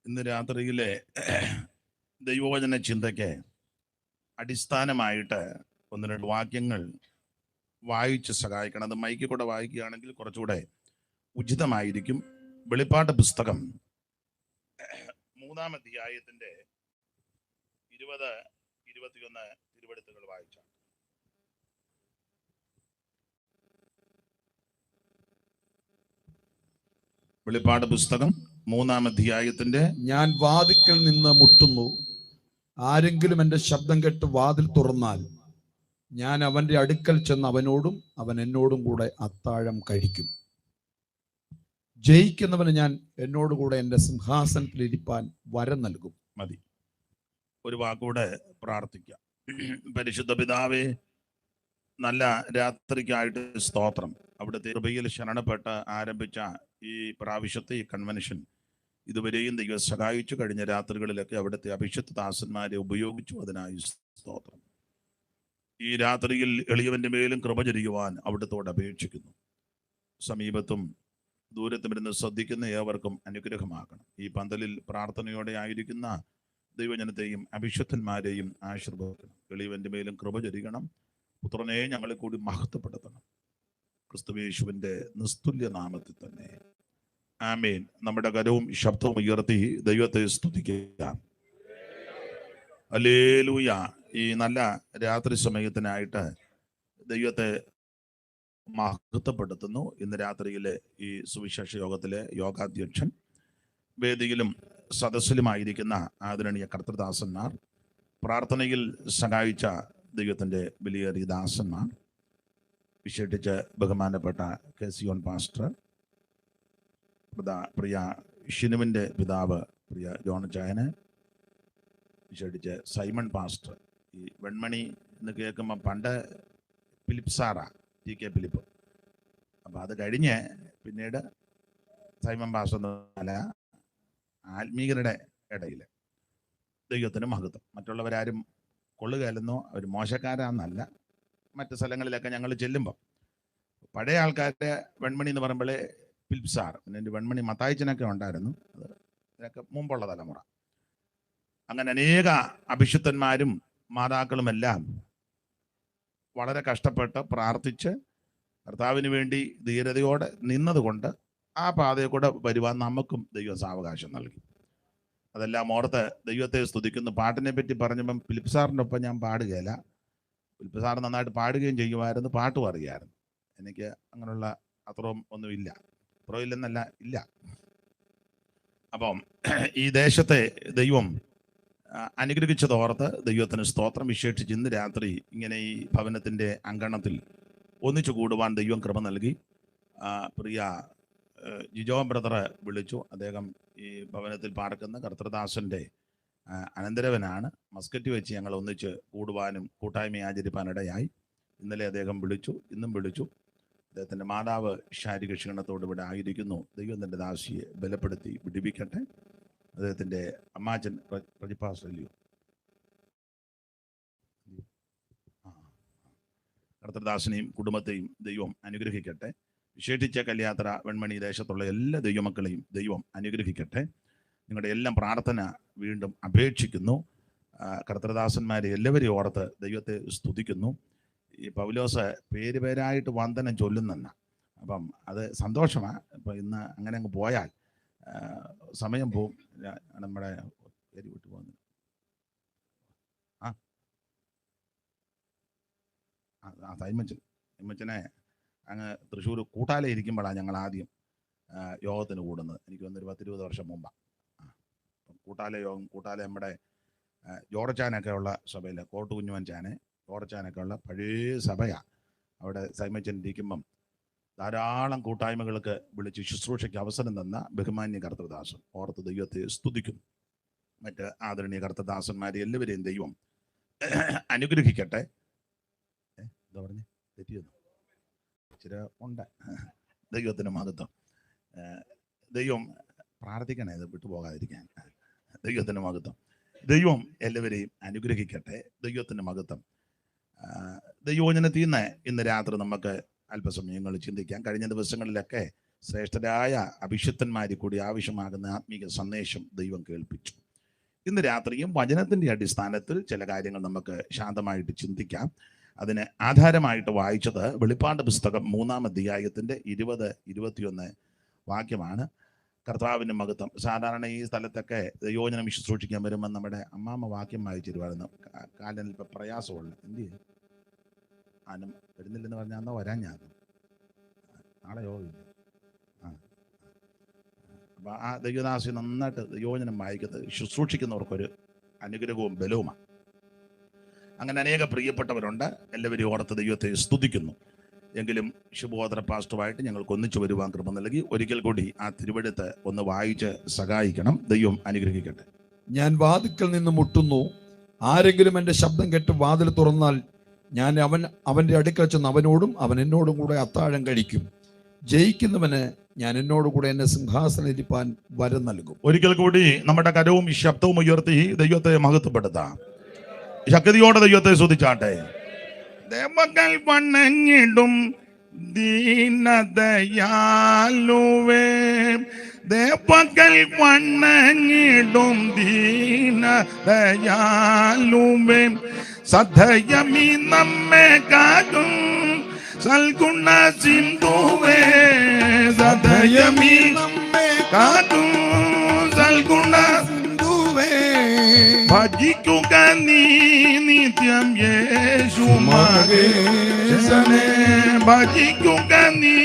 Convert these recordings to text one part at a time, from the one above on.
ഇന്ന് രാത്രിയിലെ ദൈവവചന ചിന്തയ്ക്ക് അടിസ്ഥാനമായിട്ട് ഒന്ന് രണ്ട് വാക്യങ്ങൾ വായിച്ച് സഹായിക്കണം. അത് മൈക്കിൽ കൂടെ വായിക്കുകയാണെങ്കിൽ കുറച്ചുകൂടെ ഉചിതമായിരിക്കും. വെളിപ്പാട് പുസ്തകം 3-ാം അധ്യായത്തിന്റെ 20-21 തിരുവെഴുത്തുകൾ വായിച്ച. വെളിപ്പാട് പുസ്തകം 3-ാം അധ്യായത്തിന്റെ ഞാൻ വാതിക്കൽ നിന്ന് മുട്ടുന്നു, ആരെങ്കിലും എൻ്റെ ശബ്ദം കേട്ട് വാതിൽ തുറന്നാൽ ഞാൻ അവന്റെ അടുക്കൽ ചെന്ന് അവനോടും അവൻ എന്നോടും കൂടെ അത്താഴം കഴിക്കും. ജയിക്കുന്നവന് ഞാൻ എന്നോടുകൂടെ എൻ്റെ സിംഹാസനത്തിൽ ഇരിപ്പാൻ വരം നൽകും. മതി, ഒരു വാക്കുകൂടെ പ്രാർത്ഥിക്കാം. പരിശുദ്ധ പിതാവേ, നല്ല രാത്രിക്കായിട്ട് സ്തോത്രം. അവിടുത്തെ കൃപയിൽ ശരണപ്പെട്ട് ആരംഭിച്ച ഈ പ്രാവശ്യത്തെ ഈ കൺവെൻഷൻ ഇതുവരെയും ദൈവം സഹായിച്ചു. കഴിഞ്ഞ രാത്രികളിലൊക്കെ അവിടുത്തെ അഭിഷിക്ത ദാസന്മാരെ ഉപയോഗിച്ചു. അതിനായി സ്തോത്രം. ഈ രാത്രിയിൽ എളിയവന്റെ മേലും കൃപ ചൊരിയുവാൻ അവിടുത്തോട് അപേക്ഷിക്കുന്നു. സമീപത്തും ദൂരത്തും ഇരുന്ന് ശ്രദ്ധിക്കുന്ന ഏവർക്കും അനുഗ്രഹമാകണം. ഈ പന്തലിൽ പ്രാർത്ഥനയോടെ ആയിരിക്കുന്ന ദൈവജനത്തെയും അഭിഷിക്തന്മാരെയും ആശീർവദിക്കണം. എളിയവന്റെ മേലും കൃപ ചൊരിയണം. പുത്രനെ ഞങ്ങളെ കൂടി മഹത്വപ്പെടുത്തണം. ക്രിസ്തുയേശുവിന്റെ നിസ്തുല്യ നാമത്തിൽ തന്നെ ആമേൻ. നമ്മുടെ കരവും ശബ്ദവും ഉയർത്തി ദൈവത്തെ സ്തുതിക്കാം. ഹല്ലേലൂയ. ഈ നല്ല രാത്രി സമയത്തിനായിട്ട് ദൈവത്തെ മഹത്വപ്പെടുത്തുന്നു. ഇന്ന് രാത്രിയിലെ ഈ സുവിശേഷ യോഗത്തിലെ യോഗാധ്യക്ഷൻ, വേദിയിലും സദസ്സിലുമായിരിക്കുന്ന ആദരണീയ കർത്തൃദാസന്മാർ, പ്രാർത്ഥനയിൽ സഹായിച്ച ദൈവത്തിൻ്റെ വിലയേറിയ ദാസന്മാർ, വിശേഷിച്ച് ബഹുമാനപ്പെട്ട കെ സിയോൻ പാസ്റ്റർ, പ്രിയ ഷിനുവിൻ്റെ പിതാവ് പ്രിയ ജോൺ ചായന്, വിശേഷിച്ച് സൈമൺ പാസ്റ്റർ. ഈ വെൺമണി എന്ന് കേൾക്കുമ്പോൾ പണ്ട് ഫിലിപ്പ് സാറാ, ടി കെ ഫിലിപ്പ്. അപ്പം അത് കഴിഞ്ഞ് പിന്നീട് സൈമൺ പാസ്റ്റർ എന്നല്ല, ആത്മീകരുടെ ഇടയിൽ ദൈവത്തിന് മഹത്വം. മറ്റുള്ളവരാരും കൊള്ളുകയല്ലെന്നോ അവർ മോശക്കാരാന്നല്ല. മറ്റ് സ്ഥലങ്ങളിലൊക്കെ ഞങ്ങൾ ചെല്ലുമ്പം പഴയ ആൾക്കാരുടെ വെൺമണി എന്ന് പറയുമ്പോഴേ ഫിലിപ്പ് സാർ, പിന്നെ എൻ്റെ വെൺമണി മത്തായിച്ചനൊക്കെ ഉണ്ടായിരുന്നു. അത് ഇതിനൊക്കെ മുമ്പുള്ള തലമുറ. അങ്ങനെ അനേക അഭിഷിക്തന്മാരും മാതാക്കളുമെല്ലാം വളരെ കഷ്ടപ്പെട്ട് പ്രാർത്ഥിച്ച് കർത്താവിന് വേണ്ടി ധീരതയോടെ നിന്നതുകൊണ്ട് ആ പാതയെ കൂടെ വരുവാൻ നമുക്കും ദൈവം സാവകാശം നൽകി. അതെല്ലാം ഓർത്ത് ദൈവത്തെ സ്തുതിക്കുന്നു. പാട്ടിനെ പറ്റി പറഞ്ഞപ്പം ഫിലിപ്പ് സാറിൻ്റെ ഒപ്പം ഞാൻ പാടുകയില്ല. ഫിലിപ്പ് സാർ നന്നായിട്ട് പാടുകയും ചെയ്യുമായിരുന്നു, പാട്ടും അറിയാമായിരുന്നു. എനിക്ക് അങ്ങനെയുള്ള അത്രയും ഒന്നുമില്ല, ഇല്ലെന്നല്ല, ഇല്ല. അപ്പം ഈ ദേശത്തെ ദൈവം അനുഗ്രഹിച്ചതോർത്ത് ദൈവത്തിന് സ്തോത്രം. വിശേഷിച്ച് ഇന്ന് രാത്രി ഇങ്ങനെ ഈ ഭവനത്തിൻ്റെ അങ്കണത്തിൽ ഒന്നിച്ചു കൂടുവാൻ ദൈവം കൃപ നൽകി. പ്രിയ ജിജോ ബ്രദറെ വിളിച്ചു. അദ്ദേഹം ഈ ഭവനത്തിൽ പാർക്കുന്ന കർത്തൃദാസൻ്റെ അനന്തരവനാണ്. മസ്കറ്റ് വെച്ച് ഞങ്ങൾ ഒന്നിച്ച് കൂടുവാനും കൂട്ടായ്മ ആചരിപ്പാനിടയായി. ഇന്നലെ അദ്ദേഹം വിളിച്ചു, ഇന്നും വിളിച്ചു. അദ്ദേഹത്തിൻ്റെ മാതാവ് ശാരീരിക ക്ഷീണത്തോട് ഇവിടെ ആയിരിക്കുന്നു. ദൈവം തൻ്റെ ദാസിയെ ബലപ്പെടുത്തി വിടിവിക്കട്ടെ. അദ്ദേഹത്തിൻ്റെ അമ്മാച്ചൻ പ്രജിപ്പാസല്ലയോ കർത്തൃദാസനെയും കുടുംബത്തെയും ദൈവം അനുഗ്രഹിക്കട്ടെ. വിശേഷിച്ച കല്യാത്ര വെൺമണി ദേശത്തുള്ള എല്ലാ ദൈവമക്കളെയും ദൈവം അനുഗ്രഹിക്കട്ടെ. നിങ്ങളുടെ എല്ലാം പ്രാർത്ഥന വീണ്ടും അപേക്ഷിക്കുന്നു. കർത്തൃദാസന്മാരെ എല്ലാവരെയും ഓർത്ത് ദൈവത്തെ സ്തുതിക്കുന്നു. ഈ പൗലോസ് പേരായിട്ട് വന്ദനം ചൊല്ലുന്നെന്ന, അപ്പം അത് സന്തോഷമാണ്. ഇപ്പം ഇന്ന് അങ്ങനെ അങ്ങ് പോയാൽ സമയം പോവും. നമ്മുടെ പേര് വിട്ടു പോകുന്നത് സൈമച്ചനെ അങ്ങ് തൃശ്ശൂർ കൂട്ടാലെ ഇരിക്കുമ്പോഴാണ് ഞങ്ങൾ ആദ്യം യോഗത്തിന് കൂടുന്നത്. എനിക്ക് വന്നൊരു 10-20 വർഷം മുമ്പാണ്. കൂട്ടാലെ യോഗം, കൂട്ടാലെ നമ്മുടെ ജോർച്ചാനൊക്കെ ഉള്ള സഭയിൽ, കോട്ടു കുഞ്ഞുവൻ ചാനെ, ജോർച്ചാനൊക്കെ ഉള്ള പഴയ സഭയാണ്. അവിടെ സൈമച്ചൻ ഇരിക്കുമ്പം ധാരാളം കൂട്ടായ്മകൾക്ക് വിളിച്ച് ശുശ്രൂഷയ്ക്ക് അവസരം തന്ന ബഹുമാന്യ കർത്തൃദാസൻ ഓർത്ത് ദൈവത്തെ സ്തുതിക്കുന്നു. മറ്റ് ആദരണീയ കർത്തൃദാസന്മാരെ എല്ലാവരെയും ദൈവം അനുഗ്രഹിക്കട്ടെ. എന്താ പറഞ്ഞേ? തെറ്റിയെന്നു ഇച്ചിരി ഉണ്ട്. ദൈവത്തിന് മഹത്വം. ദൈവം പ്രാർത്ഥിക്കണേ, ഇത് വിട്ടുപോകാതിരിക്കാൻ. ദൈവത്തിന് മഹത്വം. ദൈവം എല്ലാവരെയും അനുഗ്രഹിക്കട്ടെ. ദൈവത്തിന് മഹത്വം. ദൈവവചനത്തിൽ നിന്ന് ഇന്ന് രാത്രി നമുക്ക് അല്പസമയങ്ങൾ ചിന്തിക്കാം. കഴിഞ്ഞ ദിവസങ്ങളിലൊക്കെ ശ്രേഷ്ഠരായ അഭിഷിക്തന്മാരിൽ കൂടി ആവശ്യമാകുന്ന ആത്മീക സന്ദേശം ദൈവം കേൾപ്പിച്ചു. ഇന്ന് രാത്രിയും വചനത്തിൻ്റെ അടിസ്ഥാനത്തിൽ ചില കാര്യങ്ങൾ നമുക്ക് ശാന്തമായിട്ട് ചിന്തിക്കാം. അതിന് ആധാരമായിട്ട് വായിച്ചത് വെളിപ്പാട് പുസ്തകം 3-ാം അധ്യായത്തിൻ്റെ 20-21 വാക്യമാണ്. കർത്താവിൻ്റെ മഹത്വം. സാധാരണ ഈ സ്ഥലത്തൊക്കെ ദൈവവചനം ശുശ്രൂഷിക്കാൻ വരുമ്പോൾ നമ്മുടെ അമ്മാമ്മ വാക്യം വായിച്ചിരുവായിരുന്നു. കാലിന് ഇപ്പം പ്രയാസമുള്ള എന്ത് ചെയ്യും ആനും വരുന്നില്ലെന്ന് പറഞ്ഞാൽ എന്നാ വരാൻ ഞാൻ നാളെ യോഗമില്ല. അപ്പം ആ ദൈവദാസി നന്നായിട്ട് ദൈവവചനം വായിക്കുന്നത് ശുശ്രൂഷിക്കുന്നവർക്കൊരു അനുഗ്രഹവും ബലവുമാണ്. അങ്ങനെ അനേക പ്രിയപ്പെട്ടവരുണ്ട്. എല്ലാവരും ഓർത്ത് ദൈവത്തെ സ്തുതിക്കുന്നു. എങ്കിലും ശുഭോദര പാസ്റ്ററുമായിട്ട് ഞങ്ങൾക്ക് ഒന്നിച്ചു വരുവാൻ കൃപ നൽകി ഒരിക്കൽ കൂടി ആ തിരുവെഴുത്ത് ഒന്ന് വായിച്ച് സഹായിക്കണം. ദൈവം അനുഗ്രഹിക്കട്ടെ. ഞാൻ വാതിൽക്കൽ നിന്ന് മുട്ടുന്നു. ആരെങ്കിലും എൻ്റെ ശബ്ദം കേട്ട് വാതിൽ തുറന്നാൽ ഞാൻ അവൻ്റെ അടുക്കൽ ചെന്ന് അവനോടും അവൻ എന്നോടും കൂടെ അത്താഴം കഴിക്കും. ജയിക്കുന്നവന് ഞാൻ എന്നോട് കൂടെ എന്നെ സിംഹാസനം ഇരിപ്പാൻ വരം നൽകും. ഒരിക്കൽ കൂടി നമ്മുടെ കരവും ഈ ശബ്ദവും ഉയർത്തി ദൈവത്തെ മഹത്വപ്പെടുത്താം. ശക്തിയോടെ ദൈവത്തെ സ്തുതിച്ചാട്ടെ. ദേവകൾ വണങ്ങിടും ദീനദയാലുവേ, ദേവകൾ വണങ്ങിടും ദീനദയാലുവേ, സദയമി നമ്മെ കാക്കും സൽഗുണ സിന്ധുവേ, സദയമി നമ്മെ കാക്കും സൽഗുണ സിന്ധുവേ, ഭജിക്കുക നീ നിത്യം യേശു മഹേശനെ, ഭജിക്കുക നീ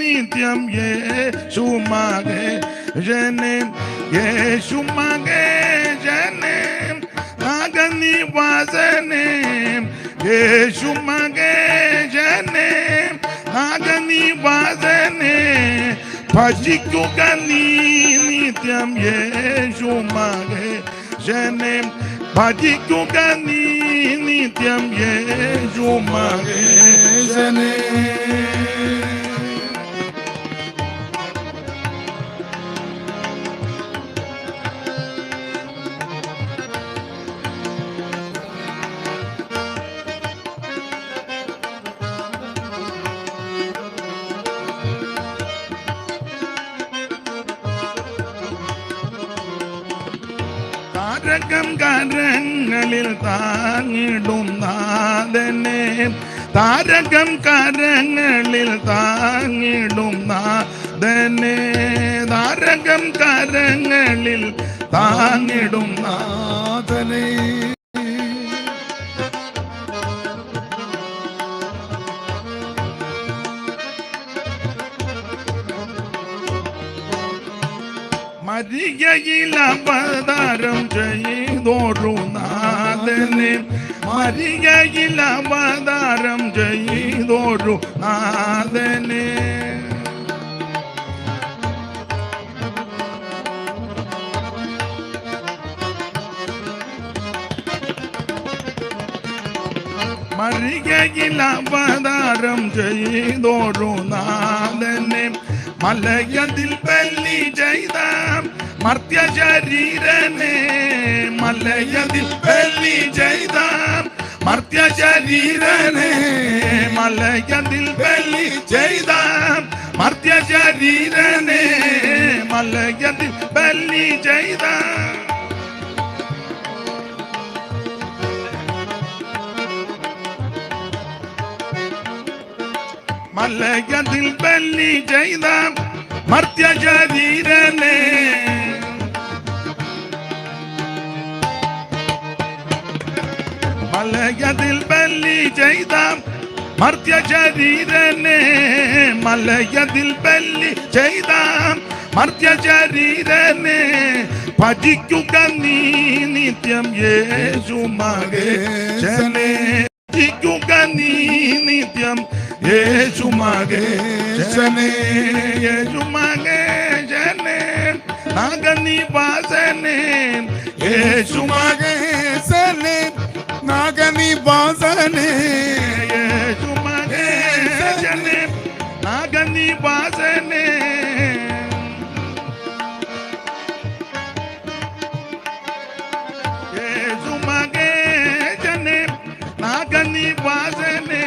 നിത്യം യേശു മഹേശനെ, യേശു മഹേശനെ നാഗനിവാസനെ, യേശു മഹേശനെ നാഗനിവാസനെ, ഭജിക്കുക നീ നിത്യം യേശു മഹേശനെ, ഭജിക്കുക നീ നിത്യം യേശു മഹേശനെ. താരകം കരങ്ങളിൽ താങ്ങിടും നാഥനെ, താരകം കരങ്ങളിൽ താങ്ങിടും നാഥനെ, താരകം കരങ്ങളിൽ താങ്ങിടും നാഥനെ. മരിയയിൽ അവതാരം ചെയ്തോരു നാഥനെ, മരിയയിൽ അവതാരം ചെയ്തോരു നാഥനെ, മരിയയിൽ അവതാരം ചെയ്തോരു നാഥനെ, മലയതിൽ ബലി ചെയ്ത മർത്യ ശരീരനെ, മലയതിൽ ബലി ചെയ്ത മർത്യ ശരീരനെ, മലയതിൽ ബലി ചെയ്ത മർത്യ ശരീരനെ, മലയതിൽ ബലി ചെയ്ത മലയതിൽ ബലി ചെയ്ത മർത്യ ശരീരനെ, മലയതിൽ ബലി ചെയ്ത മർത്യ ശരീരനെ, മലയതിൽ ബലി ചെയ്ത മർത്യ ശരീരനെ, ഭജിക്കുക നീ നിത്യം യേശു മഹേശനെ, ഭജിക്കുക നീ നിത്യം യേശു മഹേശനെ, യേശു മഹേശനെ നാഗനിവാസനെ, യേശു മഹേശനെ നാഗനിവാസനെ, യേശു മഹേശനെ നാഗനിവാസനെ, യേശു മഹേശനെ നാഗനിവാസനെ.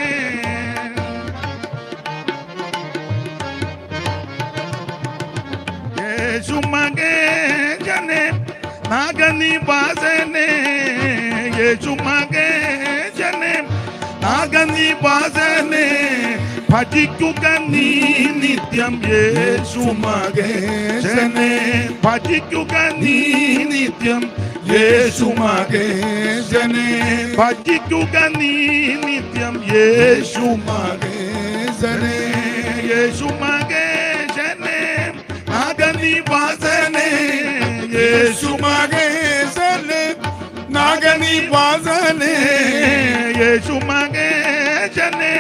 നാഗനിവാസനെ യേശു മകേശനെ നാഗനിവാസനെ ഭജിക്കുക നീ നിത്യം യേശു മകേശനെ ഭജിക്കുക നീ നിത്യം യേശു മകേശനെ ഭജിക്കുക നീ നിത്യം യേശു മകേശനെ യേശു മകേശനെ നാഗനിവാസനെ യേശു മകേശനെ നാഗനിവാസനെ യേശു മകേശനെ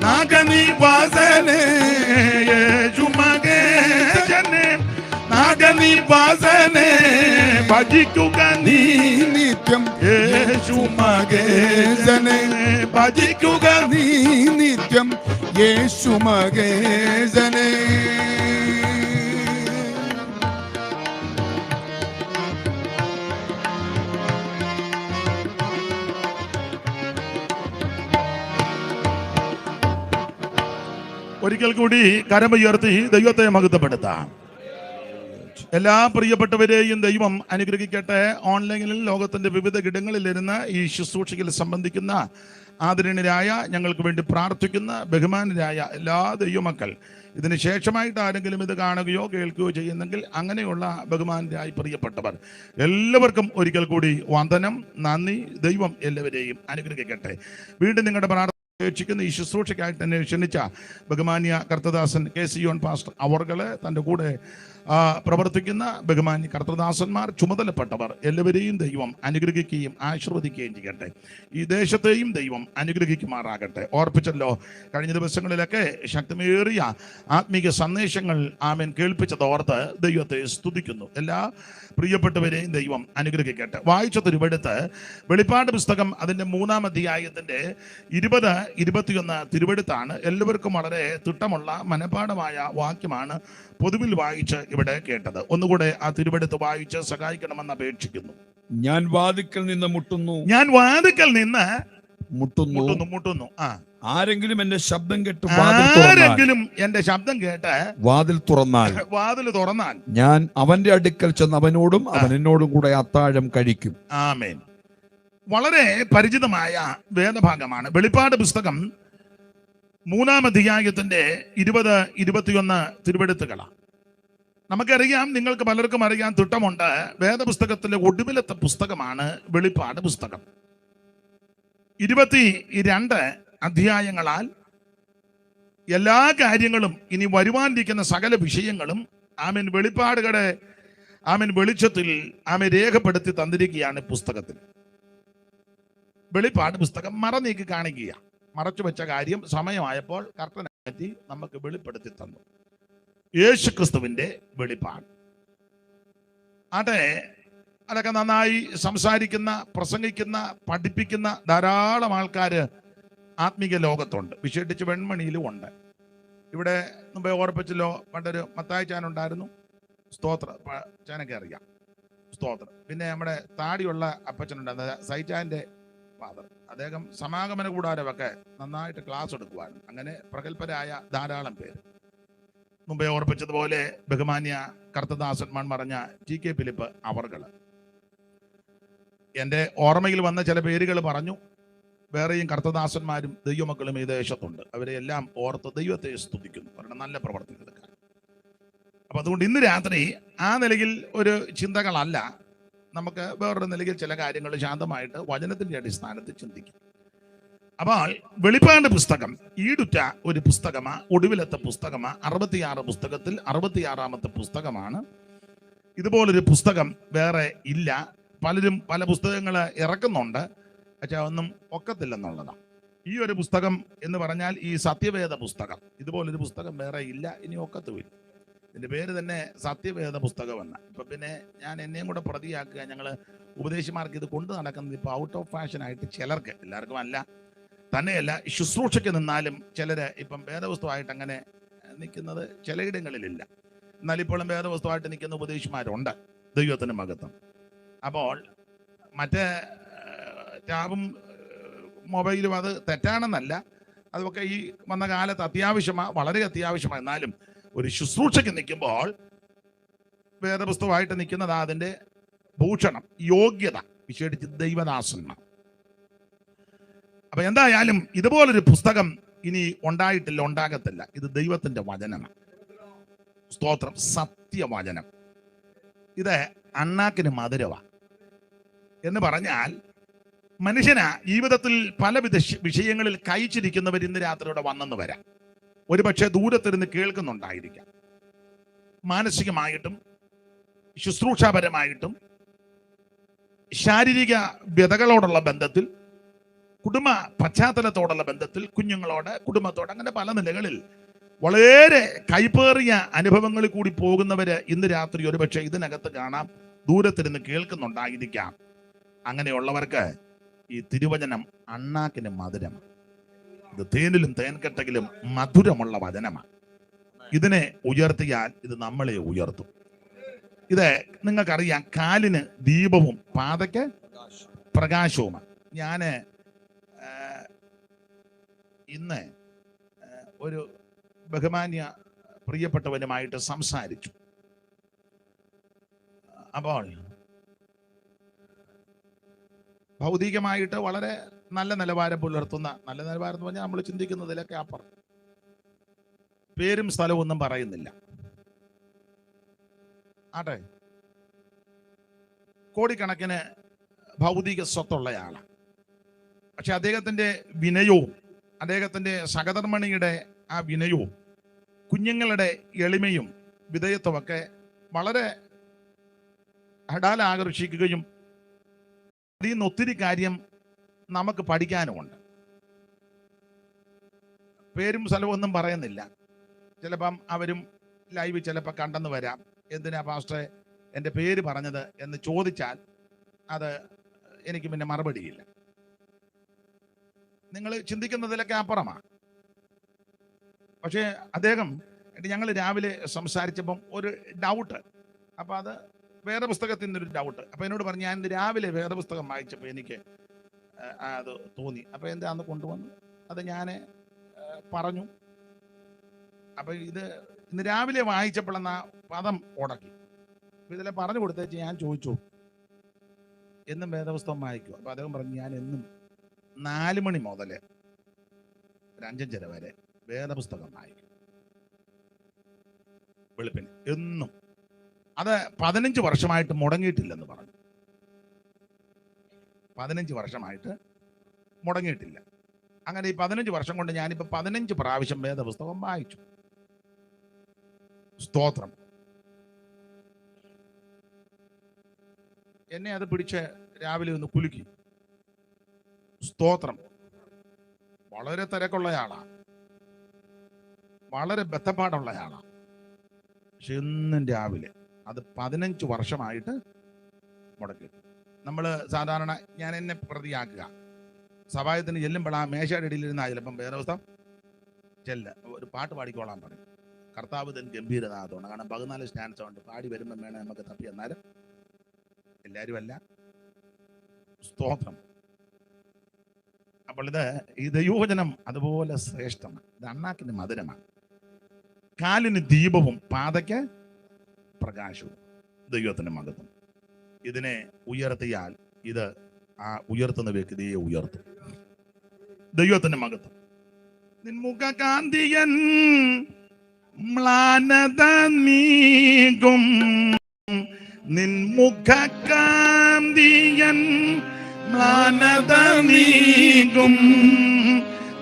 നാഗനിവാസനെ യേശു മകേശനെ നാഗനിവാസനെ ഭജിക്കുക നീ നിത്യം യേശു മകേശനെ ഭജിക്കുക നീ നിത്യം യേശു മകേശനെ. ഒരിക്കൽ കൂടി കരമുയർത്തി ദൈവത്തെ മഹത്വപ്പെടുത്താം. എല്ലാ പ്രിയപ്പെട്ടവരെയും ദൈവം അനുഗ്രഹിക്കട്ടെ. ഓൺലൈനിൽ ലോകത്തിന്റെ വിവിധ ഇടങ്ങളിലിരുന്ന് ഈ ശുശ്രൂഷയിൽ സംബന്ധിക്കുന്ന ആദരണീയരായ, ഞങ്ങൾക്ക് വേണ്ടി പ്രാർത്ഥിക്കുന്ന ബഹുമാനരായ എല്ലാ ദൈവമക്കൾ, ഇതിന് ശേഷമായിട്ട് ആരെങ്കിലും ഇത് കാണുകയോ കേൾക്കുകയോ ചെയ്യുന്നെങ്കിൽ അങ്ങനെയുള്ള ബഹുമാനരായി പ്രിയപ്പെട്ടവർ എല്ലാവർക്കും ഒരിക്കൽ കൂടി വന്ദനം, നന്ദി. ദൈവം എല്ലാവരെയും അനുഗ്രഹിക്കട്ടെ. വീണ്ടും നിങ്ങളുടെ പ്രാർത്ഥന ിക്കുന്ന ഈ ശുശ്രൂഷയ്ക്കായിട്ട് തന്നെ ക്ഷണിച്ച ബഹുമാന്യ കർത്തദാസൻ KC ജോൺ പാസ്റ്റർ അവർകളെ, തൻ്റെ കൂടെ പ്രവർത്തിക്കുന്ന ബഹുമാന്യ കർത്തദാസന്മാർ, ചുമതലപ്പെട്ടവർ എല്ലാവരെയും ദൈവം അനുഗ്രഹിക്കുകയും ആശീർവദിക്കുകയും ചെയ്യട്ടെ. ഈ ദേശത്തെയും ദൈവം അനുഗ്രഹിക്കുമാറാകട്ടെ. ഓർപ്പിച്ചല്ലോ, കഴിഞ്ഞ ദിവസങ്ങളിലൊക്കെ ശക്തമേറിയ ആത്മീക സന്ദേശങ്ങൾ ആമേൻ കേൾപ്പിച്ചതോർത്ത് ദൈവത്തെ സ്തുതിക്കുന്നു. എല്ലാ പ്രിയപ്പെട്ടവരെയും ദൈവം അനുഗ്രഹിക്കട്ടെ. വായിച്ച തിരുവെടുത്ത് വെളിപ്പാട് പുസ്തകം അതിൻ്റെ 3-ാം അധ്യായത്തിൻ്റെ 20-21 തിരുവെടുത്താണ്. എല്ലാവർക്കും വളരെ തിട്ടമുള്ള മനഃപാഠമായ വാക്യമാണ് പൊതുവിൽ വായിച്ച് ഇവിടെ കേട്ടത്. ഒന്നുകൂടെ ആ തിരുവെടുത്ത് വായിച്ച് സഹായിക്കണമെന്ന് അപേക്ഷിക്കുന്നു. ഞാൻ വാതിക്കൽ നിന്ന് മുട്ടുന്നു, ഞാൻ വാതിക്കൽ നിന്ന് മുട്ടുന്നു. ആരെങ്കിലും എന്റെ ശബ്ദം കേട്ട് ആരെങ്കിലും എന്റെ ശബ്ദം കേട്ട് വാതിൽ തുറന്നാൽ ഞാൻ അവന്റെ അടുക്കൽ ചെന്ന് അവനോടും അവൻ എന്നോടും കൂടെ അത്താഴം കഴിക്കും. ആമേൻ. വളരെ പരിചിതമായ വേദഭാഗമാണ് വെളിപ്പാട് പുസ്തകം 3-ാം അധ്യായത്തിന്റെ 20-21 തിരുവെടുത്തുകളാണ്. നമുക്കറിയാം, നിങ്ങൾക്ക് പലർക്കും അറിയാൻ തിട്ടമുണ്ട്, വേദപുസ്തകത്തിലെ ഒടുവിലത്തെ പുസ്തകമാണ് വെളിപ്പാട് പുസ്തകം. 22 അധ്യായങ്ങളാൽ എല്ലാ കാര്യങ്ങളും, ഇനി വരുവാനിരിക്കുന്ന സകല വിഷയങ്ങളും ആമേൻ വെളിപ്പാടുകളുടെ ആമേൻ വെളിച്ചത്തിൽ ആമേൻ രേഖപ്പെടുത്തി തന്നിരിക്കുകയാണ് പുസ്തകത്തിൽ. വെളിപ്പാട് പുസ്തകം മറനീക്കി കാണിക്കുക. മറച്ചു വെച്ച കാര്യം സമയമായപ്പോൾ കർട്ടനെ പറ്റി നമുക്ക് വെളിപ്പെടുത്തി തന്നു. യേശു ക്രിസ്തുവിന്റെ വെളിപ്പാട്. അതൊക്കെ നന്നായി സംസാരിക്കുന്ന, പ്രസംഗിക്കുന്ന, പഠിപ്പിക്കുന്ന ധാരാളം ആൾക്കാർ ആത്മീക ലോകത്തുണ്ട്. വിശേഷിച്ച് വെൺമണിയിലും ഉണ്ട്. ഇവിടെ മുമ്പേ ഓർപ്പിച്ചല്ലോ, പണ്ടൊരു മത്തായി ചാനുണ്ടായിരുന്നു. സ്തോത്ര ചാനൊക്കെ അറിയാം, സ്തോത്രം. പിന്നെ നമ്മുടെ താടിയുള്ള അപ്പച്ചനുണ്ടായിരുന്ന സൈചാന്റെ ഫാദർ, അദ്ദേഹം സമാഗമന കൂടാരമൊക്കെ നന്നായിട്ട് ക്ലാസ് എടുക്കുവാണ്. അങ്ങനെ പ്രഗത്ഭരായ ധാരാളം പേര്. മുമ്പേ ഓർപ്പിച്ചതുപോലെ ബഹുമാന്യ കർത്തദാസന്മാർ പറഞ്ഞ TK ഫിലിപ്പ് അവർകള്. എൻ്റെ ഓർമ്മയിൽ വന്ന ചില പേരുകൾ പറഞ്ഞു. വേറെയും കർത്തദാസന്മാരും ദൈവമക്കളും ഈ ദേശത്തുണ്ട്. അവരെ എല്ലാം ഓർത്ത് ദൈവത്തെ സ്തുതിക്കുന്നു, അവരുടെ നല്ല പ്രവർത്തികളെടുക്കാൻ. അപ്പൊ അതുകൊണ്ട് ഇന്ന് രാത്രി ആ നിലയിൽ ഒരു ചിന്തകളല്ല, നമുക്ക് വേറൊരു നിലയിൽ ചില കാര്യങ്ങൾ ശാന്തമായിട്ട് വചനത്തിന്റെ അടിസ്ഥാനത്തിൽ ചിന്തിക്കാം. അപ്പോൾ വെളിപ്പാട് പുസ്തകം ഈടുറ്റ ഒരു പുസ്തകമാണ്, ഒടുവിലത്തെ പുസ്തകമാണ്. 66 പുസ്തകത്തിൽ 66-ാമത്തെ പുസ്തകമാണ്. ഇതുപോലൊരു പുസ്തകം വേറെ ഇല്ല. പലരും പല പുസ്തകങ്ങൾ ഇറക്കുന്നുണ്ട്, പക്ഷെ ഒന്നും ഒക്കത്തില്ലെന്നുള്ളതാണ്. ഈ ഒരു പുസ്തകം എന്ന് പറഞ്ഞാൽ ഈ സത്യവേദ പുസ്തകം, ഇതുപോലൊരു പുസ്തകം വേറെ ഇല്ല, ഇനി ഒക്കത്തുമില്ല. ഇതിൻ്റെ പേര് തന്നെ സത്യവേദ പുസ്തകമെന്ന്. ഇപ്പം പിന്നെ ഞാൻ എന്നെയും കൂടെ പ്രതിയാക്കുക, ഞങ്ങൾ ഉപദേശിമാർക്ക് ഇത് കൊണ്ട് നടക്കുന്നത് ഇപ്പോൾ ഔട്ട് ഓഫ് ഫാഷനായിട്ട് ചിലർക്ക്, എല്ലാവർക്കും അല്ല, തന്നെയല്ല ശുശ്രൂഷയ്ക്ക് നിന്നാലും ചിലർ ഇപ്പം വേദപുസ്തകമായിട്ട് അങ്ങനെ നിൽക്കുന്നത് ചിലയിടങ്ങളിലില്ല. എന്നാൽ ഇപ്പോഴും വേദപുസ്തകമായിട്ട് നിൽക്കുന്ന ഉപദേശിമാരുണ്ട്. ദൈവത്തിന് മഹത്വം. അപ്പോൾ മറ്റേ ടാബും മൊബൈലും അത് തെറ്റാണെന്നല്ല, അതൊക്കെ ഈ വന്ന കാലത്ത് അത്യാവശ്യമാണ്, വളരെ അത്യാവശ്യമാണ്. എന്നാലും ഒരു ശുശ്രൂഷയ്ക്ക് നിൽക്കുമ്പോൾ വേദപുസ്തകമായിട്ട് നിൽക്കുന്നത് അതിൻ്റെ ഭൂഷണം, യോഗ്യത, വിശേഷിച്ച് ദൈവദാസന്മാർ. അപ്പൊ എന്തായാലും ഇതുപോലൊരു പുസ്തകം ഇനി ഉണ്ടായിട്ടില്ല, ഉണ്ടാകത്തില്ല. ഇത് ദൈവത്തിന്റെ വചനമാണ്. സ്തോത്രം. സത്യവചനം. ഇത് അണ്ണാക്കിന് മധുരവാ എന്ന് പറഞ്ഞാൽ, മനുഷ്യനാ ജീവിതത്തിൽ പലവിധ വിഷയങ്ങളിൽ കഴിച്ചിരിക്കുന്നവർ ഇന്ന് രാത്രിയോടെ വന്നെന്ന് വരാം. ഒരുപക്ഷെ ദൂരത്തിരുന്ന് കേൾക്കുന്നുണ്ടായിരിക്കാം. മാനസികമായിട്ടും ശുശ്രൂഷാപരമായിട്ടും ശാരീരിക വ്യതകളോടുള്ള ബന്ധത്തിൽ, കുടുംബ പശ്ചാത്തലത്തോടുള്ള ബന്ധത്തിൽ, കുഞ്ഞുങ്ങളോട്, കുടുംബത്തോട്, അങ്ങനെ പല നിലകളിൽ വളരെ കൈപ്പേറിയ അനുഭവങ്ങളിൽ കൂടി പോകുന്നവര് ഇന്ന് രാത്രി ഒരുപക്ഷെ ഇതിനകത്ത് കാണാം, ദൂരത്തിരുന്ന് കേൾക്കുന്നുണ്ടായിരിക്കാം. അങ്ങനെയുള്ളവർക്ക് ഈ തിരുവചനം അണ്ണാക്കിന് മധുരമാണ്. ഇത് തേനിലും തേൻകെട്ടകിലും മധുരമുള്ള വചനമാണ്. ഇതിനെ ഉയർത്തിയാൽ ഇത് നമ്മളെ ഉയർത്തും. ഇത് നിങ്ങൾക്കറിയാം, കാലിന് ദീപവും പാതയ്ക്ക് പ്രകാശവുമാണ്. ഞാന് ഇന്ന് ഒരു ബഹുമാന്യ പ്രിയപ്പെട്ടവനുമായിട്ട് സംസാരിച്ചു. അപ്പോൾ ഭൗതികമായിട്ട് വളരെ നല്ല നിലവാരം പുലർത്തുന്ന, നല്ല നിലവാരം എന്ന് പറഞ്ഞാൽ നമ്മൾ ചിന്തിക്കുന്നതിലൊക്കെ അപ്പുറം, പേരും സ്ഥലവും ഒന്നും പറയുന്നില്ല, ആട്ടെ, കോടിക്കണക്കിന് ഭൗതിക സ്വത്തുള്ളയാളാണ്. പക്ഷെ അദ്ദേഹത്തിന്റെ വിനയവും, അദ്ദേഹത്തിന്റെ സഹധർമ്മിണിയുടെ ആ വിനയവും, കുഞ്ഞുങ്ങളുടെ എളിമയും വിധേയത്വമൊക്കെ വളരെ ഹടാൽ ആകർഷിക്കുകയും അതിൽ നിന്ന് ഒത്തിരി കാര്യം നമുക്ക് പഠിക്കാനുമുണ്ട്. പേരും സ്ഥലവും ഒന്നും പറയുന്നില്ല. ചിലപ്പം അവരും ലൈവ് ചിലപ്പോൾ കണ്ടെന്ന് വരാം. എന്തിനാ പാസ്റ്ററെ എൻ്റെ പേര് പറഞ്ഞത് എന്ന് ചോദിച്ചാൽ അത് എനിക്ക് പിന്നെ മറുപടിയില്ല. നിങ്ങൾ ചിന്തിക്കുന്നതിലൊക്കെ അപ്പുറമാണ്. പക്ഷേ അദ്ദേഹം, ഞങ്ങൾ രാവിലെ സംസാരിച്ചപ്പം ഒരു ഡൗട്ട്, അപ്പം അത് വേദപുസ്തകത്തിൽ നിന്നൊരു ഡൗട്ട്. അപ്പം എന്നോട് പറഞ്ഞു, ഞാൻ ഇന്ന് രാവിലെ വേദപുസ്തകം വായിച്ചപ്പോൾ എനിക്ക് അത് തോന്നി. അപ്പം എന്താന്ന് കൊണ്ടുവന്നു അത് ഞാൻ പറഞ്ഞു. അപ്പം ഇത് ഇന്ന് രാവിലെ വായിച്ചപ്പോഴെന്നാ പദം ഉടക്കി. ഇതിലെ പറഞ്ഞു കൊടുത്തേച്ച് ഞാൻ ചോദിച്ചു, എന്നും വേദപുസ്തകം വായിക്കും? അപ്പം അദ്ദേഹം പറഞ്ഞു, ഞാൻ എന്നും 4 മണി മുതൽ ഒരു 5:30 വരെ വേദപുസ്തകം വായിക്കും, വെളുപ്പിന് എന്നും. അത് 15 വർഷമായിട്ട് മുടങ്ങിയിട്ടില്ലെന്ന് പറഞ്ഞു. 15 വർഷമായിട്ട് മുടങ്ങിയിട്ടില്ല. അങ്ങനെ ഈ 15 വർഷം കൊണ്ട് ഞാനിപ്പോൾ 15 പ്രാവശ്യം വേദപുസ്തകം വായിച്ചു. സ്തോത്രം. എന്നെ അത് പിടിച്ച് രാവിലെ ഒന്ന് കുലുക്കി. സ്തോത്രം. വളരെ തിരക്കുള്ളയാളാണ്, വളരെ ബദ്ധപ്പാടുള്ളയാളാണ്. പക്ഷെ എന്നും രാവിലെ അത് 15 വർഷമായിട്ട് മുടക്കി. നമ്മൾ സാധാരണ, ഞാൻ എന്നെ പ്രതിയാക്കുക, സഭായത്തിന് ചെല്ലുമ്പോൾ ആ മേശയുടെ ഇടയിലിരുന്ന ചിലപ്പം വേദപുസ്തകം ചെല്ല ഒരു പാട്ട് പാടിക്കോളാൻ പറയും. കർത്താവ് തൻ ഗംഭീരനാഥമാണ്. കാരണം 14 സ്റ്റാൻസ് ഉണ്ട്. പാടി വരുമ്പം വേണം നമുക്ക് തപ്പി. എന്നാലും എല്ലാവരും അല്ല. സ്തോത്രം. അപ്പോൾ ഈ ദൈവവചനം അതുപോലെ ശ്രേഷ്ഠമാണ്. ഇത് അണ്ണാക്കിന് മധുരമാണ്, കാലിന് ദീപവും പാതയ്ക്ക് പ്രകാശവും. ദൈവത്തിന്റെ മഹത്വം. ഇതിനെ ഉയർത്തിയാൽ ഇത് ആ ഉയർത്തുന്ന വ്യക്തിയെ ഉയർത്തും. ദൈവത്തിന്റെ മഹത്വം. നിൻമുഖകാന്തിയൻ മ്ലാനത നീക്കും, നിൻമുഖകാന്തിയൻ മ്ലാനത നീക്കും,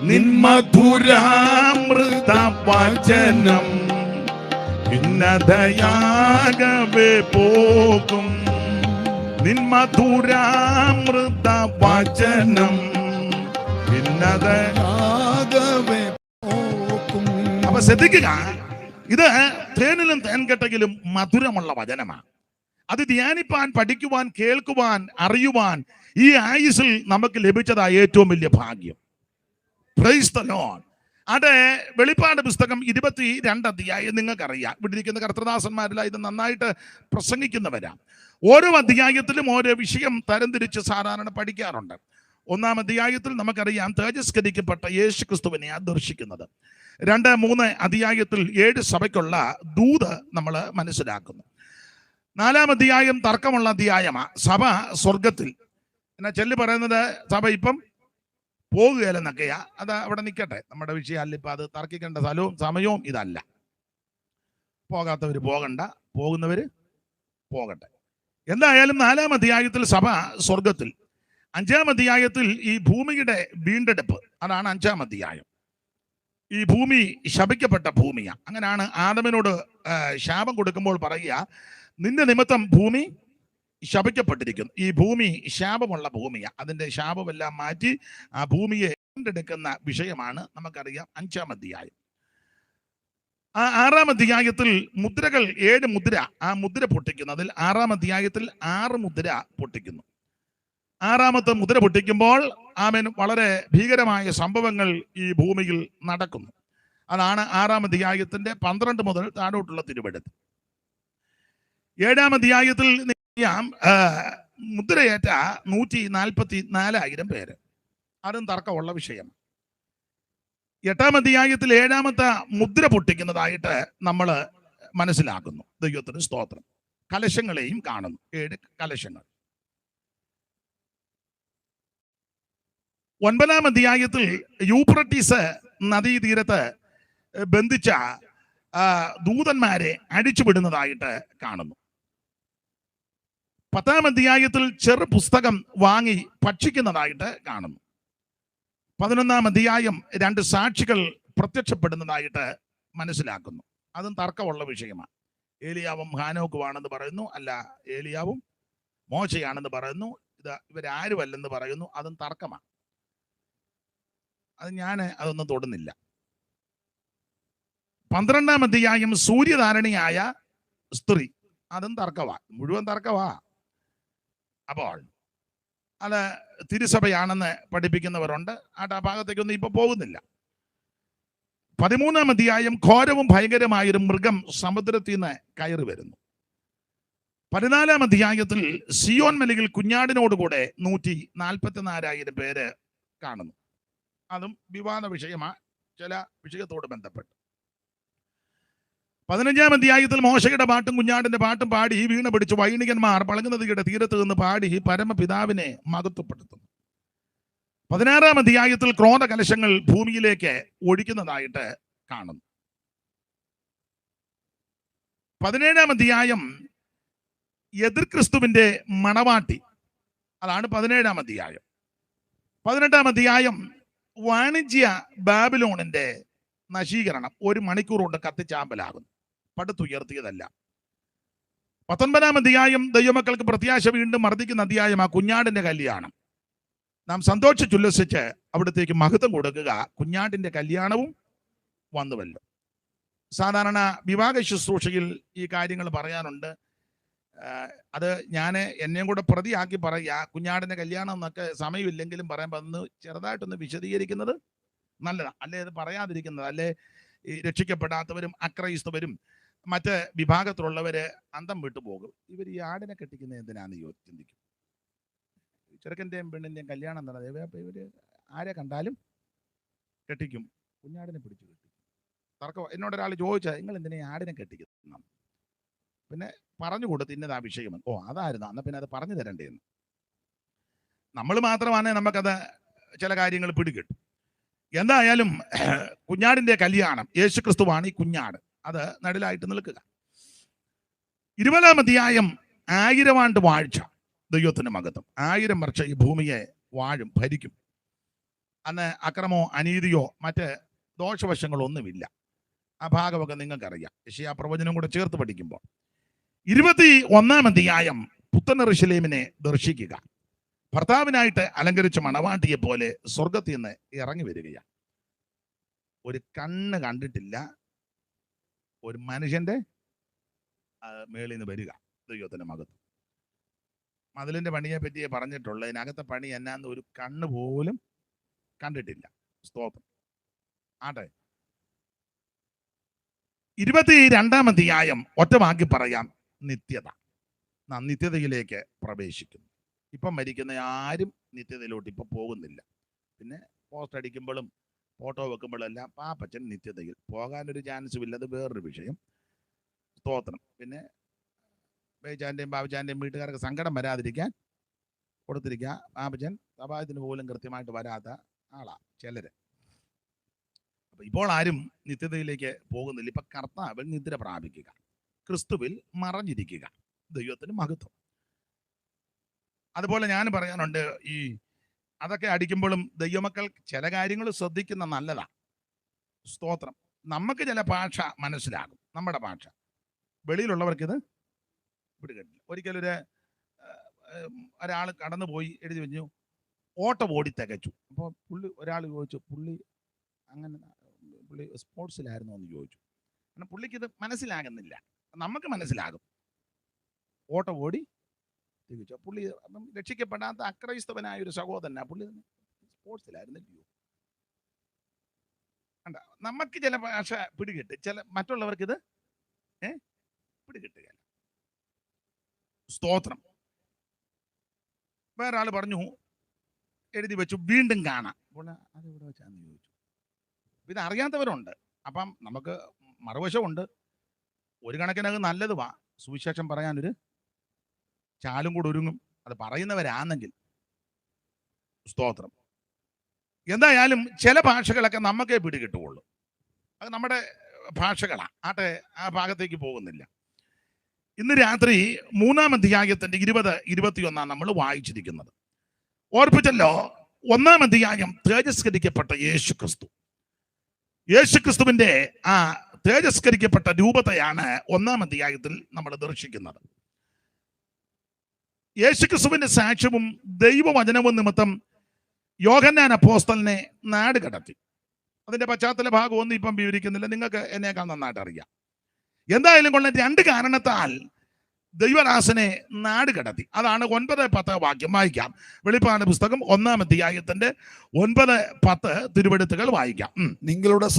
നിൻ മധുരാമൃത വചനം ഭിന്നതയാകവേ പോകും. നിൻ മധുരാമൃത വചനം ഭിന്നതയാകവേ പോകും. അപ്പൊ ശ്രദ്ധിക്കുക, ഇത് തേനിലും തേൻകെട്ടകിലും മധുരമുള്ള വചനമാണ്. അത് ധ്യാനിപ്പാൻ, പഠിക്കുവാൻ, കേൾക്കുവാൻ, അറിയുവാൻ ഈ ആയുസ്സിൽ നമുക്ക് ലഭിച്ചതായ ഏറ്റവും വലിയ ഭാഗ്യം. Price the Lord. അത് വെളിപ്പാട് പുസ്തകം 22 അധ്യായം നിങ്ങൾക്കറിയാം. ഇവിടെ ഇരിക്കുന്ന കർത്തൃദാസന്മാരിൽ ഇത് നന്നായിട്ട് പ്രസംഗിക്കുന്നവരാ. ഓരോ അധ്യായത്തിലും ഓരോ വിഷയം തരംതിരിച്ച് സാധാരണ പഠിക്കാറുണ്ട്. 1-ാം അധ്യായത്തിൽ നമുക്കറിയാം തേജസ്കരിക്കപ്പെട്ട യേശു ക്രിസ്തുവിനെ ദർശിക്കുന്നത്. 2, 3 അധ്യായത്തിൽ 7 സഭയ്ക്കുള്ള ദൂത് നമ്മൾ മനസ്സിലാക്കുന്നു. 4-ാം അധ്യായം തർക്കമുള്ള അധ്യായമാ. സഭ സ്വർഗത്തിൽ എന്നാ ചെല്ലു പറയുന്നത് സഭ ഇപ്പം പോകുകയല്ലെന്നൊക്കെയാ. അത് അവിടെ നിൽക്കട്ടെ, നമ്മുടെ വിഷയമല്ല ഇപ്പം. അത് തർക്കിക്കേണ്ട സ്ഥലവും സമയവും ഇതല്ല. പോകാത്തവർ പോകണ്ട, പോകുന്നവർ പോകട്ടെ. എന്തായാലും 4-ാം അധ്യായത്തിൽ സഭ സ്വർഗത്തിൽ. 5-ാം അധ്യായത്തിൽ ഈ ഭൂമിയുടെ വീണ്ടെടുപ്പ്, അതാണ് 5-ാം അധ്യായം. ഈ ഭൂമി ശപിക്കപ്പെട്ട ഭൂമിയാ. അങ്ങനെയാണ് ആദമിനോട് ശാപം കൊടുക്കുമ്പോൾ പറയുക, നിന്റെ നിമിത്തം ഭൂമി ശപിക്കപ്പെട്ടിരിക്കുന്നു. ഈ ഭൂമി ശാപമുള്ള ഭൂമിയാ. അതിന്റെ ശാപമെല്ലാം മാറ്റി ആ ഭൂമിയെ വീണ്ടെടുക്കുന്ന വിഷയമാണ് നമുക്കറിയാം 5-ാം അധ്യായം. ആ 6-ാം അധ്യായത്തിൽ മുദ്രകൾ 7 മുദ്ര, ആ മുദ്ര പൊട്ടിക്കുന്നതിൽ 6-ാം അധ്യായത്തിൽ 6 മുദ്ര പൊട്ടിക്കുന്നു. 6-ാമത്തെ മുദ്ര പൊട്ടിക്കുമ്പോൾ ആമേൻ വളരെ ഭീകരമായ സംഭവങ്ങൾ ഈ ഭൂമിയിൽ നടക്കുന്നു. അതാണ് 6-ാം അധ്യായത്തിന്റെ 12 മുതൽ താഴോട്ടുള്ള തിരുവെടുത്ത്. 7-ാം അധ്യായത്തിൽ മുദ്രയേറ്റ 144,000 പേര്. അതും തർക്കമുള്ള വിഷയം. 8-ാം അധ്യായത്തിൽ 7-ാമത്തെ മുദ്ര പൊട്ടിക്കുന്നതായിട്ട് നമ്മൾ മനസ്സിലാക്കുന്നു. ദൈവത്തിന് സ്തോത്രം. കലശങ്ങളെയും കാണുന്നു, 7 കലശങ്ങൾ. 9-ാം അധ്യായത്തിൽ യൂഫ്രട്ടീസ് നദീതീരത്ത് ബന്ധിച്ച ദൂതന്മാരെ അടിച്ചുവിടുന്നതായിട്ട് കാണുന്നു. 10-ാം അധ്യായത്തിൽ ചെറു പുസ്തകം വാങ്ങി ഭക്ഷിക്കുന്നതായിട്ട് കാണുന്നു. 11-ാം അധ്യായം 2 സാക്ഷികൾ പ്രത്യക്ഷപ്പെടുന്നതായിട്ട് മനസ്സിലാക്കുന്നു. അതും തർക്കമുള്ള വിഷയമാണ്. ഏലിയാവും ഹാനോക്കുവാണെന്ന് പറയുന്നു, അല്ല ഏലിയാവും മോശയാണെന്ന് പറയുന്നു, ഇവരാരുമല്ലെന്ന് പറയുന്നു. അതും തർക്കമാണ്. അത് ഞാൻ അതൊന്നും തൊടുന്നില്ല. 12-ാം അധ്യായം സൂര്യധാരണിയായ സ്ത്രീ, അതും തർക്കവാ, മുഴുവൻ തർക്കവാ. അപ്പോൾ അത് തിരുസഭയാണെന്ന് പഠിപ്പിക്കുന്നവരുണ്ട്. ആ ഭാഗത്തേക്കൊന്നും ഇപ്പൊ പോകുന്നില്ല. 13-ാം അധ്യായം ഘോരവും ഭയങ്കരമായൊരു മൃഗം സമുദ്രത്തിൽ നിന്ന് കയറി വരുന്നു. 14-ാം അധ്യായത്തിൽ സിയോൻ മലയിൽ കുഞ്ഞാടിനോടുകൂടെ 144,000 പേര് കാണുന്നു. അതും വിവാദ വിഷയമാണ്, ചില വിഷയത്തോട് ബന്ധപ്പെട്ട്. 15-ാം അധ്യായത്തിൽ മോശയുടെ പാട്ടും കുഞ്ഞാടിന്റെ പാട്ടും പാടി വീണ പിടിച്ച് വൈണികന്മാർ പളങ്ങുന്നതിയുടെ തീരത്ത് നിന്ന് പാടി പരമപിതാവിനെ മഹത്വപ്പെടുത്തുന്നു. 16-ാം അധ്യായത്തിൽ ക്രോധ കലശങ്ങൾ ഭൂമിയിലേക്ക് ഒഴിക്കുന്നതായിട്ട് കാണുന്നു. 17-ാം അധ്യായം എതിർ ക്രിസ്തുവിന്റെ മണവാട്ടി, അതാണ് 17-ാം അധ്യായം. 18-ാം അധ്യായം വാണിജ്യ ബാബിലോണിന്റെ നശീകരണം 1 മണിക്കൂർ കൊണ്ട് കത്തിച്ചാമ്പലാകുന്നു, പടുത്തുയർത്തിയതല്ല. 19-ാം അധ്യായം ദൈവമക്കൾക്ക് പ്രത്യാശ വീണ്ടും മർദ്ദിക്കുന്ന അധ്യായം, ആ കുഞ്ഞാടിന്റെ കല്യാണം. നാം സന്തോഷിച്ചുല്ലസിച്ച് അവിടത്തേക്ക് മഹത്വം കൊടുക്കുക. കുഞ്ഞാടിന്റെ കല്യാണവും വന്നുവല്ലോ. സാധാരണ വിവാഹ ശുശ്രൂഷയിൽ ഈ കാര്യങ്ങൾ പറയാനുണ്ട്. അത് ഞാൻ എന്നെയും കൂടെ പ്രതിയാക്കി പറയുക. കുഞ്ഞാടിന്റെ കല്യാണം എന്നൊക്കെ സമയമില്ലെങ്കിലും പറയുമ്പോൾ ഒന്ന് ചെറുതായിട്ടൊന്ന് വിശദീകരിക്കുന്നത് നല്ലതാണ്. അല്ലേ അത് പറയാതിരിക്കുന്നത്, അല്ലേ ഈ രക്ഷിക്കപ്പെടാത്തവരും അക്രൈസ്തവരും മറ്റ് വിഭാഗത്തിലുള്ളവര് അന്തം വിട്ടുപോകും. ഇവർ ഈ ആടിനെ കെട്ടിക്കുന്നത് എന്തിനാന്ന് ചിന്തിക്കും. ചെറുക്കൻ്റെയും പെണ്ണിൻ്റെയും കല്യാണം നടന്നത് അപ്പൊ ഇവര് ആരെ കണ്ടാലും കെട്ടിക്കും, കുഞ്ഞാടിനെ പിടിച്ചു കെട്ടിക്കും. തർക്കം. എന്നോടൊരാൾ ചോദിച്ചാൽ നിങ്ങൾ എന്തിനാ ആടിനെ കെട്ടിക്കുന്നു? പിന്നെ പറഞ്ഞു കൊടുത്ത് ഇന്നതാ വിഷയം. ഓ അതായിരുന്നു, എന്നാൽ പിന്നെ അത് പറഞ്ഞു തരണ്ടേന്ന്. നമ്മൾ മാത്രമാണെങ്കിൽ നമുക്കത് ചില കാര്യങ്ങൾ പിടികിട്ടും. എന്തായാലും കുഞ്ഞാടിന്റെ കല്യാണം, യേശു ക്രിസ്തുവാണ് ഈ കുഞ്ഞാട്, അത് നടുലായിട്ട് നിൽക്കുക. 20-ാം അധ്യായം 1000 ആണ്ട് വാഴ്ച, ദൈവത്തിന്റെ മഹത്വം. 1000 വർഷം ഈ ഭൂമിയെ വാഴും, ഭരിക്കും. അന്ന് അക്രമോ അനീതിയോ മറ്റ് ദോഷവശങ്ങളോ ഒന്നുമില്ല. ആ ഭാഗമൊക്കെ നിങ്ങൾക്കറിയാം, യെശയ്യാ പ്രവചനം കൂടെ ചേർത്ത് പഠിക്കുമ്പോൾ. 21-ാം അധ്യായം പുത്തൻ യെരൂശലേമിനെ ദർശിക്കുക. ഭർത്താവിനായിട്ട് അലങ്കരിച്ച മണവാട്ടിയെ പോലെ സ്വർഗത്തിൽ നിന്ന് ഇറങ്ങി വരികയാണ്. ഒരു കണ്ണ് കണ്ടിട്ടില്ല ഒരു മനുഷ്യന്റെ മേളിൽ നിന്ന് വരിക. ദൈവത്തിന്റെ മഹത്വം. മതിലിന്റെ പണിയെ പറ്റിയേ പറഞ്ഞിട്ടുള്ളൂ. ഇതിനകത്തെ പണി എന്നാന്ന് ഒരു കണ്ണ് പോലും കണ്ടിട്ടില്ല. സ്തോത്രം ആട്ടെ. 22-ാം അധ്യായം ഒറ്റവാക്കി പറയാം, നിത്യത. നാം നിത്യതയിലേക്ക് പ്രവേശിക്കുന്നു. ഇപ്പം മരിക്കുന്ന ആരും നിത്യതയിലോട്ട് ഇപ്പം പോകുന്നില്ല. പിന്നെ പോസ്റ്റ് അടിക്കുമ്പോഴും ഫോട്ടോ വെക്കുമ്പോഴെല്ലാം പാപ്പച്ചൻ നിത്യതയിൽ പോകാനൊരു ചാൻസും ഇല്ല. അത് വേറൊരു വിഷയം. സ്തോത്രം. പിന്നെ ബേച്ചാൻ്റെയും ബാബുച്ചാൻ്റെയും വീട്ടുകാർക്ക് സങ്കടം വരാതിരിക്കാൻ കൊടുത്തിരിക്കുക. ബാബുച്ചൻ സഭായത്തിന് പോലും കൃത്യമായിട്ട് വരാത്ത ആളാ ചിലര്. അപ്പൊ ഇപ്പോൾ ആരും നിത്യതയിലേക്ക് പോകുന്നില്ല. ഇപ്പൊ കർത്താവിൽ നിദ്ര പ്രാപിക്കുക, ക്രിസ്തുവിൽ മറഞ്ഞിരിക്കുക, ദൈവത്തിന് മഹത്വം. അതുപോലെ ഞാൻ പറയാനുണ്ട്, ഈ അതൊക്കെ അടിക്കുമ്പോഴും ദൈവമക്കൾ ചില കാര്യങ്ങൾ ശ്രദ്ധിക്കുന്ന നല്ലതാ. സ്തോത്രം. നമുക്ക് ചില ഭാഷ മനസ്സിലാകും, നമ്മുടെ ഭാഷ. വെളിയിലുള്ളവർക്കിത് പിടികിട്ടില്ല. ഒരിക്കലൊരു ഒരാൾ കടന്നു പോയി എഴുതി വെച്ചു, ഓട്ടം ഓടി തികച്ചു. അപ്പോൾ ഒരാൾ ചോദിച്ചു, പുള്ളി സ്പോർട്സിലായിരുന്നു എന്ന് ചോദിച്ചു. കാരണം പുള്ളിക്ക് ഇത് മനസ്സിലാകുന്നില്ല. നമുക്ക് മനസ്സിലാകും, ഓട്ടം ഓടി തികച്ചു. പുള്ളി രക്ഷിക്കപ്പെടാത്ത അക്രൈസ്തവനായ ഒരു സഹോദരനാ, പുള്ളി സ്പോർട്സിലായിരുന്നില്ലയോ. കണ്ട, നമുക്ക് ചില ഭാഷ പിടികിട്ട്, ചില മറ്റുള്ളവർക്കിത് പിടികിട്ടുകയല്ല. സ്തോത്രം. വേറെ ആൾ പറഞ്ഞു, എഴുതി വെച്ചു, വീണ്ടും കാണാം. അപ്പോൾ അത് എവിടെ വെച്ചാന്ന് ചോദിച്ചു. ഇത് അറിയാത്തവരുണ്ട്. അപ്പം നമുക്ക് മറുവശമുണ്ട്. ഒരു കണക്കിനത് നല്ലതുവാ, സുവിശേഷം പറയാനൊരു ചാലും കൂടെ ഒരുങ്ങും, അത് പറയുന്നവരാണെങ്കിൽ. സ്തോത്രം. എന്തായാലും ചില ഭാഷകളൊക്കെ നമുക്കേ പിടികിട്ടുള്ളൂ. അത് നമ്മുടെ ഭാഷകളാ. ആട്ടെ, ആ ഭാഗത്തേക്ക് പോകുന്നില്ല. ഇന്ന് രാത്രി 3-ാം അധ്യായത്തിന്റെ 20-21 നമ്മൾ വായിച്ചിരിക്കുന്നത്. ഓർപ്പിച്ചല്ലോ, 1-ാം അധ്യായം തേജസ്കരിക്കപ്പെട്ട യേശുക്രിസ്തു. യേശുക്രിസ്തുവിന്റെ ആ തേജസ്കരിക്കപ്പെട്ട രൂപത്തെയാണ് 1-ാം അധ്യായത്തിൽ നമ്മൾ ദർശിക്കുന്നത്. യേശുക്രിസ്തുവിന്റെ സാക്ഷ്യവും ദൈവവചനവും നിമിത്തം യോഹന്നാൻ അപ്പോസ്തലനെ നാട് കടത്തി. അതിന്റെ പശ്ചാത്തല ഭാഗം ഒന്നും ഇപ്പം വിവരിക്കുന്നില്ല, നിങ്ങൾക്ക് എന്നേക്കാൾ നന്നായിട്ട് അറിയാം. എന്തായാലും കൊള്ള 2 കാരണത്താൽ ദൈവദാസനെ നാട് കടത്തി. അതാണ് 9-10 വാക്യം വായിക്കാം. വെളിപ്പാട് പുസ്തകം 1-ാം അധ്യായത്തിന്റെ 9-10 തിരുവെഴുത്തുകൾ വായിക്കാം. നിങ്ങളുടെ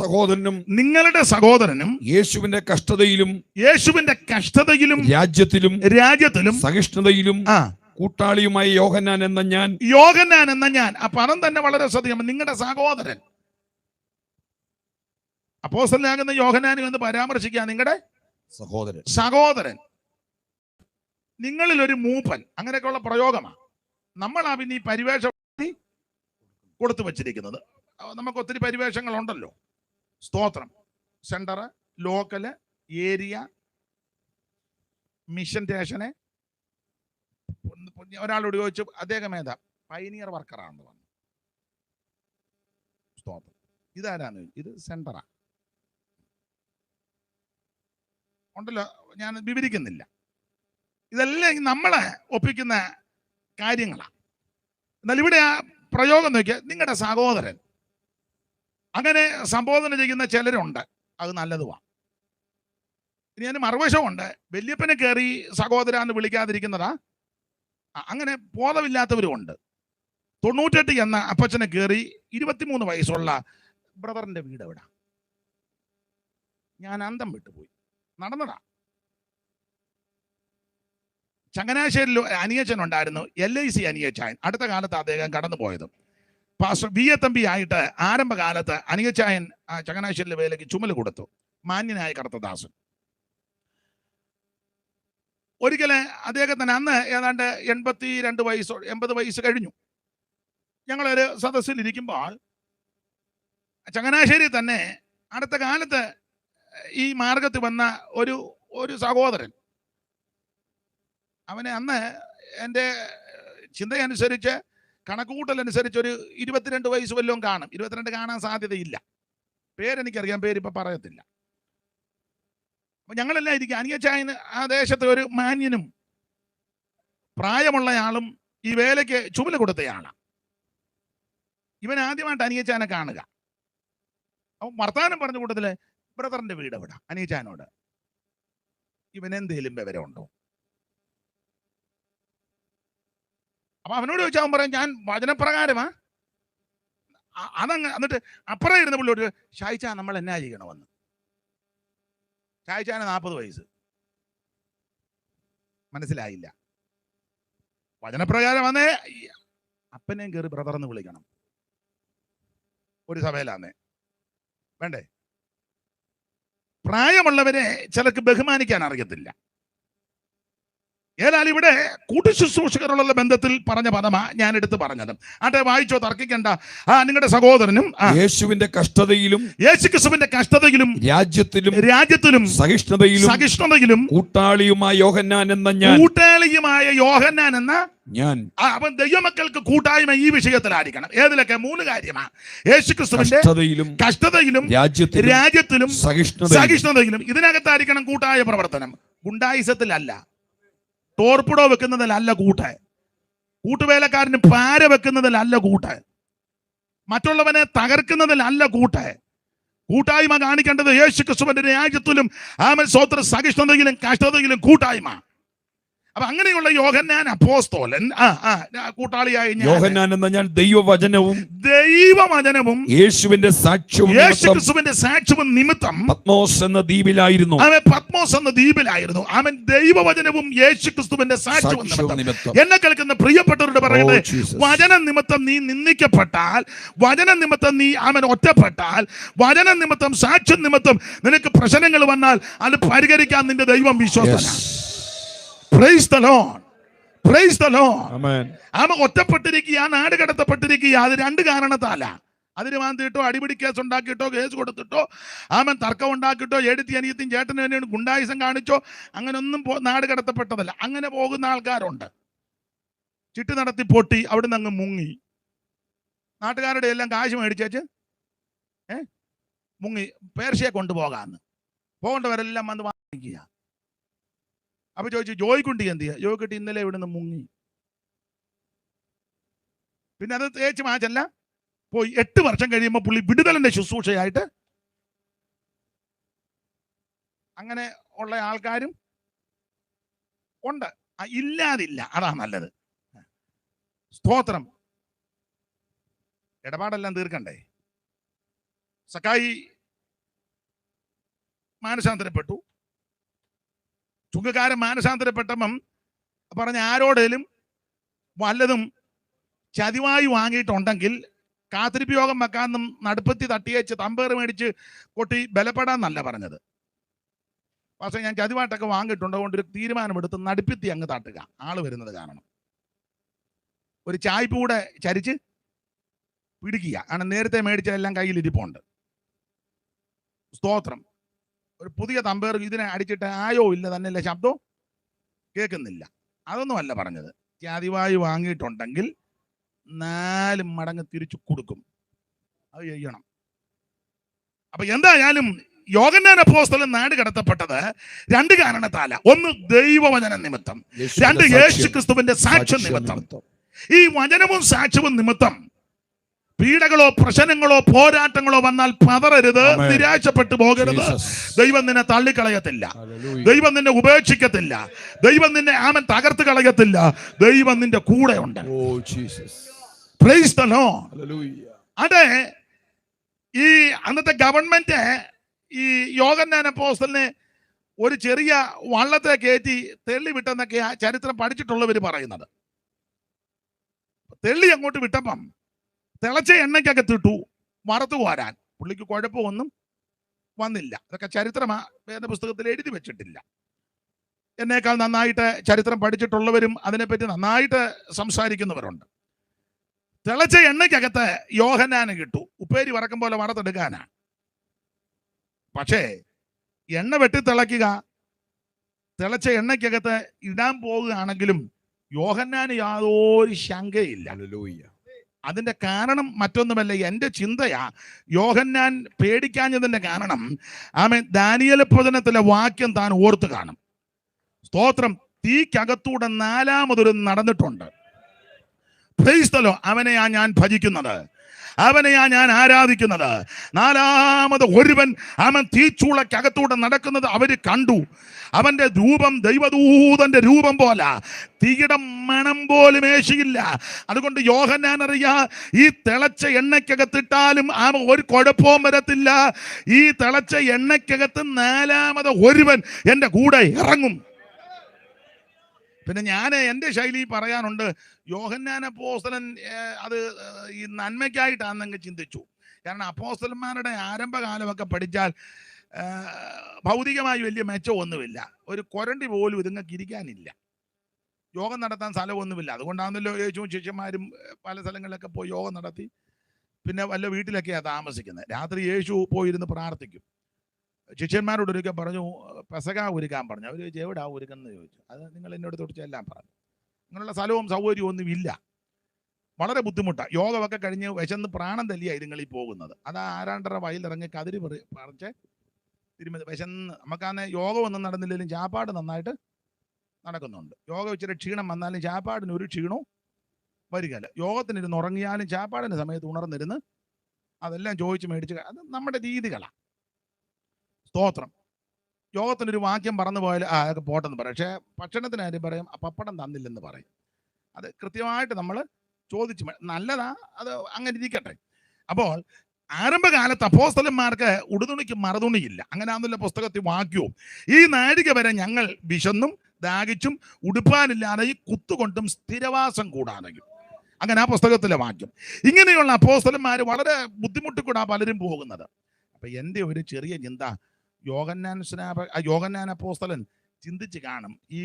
സഹോദരനും യേശുവിന്റെ കഷ്ടതയിലും രാജ്യത്തിലും സഹിഷ്ണുതയിലും കൂട്ടാളിയുമായ യോഹന്നാൻ എന്ന ഞാൻ. ആ പദം തന്നെ വളരെ ശ്രദ്ധിക്കണം. നിങ്ങളുടെ സഹോദരൻ, അപ്പോസ്തലനാകുന്ന യോഹന്നാനെ എന്ന് പരാമർശിക്കുക, നിങ്ങളുടെ സഹോദരൻ, നിങ്ങളിൽ ഒരു മൂപ്പൻ, അങ്ങനെയൊക്കെയുള്ള പ്രയോഗമാണ്. നമ്മളാ പിന്നെ ഈ പരിവേഷം കൊടുത്തു വച്ചിരിക്കുന്നത്. നമുക്ക് ഒത്തിരി പരിവേഷങ്ങളുണ്ടല്ലോ. സ്തോത്രം. സെന്റർ, ലോക്കല്, ഏരിയ, മിഷൻ സ്റ്റേഷന്. ഒരാളോട് ചോദിച്ചു, അദ്ദേഹം ഏതാ? പൈനിയർ വർക്കറാണെന്ന് പറഞ്ഞു. സ്തോത്രം. ഇതാരാന്ന്? ഇത് സെന്ററാ. ഉണ്ടല്ലോ, ഞാൻ വിവരിക്കുന്നില്ല. ഇതെല്ലാം നമ്മളെ ഒപ്പിക്കുന്ന കാര്യങ്ങളാണ്. എന്നാൽ ഇവിടെ ആ പ്രയോഗം നോക്കിയാൽ നിങ്ങളുടെ സഹോദരൻ, അങ്ങനെ സംബോധന ചെയ്യുന്ന ചിലരുണ്ട്. അത് നല്ലതുമാണ്. ഇനി അതിന് മറുവശമുണ്ട്. വല്യപ്പനെ കയറി സഹോദര എന്ന് വിളിക്കാതിരിക്കുന്നതാ. അങ്ങനെ ബോധമില്ലാത്തവരും ഉണ്ട്. 98 എന്ന അപ്പച്ചനെ കയറി 23 വയസ്സുള്ള ബ്രദറിന്റെ വീട് എവിടെ? ഞാൻ അന്തം വിട്ടുപോയി. നടന്നതാ. ചങ്ങനാശ്ശേരിയിൽ അനിയച്ചൻ ഉണ്ടായിരുന്നു, LIC അനിയച്ചായൻ. അടുത്ത കാലത്ത് അദ്ദേഹം കടന്നുപോയത്. പാസ്റ്റർ VA തമ്പി ആയിട്ട് ആരംഭകാലത്ത് അനിയച്ചായൻ ചങ്ങനാശ്ശേരിയിലെ വേലയ്ക്ക് ചുമല് കൊടുത്തു. മാന്യനായ കർത്തദാസൻ. ഒരിക്കല് അദ്ദേഹത്തിന് അന്ന് ഏതാണ്ട് 80 വയസ്സ് കഴിഞ്ഞു. ഞങ്ങളൊരു സദസ്സിൽ ഇരിക്കുമ്പോൾ ചങ്ങനാശ്ശേരി തന്നെ അടുത്ത കാലത്ത് ഈ മാർഗത്തിൽ വന്ന ഒരു സഹോദരൻ, അവനെ അന്ന് എൻ്റെ ചിന്തയനുസരിച്ച്, കണക്കുകൂട്ടലനുസരിച്ച് ഒരു 22 വയസ്സ് വല്ലതും കാണും. 22 കാണാൻ സാധ്യതയില്ല. പേരെനിക്കറിയാം, പേരിപ്പോൾ പറയത്തില്ല. അപ്പൊ ഞങ്ങളെല്ലാം ഇരിക്കുക. അനിയച്ചായന് ആ ദേശത്ത് ഒരു മാന്യനും പ്രായമുള്ളയാളും ഈ വേലയ്ക്ക് ചുമല് കൊടുത്തയാളാണ്. ഇവൻ ആദ്യമായിട്ട് അനിയച്ചാനെ കാണുക. അപ്പൊ വർത്താനം പറഞ്ഞ കൂട്ടത്തില് ബ്രദറിന്റെ വീട് എവിടെ? അനിയച്ചാനോട് ഇവൻ എന്തേലും വിവരമുണ്ടോ? അപ്പൊ അവനോട് ചോദിച്ചാൽ അവൻ പറയാം, ഞാൻ വചനപ്രകാരമാ. അതങ്ങ് എന്നിട്ട് അപ്പുറം ഇരുന്ന പുള്ളി ഒരു ഷായിച്ചാ നമ്മൾ എന്നാ ചെയ്യണമെന്ന്. ഷായിച്ചാന് 40 വയസ്സ്. മനസ്സിലായില്ല. വചനപ്രകാരം വന്നേ അപ്പനെയും കയറി ബ്രദറെന്ന് വിളിക്കണം. ഒരു സഭയിലാന്നേ വേണ്ടേ? പ്രായമുള്ളവരെ ചിലർക്ക് ബഹുമാനിക്കാൻ അറിയത്തില്ല. ഏതായാലും ഇവിടെ കൂട്ടുശുശ്രൂഷകരുള്ള ബന്ധത്തിൽ പറഞ്ഞ പദമാ ഞാൻ എടുത്ത് പറഞ്ഞത്. ആട്ടെ, വായിച്ചോ, തർക്കിക്കണ്ട. നിങ്ങളുടെ സഹോദരനും യേശുവിന്റെ കഷ്ടതയിലും യേശുക്രിസ്തുവിന്റെ കഷ്ടതയിലും രാജ്യത്തിലും സഹിഷ്ണുതയിലും കൂട്ടാളിയുമായ യോഹന്നാൻ എന്ന ഞാൻ അവൻ ദൈവമക്കൾക്ക് കൂട്ടായ്മ ഈ വിഷയത്തിലായിരിക്കണം. ഏതിലൊക്കെ? 3 കാര്യമാണ്. യേശുക്രിസ്തുവിന്റെ കഷ്ടതയിലും രാജ്യത്തിലും സഹിഷ്ണുതയിലും. ഇതിനകത്തായിരിക്കണം കൂട്ടായ പ്രവർത്തനം. ഗുണ്ടായിസത്തിലല്ല, ടോർപ്പിടോ വെക്കുന്നതിലല്ല കൂട്ടുവേലക്കാരന് പാര വെക്കുന്നതിലല്ല മറ്റുള്ളവനെ തകർക്കുന്നതിലല്ല കൂട്ടായ്മ കാണിക്കേണ്ടത് യേശുക്രിസ്തുവിന്റെ രാജ്യത്തിലും സഹിഷ്ണുതയിലും കഷ്ടതയിലും കൂട്ടായ്മ. അപ്പൊ അങ്ങനെയുള്ള യോഹന്നാൻ അപ്പോസ്തലൻ കൂട്ടാളിയായി യോഹന്നാൻ എന്ന ഞാൻ ദൈവവചനവും യേശുവിന്റെ സാക്ഷ്യവും നിമിത്തം പത്മോസ് എന്ന ദ്വീപിലായിരുന്നു. അവൻ ദൈവവചനവും യേശുക്രിസ്തുവിന്റെ സാക്ഷ്യവും നിമിത്തം. എന്നെ കേൾക്കുന്ന പ്രിയപ്പെട്ടവരോട് പറയട്ടെ, വചന നിമിത്തം നീ നിന്ദിക്കപ്പെട്ടാൽ, വചന നിമിത്തം നീ ഒറ്റപ്പെട്ടാൽ, വചന നിമിത്തം സാക്ഷ്യം നിമിത്തം നിനക്ക് പ്രശ്നങ്ങൾ വന്നാൽ അത് പരിഹരിക്കാൻ നിന്റെ ദൈവം വിശ്വസ്തനാണ്. Praise the Lord. Praise the Lord. Amen. ഒറ്റപ്പെട്ടിരിക്കുക, നാട് കടത്തപ്പെട്ടിരിക്കുക. അത് 2 കാരണത്താല. അതിന് വാന്തിട്ടോ, അടിപിടി കേസ് ഉണ്ടാക്കിയിട്ടോ, കേസ് കൊടുത്തിട്ടോ, തർക്കം ഉണ്ടാക്കിയിട്ടോ, അനിയത്തിയും ചേട്ടനും തന്നെയാണ് ഗുണ്ടായുസം കാണിച്ചോ, അങ്ങനൊന്നും നാട് കടത്തപ്പെട്ടതല്ല. അങ്ങനെ പോകുന്ന ആൾക്കാരുണ്ട്. ചിട്ടി നടത്തി പൊട്ടി അവിടുന്ന് അങ്ങ് മുങ്ങി, നാട്ടുകാരുടെ എല്ലാം കാശ് മേടിച്ചേച്ച് മുങ്ങി പേർഷ്യയെ കൊണ്ടുപോകാന്ന്. പോകേണ്ടവരെല്ലാം വന്ന് വാങ്ങിക്കുക. അപ്പൊ ചോദിച്ചു, ജോയിക്കുട്ടി എന്ത് ചെയ്യുക? ജോയിക്കുട്ടി ഇന്നലെ ഇവിടുന്ന് മുങ്ങി. പിന്നെ അത് തേച്ച് മാച്ചല്ല, പോയി 8 വർഷം കഴിയുമ്പോൾ പുള്ളി വിടുതലിന്റെ ശുശ്രൂഷയായിട്ട്. അങ്ങനെ ഉള്ള ആൾക്കാരും ഉണ്ട്, ഇല്ലാതില്ല. അതാ നല്ലത്. സ്തോത്രം. ഇടപാടെല്ലാം തീർക്കണ്ടേ? സക്കായി മാനസാന്തരപ്പെട്ടു. ചുങ്കക്കാരൻ മാനസാന്തരപ്പെട്ടപ്പം പറഞ്ഞ, ആരോടേലും വല്ലതും ചതിവായി വാങ്ങിയിട്ടുണ്ടെങ്കിൽ കാത്തിരിപ്പ് യോഗം വെക്കാന്നും നടുപ്പത്തി തട്ടിയേച്ച് തമ്പേറ് മേടിച്ച് കൊട്ടി ബലപ്പെടാന്നല്ല പറഞ്ഞത്. പക്ഷേ ഞാൻ ചതിവായിട്ടൊക്കെ വാങ്ങിയിട്ടുണ്ട്, അതുകൊണ്ട് ഒരു തീരുമാനമെടുത്ത് നടുപ്പത്തി അങ്ങ് തട്ടുക, ആള് വരുന്നത് കാണണം. ഒരു ചായ്പ് കൂടെ ചരിച്ച് പിടിക്കുക. കാരണം നേരത്തെ മേടിച്ചതെല്ലാം കയ്യിലിരിപ്പുണ്ട്. സ്തോത്രം. ഒരു പുതിയ തമ്പേർ ഇതിനെ അടിച്ചിട്ട് ആയോ ഇല്ല തന്നെയല്ല, ശബ്ദവും കേൾക്കുന്നില്ല. അതൊന്നും അല്ല പറഞ്ഞത്. ചതിവായി വാങ്ങിയിട്ടുണ്ടെങ്കിൽ 4 മടങ്ങ് തിരിച്ചു കൊടുക്കും. അത് ചെയ്യണം. അപ്പൊ എന്തായാലും യോഹന്നാൻ അപ്പോസ്തലൻ നാട് കടത്തപ്പെട്ടത് 2 കാരണത്താല. 1 ദൈവവചന നിമിത്തം, 2 യേശുക്രിസ്തുവിന്റെ സാക്ഷ്യം നിമിത്തം. ഈ വചനവും സാക്ഷ്യവും നിമിത്തം പീഡകളോ പ്രശ്നങ്ങളോ പോരാട്ടങ്ങളോ വന്നാൽ പതറരുത്, നിരാശപ്പെട്ടു പോകരുത്. ദൈവം നിന്നെ തള്ളിക്കളയത്തില്ല, ദൈവം നിന്നെ ഉപേക്ഷിക്കത്തില്ല, ദൈവം നിന്നെ തകർത്ത് കളയത്തില്ല. ദൈവം നിന്റെ കൂടെ ഉണ്ട്. Price the Lord. അതെ, ഈ അന്നത്തെ ഗവൺമെന്റ് ഈ യോഹന്നാൻ അപ്പോസ്തലനെ ഒരു ചെറിയ വള്ളത്തെ കയറ്റി തെള്ളി വിട്ടെന്നൊക്കെ ചരിത്രം പഠിച്ചിട്ടുള്ളവർ പറയുന്നത്. തെള്ളി അങ്ങോട്ട് വിട്ടപ്പം തിളച്ച എണ്ണയ്ക്കകത്തിട്ടു വറുത്തു കോരാൻ. പുള്ളിക്ക് കുഴപ്പമൊന്നും വന്നില്ല. അതൊക്കെ ചരിത്രമാ, വേദപുസ്തകത്തിൽ എഴുതി വെച്ചിട്ടില്ല. എന്നേക്കാൾ നന്നായിട്ട് ചരിത്രം പഠിച്ചിട്ടുള്ളവരും അതിനെപ്പറ്റി നന്നായിട്ട് സംസാരിക്കുന്നവരുണ്ട്. തിളച്ച എണ്ണയ്ക്കകത്ത് യോഹന്നാന് കിട്ടു. ഉപ്പേരി വറക്കും പോലെ വറുത്തെടുക്കാനാ. പക്ഷേ എണ്ണ വെട്ടി തിളയ്ക്കുക, തിളച്ച എണ്ണയ്ക്കകത്ത് ഇടാൻ പോകുകയാണെങ്കിലും യോഹന്നാന് യാതൊരു ശങ്കയില്ല. അതിന്റെ കാരണം മറ്റൊന്നുമല്ല, എൻ്റെ ചിന്തയാ. യോഹന്നാൻ പേടിക്കാഞ്ഞതിന്റെ കാരണം ദാനിയേൽ പ്രവചനത്തിലെ വാക്യം താൻ ഓർത്ത് കാണും. സ്തോത്രം. തീക്കകത്തൂടെ 4മതൊരു നടന്നിട്ടുണ്ട്. Price the Lord. അവനെയാ ഞാൻ ഭജിക്കുന്നത്, അവനെയാ ഞാൻ ആരാധിക്കുന്നത്. 4മത് ഒരുവൻ തീച്ചൂളക്കകത്തൂടെ നടക്കുന്നത് അവര് കണ്ടു. അവന്റെ രൂപം ദൈവദൂതന്റെ രൂപം പോലെ, തീയുടെ മണം പോലും ഏശിയില്ല. അതുകൊണ്ട് യോഹന്നാൻ അറിയാ, ഈ തിളച്ച എണ്ണയ്ക്കകത്തിട്ടാലും ഒരു കുഴപ്പവും വരത്തില്ല. ഈ തിളച്ച എണ്ണയ്ക്കകത്ത് 4മത് ഒരുവൻ എൻ്റെ കൂടെ ഇറങ്ങും. പിന്നെ ഞാൻ എൻ്റെ ശൈലി പറയാനുണ്ട്. യോഹന്നാൻ അപ്പോസ്തലൻ അത് ഈ നന്മയ്ക്കായിട്ടാണെന്നങ്ങ് ചിന്തിച്ചു. കാരണം അപ്പോസ്തലന്മാരുടെ ആരംഭകാലമൊക്കെ പഠിച്ചാൽ ഭൗതികമായി വലിയ മെച്ചമൊന്നുമില്ല. ഒരു കൊരണ്ടി പോലും ഇതുങ്ങൾക്ക് ഇരിക്കാനില്ല. യോഗം നടത്താൻ സ്ഥലമൊന്നുമില്ല. അതുകൊണ്ടാണല്ലോ യേശുവും ശിഷ്യന്മാരും പല സ്ഥലങ്ങളിലൊക്കെ പോയി യോഗം നടത്തി പിന്നെ വല്ല വീട്ടിലൊക്കെയാണ് താമസിക്കുന്നത്. രാത്രി യേശു പോയിരുന്ന് പ്രാർത്ഥിക്കും. ശിഷ്യന്മാരോട് ഒരിക്കൽ പറഞ്ഞു, പെസക ഒരുക്കാൻ പറഞ്ഞു. അവർ എവിടാ ഒരുക്കെന്ന് ചോദിച്ചു. അത് നിങ്ങൾ എന്നോട് തൊട്ട് ചെല്ലാൻ പറഞ്ഞു. അങ്ങനെയുള്ള സ്ഥലവും സൗകര്യവും ഒന്നും ഇല്ല. വളരെ ബുദ്ധിമുട്ടാണ്. യോഗമൊക്കെ കഴിഞ്ഞ് വിശന്ന് പ്രാണം തല്ലിയായി ഇതുങ്ങളിൽ പോകുന്നത്. അത് ആരാണ്ടര വയലിറങ്ങി കതിരി പറിച്ച് തിരുമ്പി വിശന്ന്. നമുക്കാന്നെ യോഗം ഒന്നും നടന്നില്ലെങ്കിലും ചാപ്പാട് നന്നായിട്ട് നടക്കുന്നുണ്ട്. യോഗം ഇച്ചിരി ക്ഷീണം വന്നാലും ചാപ്പാടിന് ഒരു ക്ഷീണവും വരികയില്ല. യോഗത്തിനിരുന്ന് ഉറങ്ങിയാലും ചാപ്പാടിൻ്റെ സമയത്ത് ഉണർന്നിരുന്ന് അതെല്ലാം ചോദിച്ച് മേടിച്ച് അത് നമ്മുടെ രീതികളാണ്. സ്തോത്രം. യോഗത്തിനൊരു വാക്യം പറന്നു പോയാൽ അതൊക്കെ പോട്ടെന്ന് പറയും. പക്ഷേ ഭക്ഷണത്തിന് കാര്യം പറയും, പപ്പടം തന്നില്ലെന്ന് പറയും. അത് കൃത്യമായിട്ട് നമ്മൾ ചോദിച്ച് നല്ലതാ, അത് അങ്ങനെ ഇരിക്കട്ടെ. അപ്പോൾ ആരംഭകാലത്ത് അപ്പോസ്തലന്മാർക്ക് ഉടുതുണിക്ക് മറുതുണിയില്ല. അങ്ങനെ ആണെന്നുള്ള പുസ്തകത്തിൽ വാക്യവും. ഈ നാഴിക വരെ ഞങ്ങൾ വിശന്നും ദാഹിച്ചും ഉടുപ്പാനില്ലാതെ ഈ കുത്തുകൊണ്ടും സ്ഥിരവാസം കൂടാതെയും. അങ്ങനെ ആ പുസ്തകത്തിലെ വാക്യം. ഇങ്ങനെയുള്ള അപ്പോസ്തലന്മാർ വളരെ ബുദ്ധിമുട്ടിക്കൂടാ പലരും പോകുന്നത്. അപ്പൊ എൻ്റെ ഒരു ചെറിയ ചിന്ത, യോഹന്നാൻ അപ്പോസ്തലൻ ചിന്തിച്ച് കാണും. ഈ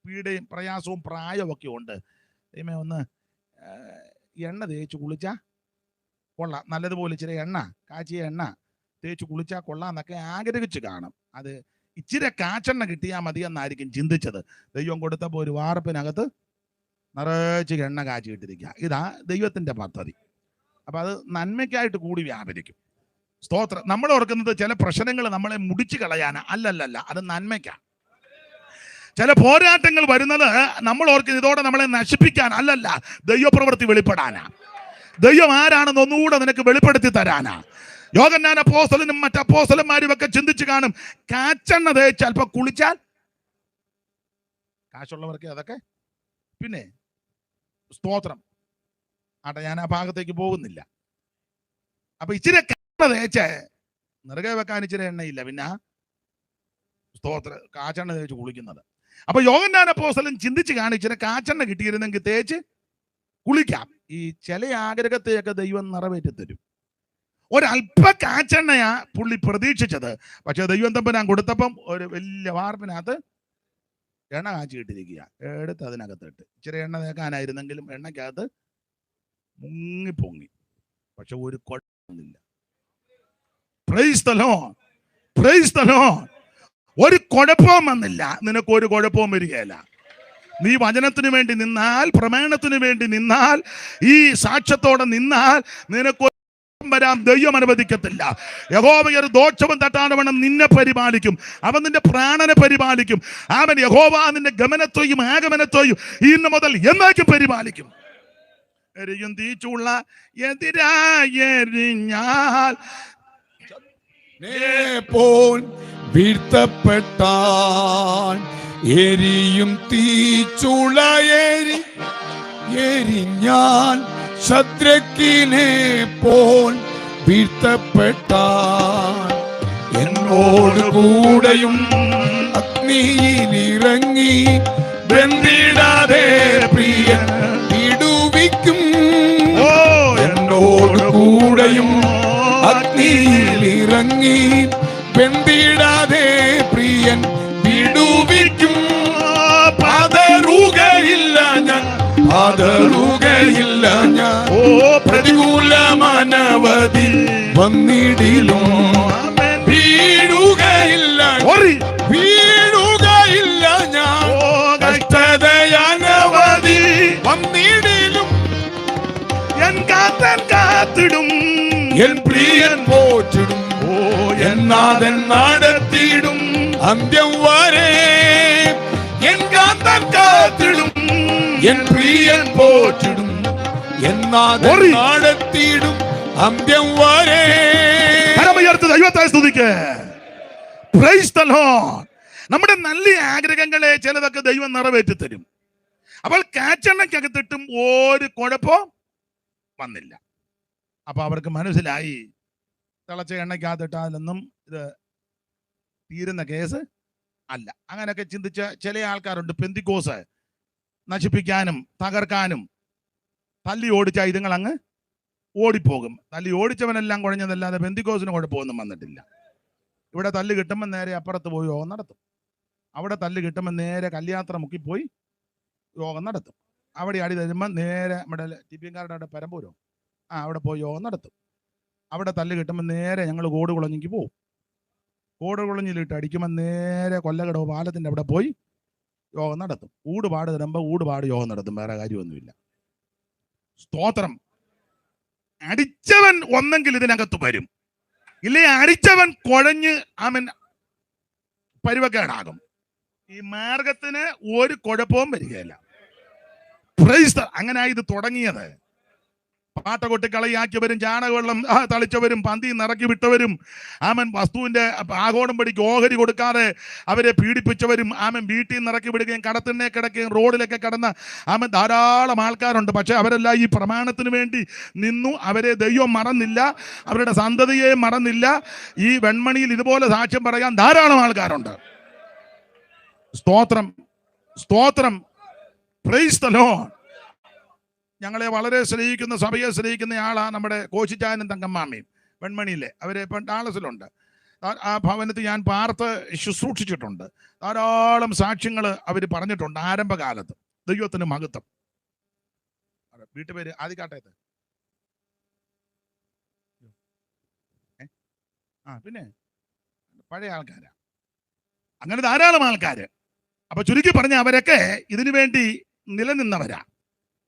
പീഡയും പ്രയാസവും പ്രായമൊക്കെ ഉണ്ട്. ദൈവമേ, ഒന്ന് എണ്ണ തേച്ച് കുളിച്ചാൽ കൊള്ളാം, നല്ലതുപോലെ ഇച്ചിരി എണ്ണ കാച്ചിയ എണ്ണ തേച്ച് കുളിച്ചാൽ കൊള്ളാം എന്നൊക്കെ ആഗ്രഹിച്ച് കാണും. അത് ഇച്ചിരി കാച്ചെണ്ണ കിട്ടിയാൽ മതി എന്നായിരിക്കും ചിന്തിച്ചത്. ദൈവം കൊടുത്തപ്പോൾ ഒരു വാർപ്പിനകത്ത് നിറച്ച് എണ്ണ കാച്ചിട്ടിരിക്കുക. ഇതാ ദൈവത്തിൻ്റെ പദ്ധതി. അപ്പം അത് നന്മയ്ക്കായിട്ട് കൂടി വ്യാപരിക്കും. സ്തോത്രം. നമ്മൾ ഓർക്കുന്നത് ചില പ്രശ്നങ്ങൾ നമ്മളെ മുടിച്ചു കളയാനാ. അല്ലല്ല, അത് നന്മയ്ക്കാണ്. ചില പോരാട്ടങ്ങൾ വരുന്നത് നമ്മൾ ഓർക്കുന്നത് ഇതോടെ നമ്മളെ നശിപ്പിക്കാൻ അല്ലല്ല, ദൈവപ്രവൃത്തി വെളിപ്പെടാനാ. ദൈവം ആരാണെന്ന് ഒന്നുകൂടെ നിനക്ക് വെളിപ്പെടുത്തി തരാനാ. യോഹന്നാൻ അപ്പോസ്തലനും മറ്റപ്പോസ്തലന്മാരും ഒക്കെ ചിന്തിച്ച് കാണും, കാച്ചെണ്ണ തേച്ച് അല്പം കുളിച്ചാൽ. കാശുള്ളവർക്ക് അതൊക്കെ പിന്നെ സ്തോത്രം. ആട്ടെ, ഞാൻ ആ ഭാഗത്തേക്ക് പോകുന്നില്ല. അപ്പൊ ഇച്ചിരി എണ്ണ തേച്ച് നിറകെ വെക്കാൻ ഇച്ചിരി എണ്ണയില്ല, പിന്നെ സ്തോത്ര കാച്ചെണ്ണ തേച്ച് കുളിക്കുന്നത്. അപ്പൊ യോഹന്നാൻ അപ്പോസ്തലൻ ചിന്തിച്ച് കാണിച്ചിട്ട് കാച്ചെണ്ണ കിട്ടിയിരുന്നെങ്കിൽ തേച്ച് കുളിക്കാം. ഈ ചില ആഗ്രഹത്തെയൊക്കെ ദൈവം നിറവേറ്റി തരും. ഒരല്പ കാച്ചെണ്ണയാ പുള്ളി പ്രതീക്ഷിച്ചത്. പക്ഷെ ദൈവം തമ്പുരാൻ കൊടുത്തപ്പം ഒരു വലിയ വാർപ്പിനകത്ത് എണ്ണ കാച്ചിട്ടിരിക്കുക. എടുത്ത് അതിനകത്തിട്ട് ഇച്ചിരി എണ്ണ തേക്കാനായിരുന്നെങ്കിലും എണ്ണയ്ക്കകത്ത് മുങ്ങിപ്പൊങ്ങി. പക്ഷെ ഒരു കുഴപ്പമൊന്നുമില്ല. Price the Lord, price the Lord. ഒരു കുഴപ്പവും വന്നില്ല. നിനക്കൊരു കുഴപ്പവും വരികയില്ല. നീ വചനത്തിന് വേണ്ടി നിന്നാൽ, പ്രമാണത്തിന് വേണ്ടി നിന്നാൽ, ഈ സാക്ഷ്യത്തോടെ നിന്നാൽ നിനക്ക് വരാൻ ദൈവം അനുവദിക്കത്തില്ല. യഹോവ ഒരു ദോഷവും തട്ടാതെ വേണം നിന്നെ പരിപാലിക്കും. അവൻ നിന്റെ പ്രാണനെ പരിപാലിക്കും. അവൻ യഹോവ നിന്റെ ഗമനത്തെയും ആഗമനത്തെയും ഇന്ന് മുതൽ എന്നേക്കും പരിപാലിക്കും. എരിയും തീച്ചുള്ള എതിരായെരിഞ്ഞാൽ പോൽ വീഴ്ത്തപ്പെട്ടാൻ എരിയും തീച്ചുളയേരി എരിഞ്ഞാൽ ശദ്രക്കിനെ പോൽ വീഴ്ത്തപ്പെട്ടാൻ എന്നോട് കൂടെയും അഗ്നിയിലിറങ്ങി വെന്തിടാതെ പ്രിയൻ വിടുവിക്കും. എന്നോട് കൂടെയും അഗ്നിയിലിറങ്ങി വെന്തിടാതെ പ്രിയൻ വിടുവിക്കും. പതറുകയില്ല ഞാൻ, പതറുകയില്ല ഞാൻ. പ്രതികൂലമനവധി വന്നിടിലും വീഴുകയില്ല, വീഴുകയില്ല ഞാൻ. കഷ്ടതയനവധി വന്നിടിലും എൻ കാത്തൻ കാത്തിടും, എൻ പ്രിയൻ പോറ്റിടും. എൻ നാഥൻ നടത്തിയിടും അന്ത്യം വരെ. എൻ കാത്തൻ കാത്തിടും, എൻ പ്രിയൻ പോറ്റിടും. എൻ നാഥൻ നടത്തിയിടും അന്ത്യം വരെ. ദൈവത്തെ സ്തുതിക്ക്. Price the Lord. നമ്മുടെ നല്ല ആഗ്രഹങ്ങളെ ചിലതൊക്കെ ദൈവം നിറവേറ്റി തരും. അപ്പോൾ കാച്ചെണ്ണയ്ക്കകത്തിട്ടും ഒരു കുഴപ്പവും വന്നില്ല. അപ്പൊ അവർക്ക് മനസ്സിലായി, തിളച്ച എണ്ണയ്ക്കകത്തിട്ടാലൊന്നും ഇത് തീരുന്ന കേസ് അല്ല. അങ്ങനെയൊക്കെ ചിന്തിച്ച ചില ആൾക്കാരുണ്ട്. പെന്തിക്കോസ് നശിപ്പിക്കാനും തകർക്കാനും തല്ലി ഓടിച്ചാൽ ഇതുങ്ങൾ അങ്ങ് ഓടിപ്പോകും. തല്ലി ഓടിച്ചവനെല്ലാം കുഴഞ്ഞതല്ലാതെ പെന്തിക്കോസിന് കുഴപ്പമൊന്നും വന്നിട്ടില്ല. ഇവിടെ തല്ല് കിട്ടുമ്പോൾ നേരെ അപ്പുറത്ത് പോയി യോഗം നടത്തും. അവിടെ തല്ല് കിട്ടുമ്പോൾ നേരെ കല്യാത്ര മുക്കിപ്പോയി യോഗം നടത്തും. അവിടെ അടി തരുമ്പോൾ നേരെ നമ്മുടെ ടിപ്പിക്കാരുടെ അവിടെ പരമ്പൂരോ അവിടെ പോയി യോഗം നടത്തും. അവിടെ തല്ല് കിട്ടുമ്പോൾ നേരെ ഞങ്ങൾ കോടുകുളഞ്ഞിക്ക് പോവും. കോടുകുളഞ്ഞിലിട്ട് അടിക്കുമ്പോൾ നേരെ കൊല്ലകടവ് പാലത്തിൻ്റെ അവിടെ പോയി യോഗം നടത്തും. ഊടുപാട് തരുമ്പോൾ ഊടുപാട് യോഗം നടത്തും. വേറെ കാര്യമൊന്നുമില്ല. സ്തോത്രം. അടിച്ചവൻ ഒന്നെങ്കിൽ ഇതിനകത്ത് വരും, ഇല്ലേ അടിച്ചവൻ കുഴഞ്ഞ് അവൻ പരുവക്കേടാകും. ഈ മാർഗത്തിന് ഒരു കുഴപ്പവും വരികയില്ല. അങ്ങനെ ഇത് തുടങ്ങിയത്. പാട്ട കൊട്ടി കളിയാക്കിയവരും ചാണകവെള്ളം തളിച്ചവരും പന്തി നിറക്കി വിട്ടവരും വസ്തുവിന്റെ ആഘോഷം പടിക്ക് ഓഹരി കൊടുക്കാതെ അവരെ പീഡിപ്പിച്ചവരും വീട്ടിൽ നിന്ന് ഇറക്കി വിടുകയും കടത്തിണ്ണെ കിടക്കുകയും റോഡിലൊക്കെ കടന്ന ധാരാളം ആൾക്കാരുണ്ട്. പക്ഷെ അവരെല്ലാം ഈ പ്രമാണത്തിന് വേണ്ടി നിന്നു. അവരെ ദൈവം മറന്നില്ല, അവരുടെ സന്തതിയെ മറന്നില്ല. ഈ വെൺമണിയിൽ ഇതുപോലെ സാക്ഷ്യം പറയാൻ ധാരാളം ആൾക്കാരുണ്ട്. സ്തോത്രം, സ്തോത്രം. Price the Lord. ഞങ്ങളെ വളരെ സ്നേഹിക്കുന്ന, സഭയെ സ്നേഹിക്കുന്ന ആളാ നമ്മുടെ കോശിച്ചായനും തങ്കമ്മാമയും വെൺമണിയിലെ. അവരെ ഇപ്പം ഡാളസിലുണ്ട്. ആ ഭവനത്തിൽ ഞാൻ പാർത്ത് ശുശ്രൂഷിച്ചിട്ടുണ്ട്. ധാരാളം സാക്ഷ്യങ്ങൾ അവർ പറഞ്ഞിട്ടുണ്ട് ആരംഭകാലത്ത്. ദൈവത്തിന് മഹത്വം. വീട്ടുപേര് ആദിക്കാട്ടയത്ത്. പിന്നെ പഴയ ആൾക്കാരാ. അങ്ങനെ ധാരാളം ആൾക്കാര്. അപ്പൊ ചുരുക്കി പറഞ്ഞ അവരൊക്കെ ഇതിനു വേണ്ടി നിലനിന്നവരാ.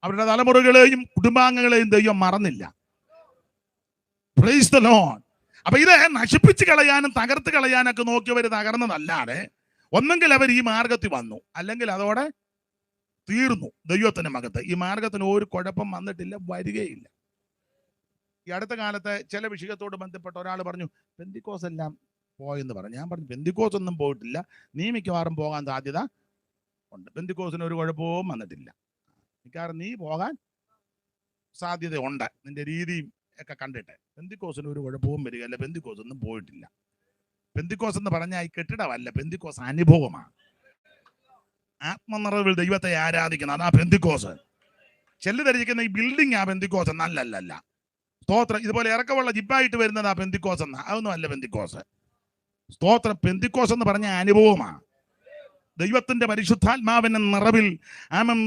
അവരുടെ തലമുറകളെയും കുടുംബാംഗങ്ങളെയും ദൈവം മറന്നില്ല. Praise the lord. അപ്പൊ ഇത് നശിപ്പിച്ച് കളയാനും തകർത്ത് കളയാനൊക്കെ നോക്കിയവർ തകർന്നതല്ലാതെ ഒന്നെങ്കിൽ അവർ ഈ മാർഗത്തിൽ വന്നു, അല്ലെങ്കിൽ അതോടെ തീർന്നു. ദൈവത്തിന്റെ മകത്ത് ഈ മാർഗത്തിന് ഒരു കുഴപ്പം വന്നിട്ടില്ല, വരികയില്ല. ഈ അടുത്ത കാലത്ത് ചില വിഷയത്തോട് ബന്ധപ്പെട്ട ഒരാൾ പറഞ്ഞു പെന്തിക്കോസ് എല്ലാം പോയെന്ന് പറഞ്ഞു. ഞാൻ പറഞ്ഞു പെന്തിക്കോസ് ഒന്നും പോയിട്ടില്ല, നീ മിക്കവാറും പോകാൻ സാധ്യത ഉണ്ട്. പെന്തിക്കോസിന് ഒരു കുഴപ്പവും വന്നിട്ടില്ല. മിക്കവാറും നീ പോകാൻ സാധ്യത ഉണ്ട്, നിന്റെ രീതിയും ഒക്കെ കണ്ടിട്ട്. പെന്തിക്കോസിന് ഒരു കുഴപ്പവും വരികയല്ല. പെന്തിക്കോസ് ഒന്നും പോയിട്ടില്ല. പെന്തിക്കോസ് എന്ന് പറഞ്ഞാൽ ഈ കെട്ടിടമല്ല, പെന്തിക്കോസ് അനുഭവമാണ്. ആത്മനിറവിൽ ദൈവത്തെ ആരാധിക്കുന്നത് അതാ പെന്തിക്കോസ്. ചെല്ലുധരിക്കുന്ന ഈ ബിൽഡിംഗ് ആ പെന്തിക്കോസ് നല്ലല്ല. സ്തോത്രം. ഇതുപോലെ ഇറക്കമുള്ള ജിപ്പായിട്ട് വരുന്നത് ആ പെന്തിക്കോസ് എന്നാ, അതൊന്നും അല്ല പെന്തിക്കോസ്. സ്തോത്രം. പെന്തിക്കോസ് എന്ന് പറഞ്ഞ അനുഭവമാണ്. ദൈവത്തിന്റെ പരിശുദ്ധാത്മാവിന്റെ നിറവിൽ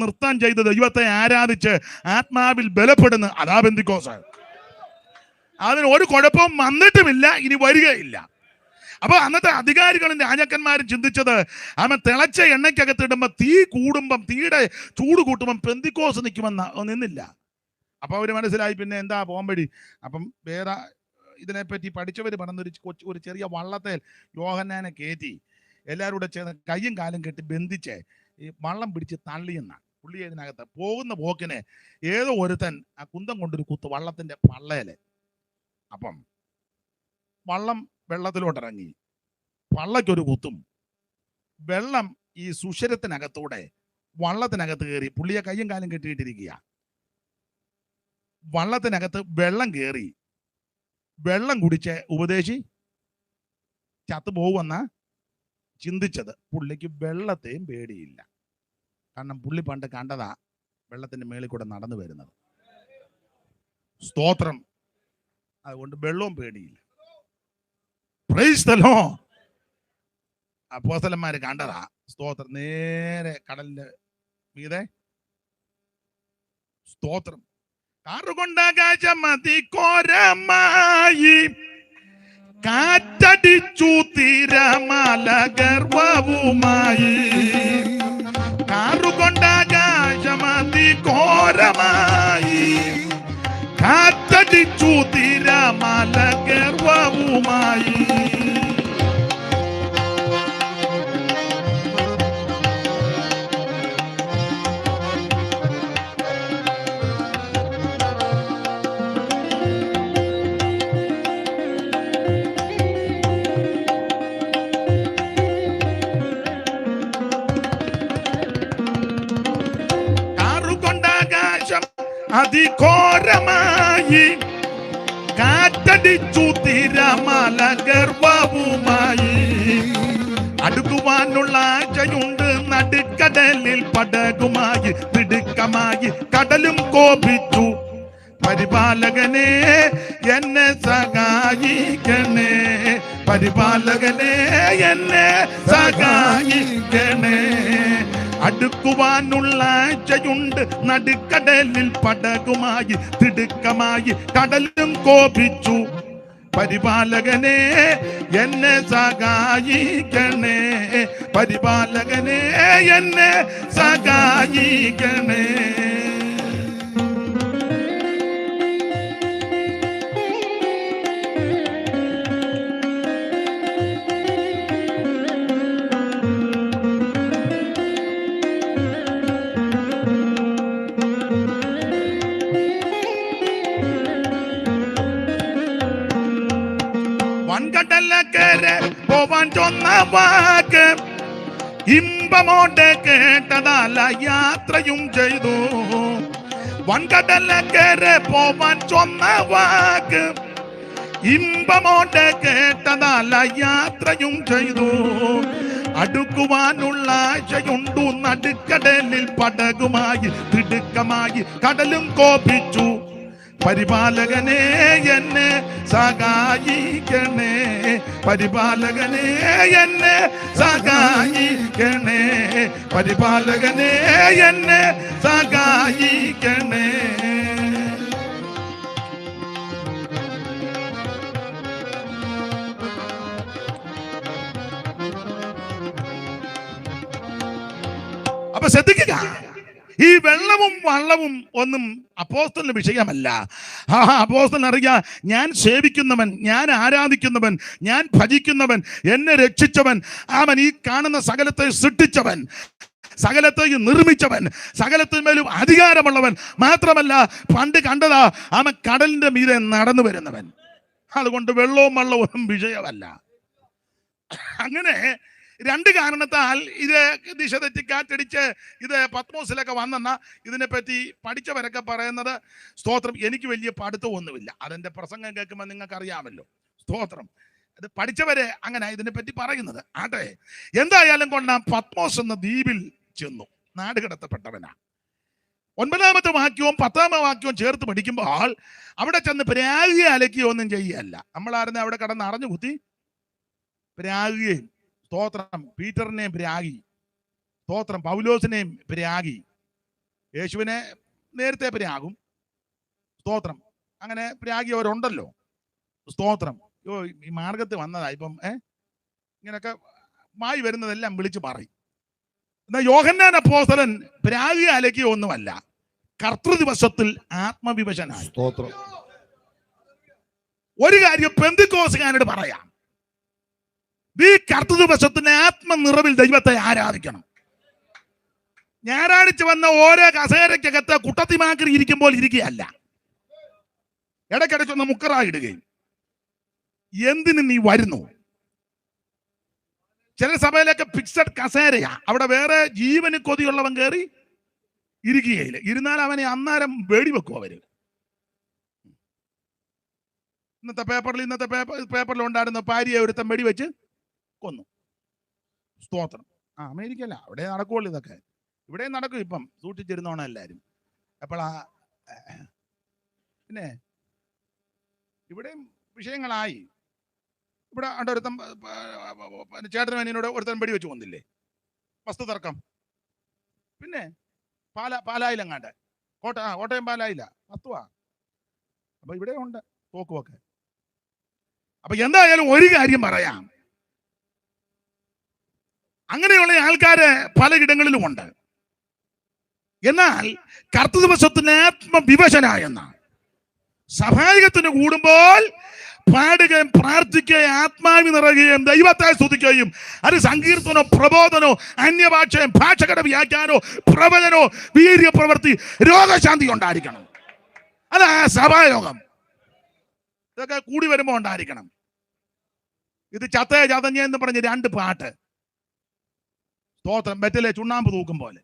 നൃത്തം ചെയ്ത് ദൈവത്തെ ആരാധിച്ച് ആത്മാവിൽ ബലപ്പെടുന്ന അതാ പെന്തിക്കോസ്. അതിന് ഒരു കുഴപ്പവും വന്നിട്ടുമില്ല, ഇനി വരികയില്ല. അപ്പൊ അന്നത്തെ അധികാരികളും രാജാക്കന്മാരും ചിന്തിച്ചത് തിളച്ച എണ്ണയ്ക്കകത്തിടുമ്പോ തീ കൂടുമ്പം, തീയുടെ ചൂട് കൂട്ടുമ്പം പെന്തിക്കോസ് നിന്നില്ല. അപ്പൊ അവര് മനസ്സിലായി പിന്നെ എന്താ പോംപടി. അപ്പം വേറെ ഇതിനെപ്പറ്റി പഠിച്ചവർ പറഞ്ഞൊരു ഒരു ചെറിയ വള്ളത്തെ യോഹന്നാനെ കയറ്റി എല്ലാവരും കൂടെ ചേർന്ന് കയ്യും കാലും കെട്ടി ബന്ധിച്ച് ഈ വള്ളം പിടിച്ച് തള്ളിയെന്നാണ്. പുള്ളി ഇതിനകത്ത് പോകുന്ന പോക്കിനെ ഏതോ ഒരുത്തൻ ആ കുന്തം കൊണ്ടൊരു കുത്ത് വള്ളത്തിന്റെ പള്ളയില്. അപ്പം വള്ളം വെള്ളത്തിലോട്ടിറങ്ങി, പള്ളയ്ക്കൊരു കുത്തും. വെള്ളം ഈ സുഷിരത്തിനകത്തൂടെ വള്ളത്തിനകത്ത് കയറി. പുള്ളിയെ കയ്യും കാലും കെട്ടിയിട്ടിരിക്കുക. വള്ളത്തിനകത്ത് വെള്ളം കയറി. വെള്ളം കുടിച്ച് ഉപദേശി ചത്തുപോകുമെന്ന ചിന്തിച്ചത്. പുള്ളിക്ക് വെള്ളത്തെയും പേടിയില്ല. കാരണം പുള്ളി പണ്ട് കണ്ടതാ വെള്ളത്തിന്റെ മേളിൽ കൂടെ നടന്നു വരുന്നത്. സ്തോത്രം. അതുകൊണ്ട് വെള്ളവും പേടിയില്ല. Price the Lord. അപ്പോസ്തലന്മാര് കണ്ടതാ. സ്തോത്രം. നേരെ കടലിന്റെ മീതെ. സ്തോത്രം. കാറുകൊണ്ടാകാശമതിഘോരമായി കാറ്റടിച്ചു തിരമാല ഗർവവുമായി. കാറുകൊണ്ടാകാശമതിഘോരമായി കാറ്റടിച്ചു തിരമാല ഗർവവുമായി. അതിഘോരമായി കാറ്റടിച്ചു തിരമാല ഗർവവുമായി. അടുക്കുവാനുള്ള ആശയുണ്ട് നടുക്കടലിൽ പടകുമായി തിടുക്കമായി കടലും കോപിച്ചു. പരിപാലകനെ എന്നെ സഹായിക്കണേ, പരിപാലകനെ എന്നെ സഹായിക്കണേ. അടുക്കുവാനുള്ള ആഴ്ചയുണ്ട്. നടുക്കടലിൽ പടകുമായി തിടുക്കമായി കടലും കോപിച്ചു. പരിപാലകനെ എന്നെ സഹായിക്കണേ, പരിപാലകനെ എന്നെ സഹായിക്കണേ. വൻകടലക്കരെ പോവാൻ ചൊന്ന വാക്ക് ഇമ്പമോടെ കേട്ടതല്ല യാത്രയും ചെയ്തു. വൻകടലക്കരെ പോവാൻ ചൊന്ന വാക്ക് ഇമ്പമോടെ കേട്ടതല്ല യാത്രയും ചെയ്തു. അടുക്കുവാനുള്ള ആശയുണ്ടു. നടുക്കടലിൽ പടകുമായി തിടുക്കമായി കടലും കോപിച്ചു. പരിപാലകനെ എന്നെ സഹായിക്കണേ, പരിപാലകനെ എന്നെ സഹായിക്കണേ, പരിപാലകനെ എന്നെ സഹായിക്കണേ. അപ്പൊ ശ്രദ്ധിക്കുക, ഈ വെള്ളവും വള്ളവും ഒന്നും അപ്പോസ്തലന് വിഷയമല്ല. അപ്പോസ്തലൻ അറിയാം, ഞാൻ സേവിക്കുന്നവൻ, ഞാൻ ആരാധിക്കുന്നവൻ, ഞാൻ ഭജിക്കുന്നവൻ, എന്നെ രക്ഷിച്ചവൻ, അവൻ ഈ കാണുന്ന സകലത്തെ സൃഷ്ടിച്ചവൻ, സകലത്തെയും നിർമ്മിച്ചവൻ, സകലത്തിന്മേലും അധികാരമുള്ളവൻ. മാത്രമല്ല പണ്ട് കണ്ടതാ അവൻ കടലിന്റെ മീതെ നടന്നു വരുന്നവൻ. അതുകൊണ്ട് വെള്ളവും വള്ളവും ഒന്നും വിഷയമല്ല. അങ്ങനെ രണ്ട് കാരണത്താൽ ഇത് ദിശ തെറ്റി കാറ്റടിച്ച് ഇത് പത്മോസിലൊക്കെ വന്നെന്ന ഇതിനെപ്പറ്റി പഠിച്ചവരൊക്കെ പറയുന്നത്, സ്തോത്രം, എനിക്ക് വലിയ പഠിത്തമൊന്നുമില്ല, അതെന്റെ പ്രസംഗം കേൾക്കുമ്പോൾ നിങ്ങൾക്ക് അറിയാമല്ലോ. സ്തോത്രം, അത് പഠിച്ചവരെ അങ്ങനെ ഇതിനെപ്പറ്റി പറയുന്നത്. ആട്ടെ, എന്തായാലും കൊണ്ടാ പത്മോസ് എന്ന ദ്വീപിൽ ചെന്നു. നാട് കടത്തപ്പെട്ടവനാ. 9-ാമത്തെ വാക്യവും 10-ാമത്തെ വാക്യവും ചേർത്ത് പഠിക്കുമ്പോൾ അവിടെ ചെന്ന് പ്രാഗിയെ അലക്കുകയോ ഒന്നും ചെയ്യുകയല്ല. നമ്മളായിരുന്നു അവിടെ കടന്ന് അറിഞ്ഞു കുത്തി പ്രാഗിയെയും, സ്തോത്രം, പീറ്ററിനെയും പ്രാഗി, സ്തോത്രം, പൗലോസിനെയും പ്രാഗി, യേശുവിനെ നേരത്തെ പ്രാഗും, സ്തോത്രം, അങ്ങനെ പ്രാഗിയവരുണ്ടല്ലോ. സ്തോത്രം, ഈ മാർഗത്ത് വന്നതാ ഇപ്പം ഇങ്ങനൊക്കെ മായി വരുന്നതെല്ലാം വിളിച്ചു പറയും. എന്നാൽ യോഹന്നാൻ അപ്പോസ്തലൻ പ്രാഗിയെ അലക്കിയ ഒന്നുമല്ല, കർത്തൃദിവസത്തിൽ ആത്മവിവശനായി. സ്തോത്രം. ഒരു കാര്യം പെന്തിക്കോസുകാരോട് പറയാം, ഈ കർത്തൃദിവസത്തിന്റെ ആത്മനിറവിൽ ദൈവത്തെ ആരാധിക്കണം. ഞായറാഴ്ച വന്ന ഓരോ കസേരയ്ക്കകത്ത് കുട്ടത്തിമാക്കി ഇരിക്കുമ്പോൾ ഇരിക്കുകയല്ല, ഇടയ്ക്കിടയ്ക്കൊന്ന് മുക്കറായിടുകയും. എന്തിന് നീ വരുന്നു? ചില സഭയിലൊക്കെ ഫിക്സഡ് കസേരയാ, അവിടെ വേറെ ജീവന് കൊതിയുള്ളവൻ കയറി ഇരിക്കുകയില്ല. ഇരുന്നാൽ അവനെ അന്നേരം വെടിവെക്കും അവര്. ഇന്നത്തെ പേപ്പറിൽ ഉണ്ടായിരുന്ന ഭാര്യയെ ഒരുത്തൻ വെടിവെച്ച് കൊന്നു. സ്തോത്രം. അമേരിക്കല്ല, അവിടെ നടക്കുള്ളൂ ഇതൊക്കെ. ഇവിടെ നടക്കും. ഇപ്പം സൂക്ഷിച്ചിരുന്നോണം എല്ലാരും. അപ്പോഴാ പിന്നെ ഇവിടെയും വിഷയങ്ങളായി. ഇവിടെ ഒരുത്തൻ ചേട്ടനും അനിയനോട് ഒരുത്തൻ വെടി വെച്ച് കൊന്നില്ലേ, വസ്തു തർക്കം. പിന്നെ പാലായിലെങ്ങാണ്ട്, കോട്ടയം പാലായില്ല, വസ്തുവാ. അപ്പൊ ഇവിടെ ഉണ്ട് തോക്കുമൊക്കെ. അപ്പൊ എന്തായാലും ഒരു കാര്യം പറയാം, അങ്ങനെയുള്ള ആൾക്കാര് പലയിടങ്ങളിലും ഉണ്ട്. എന്നാൽ കർത്തൃദിവസത്തിന് ആത്മവിവശനായെന്ന സഭായകത്തിന് കൂടുമ്പോൾ പാടുകയും പ്രാർത്ഥിക്കുകയും ആത്മാവി നിറയുകയും ദൈവത്തെ സ്തുതിക്കുകയും, അത് സങ്കീർത്തനോ പ്രബോധനോ അന്യഭാഷയും ഭാഷകളുടെ വ്യാഖ്യാനോ പ്രവചനോ വീര്യപ്രവൃത്തി രോഗശാന്തി ഉണ്ടായിരിക്കണം. അതാ സഭായോഗം. ഇതൊക്കെ കൂടി വരുമ്പോ ഉണ്ടായിരിക്കണം. ഇത് ചത്തേ ചതഞ്ഞ എന്ന് പറഞ്ഞ് 2 പാട്ട്, സ്തോത്രം, ബെറ്റിലെ ചുണ്ണാമ്പ് തൂക്കും പോലെ.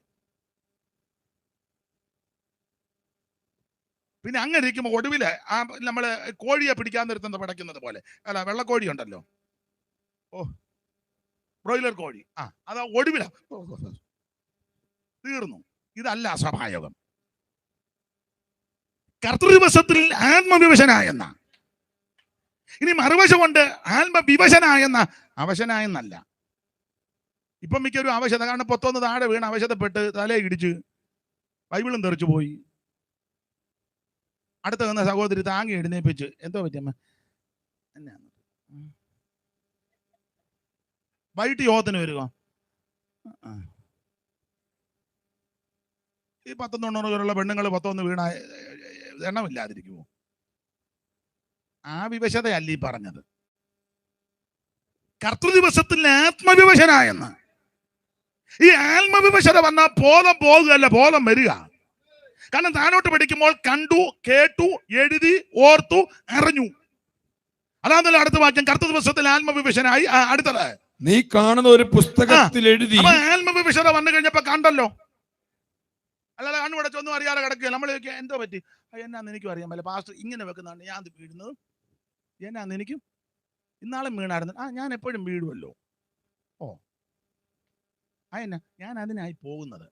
പിന്നെ അങ്ങനെ ഇരിക്കുമ്പോൾ ഒടുവില് നമ്മള് കോഴിയെ പിടിക്കാൻ നിർത്തുന്നത് പടയ്ക്കുന്നത് പോലെ, അല്ല, വെള്ളക്കോഴി ഉണ്ടല്ലോ, ബ്രോയിലർ കോഴി, അതാ ഒടുവില തീർന്നു. ഇതല്ല സഭായോഗം. കർത്തൃദിവസത്തിൽ ആത്മവിവശനായെന്ന, ഇനി മറുവശം കൊണ്ട് ആത്മവിവശനായെന്ന, അവശനായെന്നല്ല. ഇപ്പം മിക്കൊരു ആവശ്യത, കാരണം പൊത്തൊന്ന് താഴെ വീണ് ആവശ്യതപ്പെട്ട് തലയെ ഇടിച്ച് ബൈബിളും തെറിച്ചു പോയി. അടുത്ത വന്ന സഹോദരി താങ്ങി എഴുന്നേപ്പിച്ച്, എന്തോ പറ്റിയമ്മ എന്നാ വൈകിട്ട് യോഗത്തിന് വരിക. ഈ 190 പേരുള്ള പെണ്ണുങ്ങൾ 101 വീണ എണ്ണമില്ലാതിരിക്കുമോ? ആ വിവശതയല്ല ഈ പറഞ്ഞത്. കർത്തൃദിവസത്തിൽ ആത്മവിവശനായെന്ന്. ഈ ആത്മവിവശത വന്നാൽ ബോധം പോകുകയല്ല, ബോധം വരിക. കാരണം താനോട്ട് പഠിക്കുമ്പോൾ കണ്ടു, കേട്ടു, എഴുതി, ഓർത്തു, അറിഞ്ഞു. അതാണല്ലോ അടുത്ത വാക്യം. കർത്തൃദിവസത്തിൽ ആത്മവിവശനായി. അടുത്തത്, നീ കാണുന്ന ഒരു പുസ്തകത്തിൽ എഴുതി. ആത്മവിവശത വന്നു കഴിഞ്ഞപ്പോ കണ്ടല്ലോ. അല്ലാതെ കണ്ണുപടച്ചൊന്നും അറിയാതെ കിടക്കുക. നമ്മൾ എന്തോ പറ്റി, എന്നാന്ന് എനിക്കും അറിയാൻ പറ്റില്ല പാസ്റ്റർ, ഇങ്ങനെ വെക്കുന്നതാണ് ഞാൻ വീഴുന്നത്, എന്നാന്ന് എനിക്കും ഇന്നാളും വീണായിരുന്നു. ഞാൻ എപ്പോഴും വീഴുമല്ലോ. ഓ എന്നാ ഞാൻ അതിനായി പോകുന്നത്.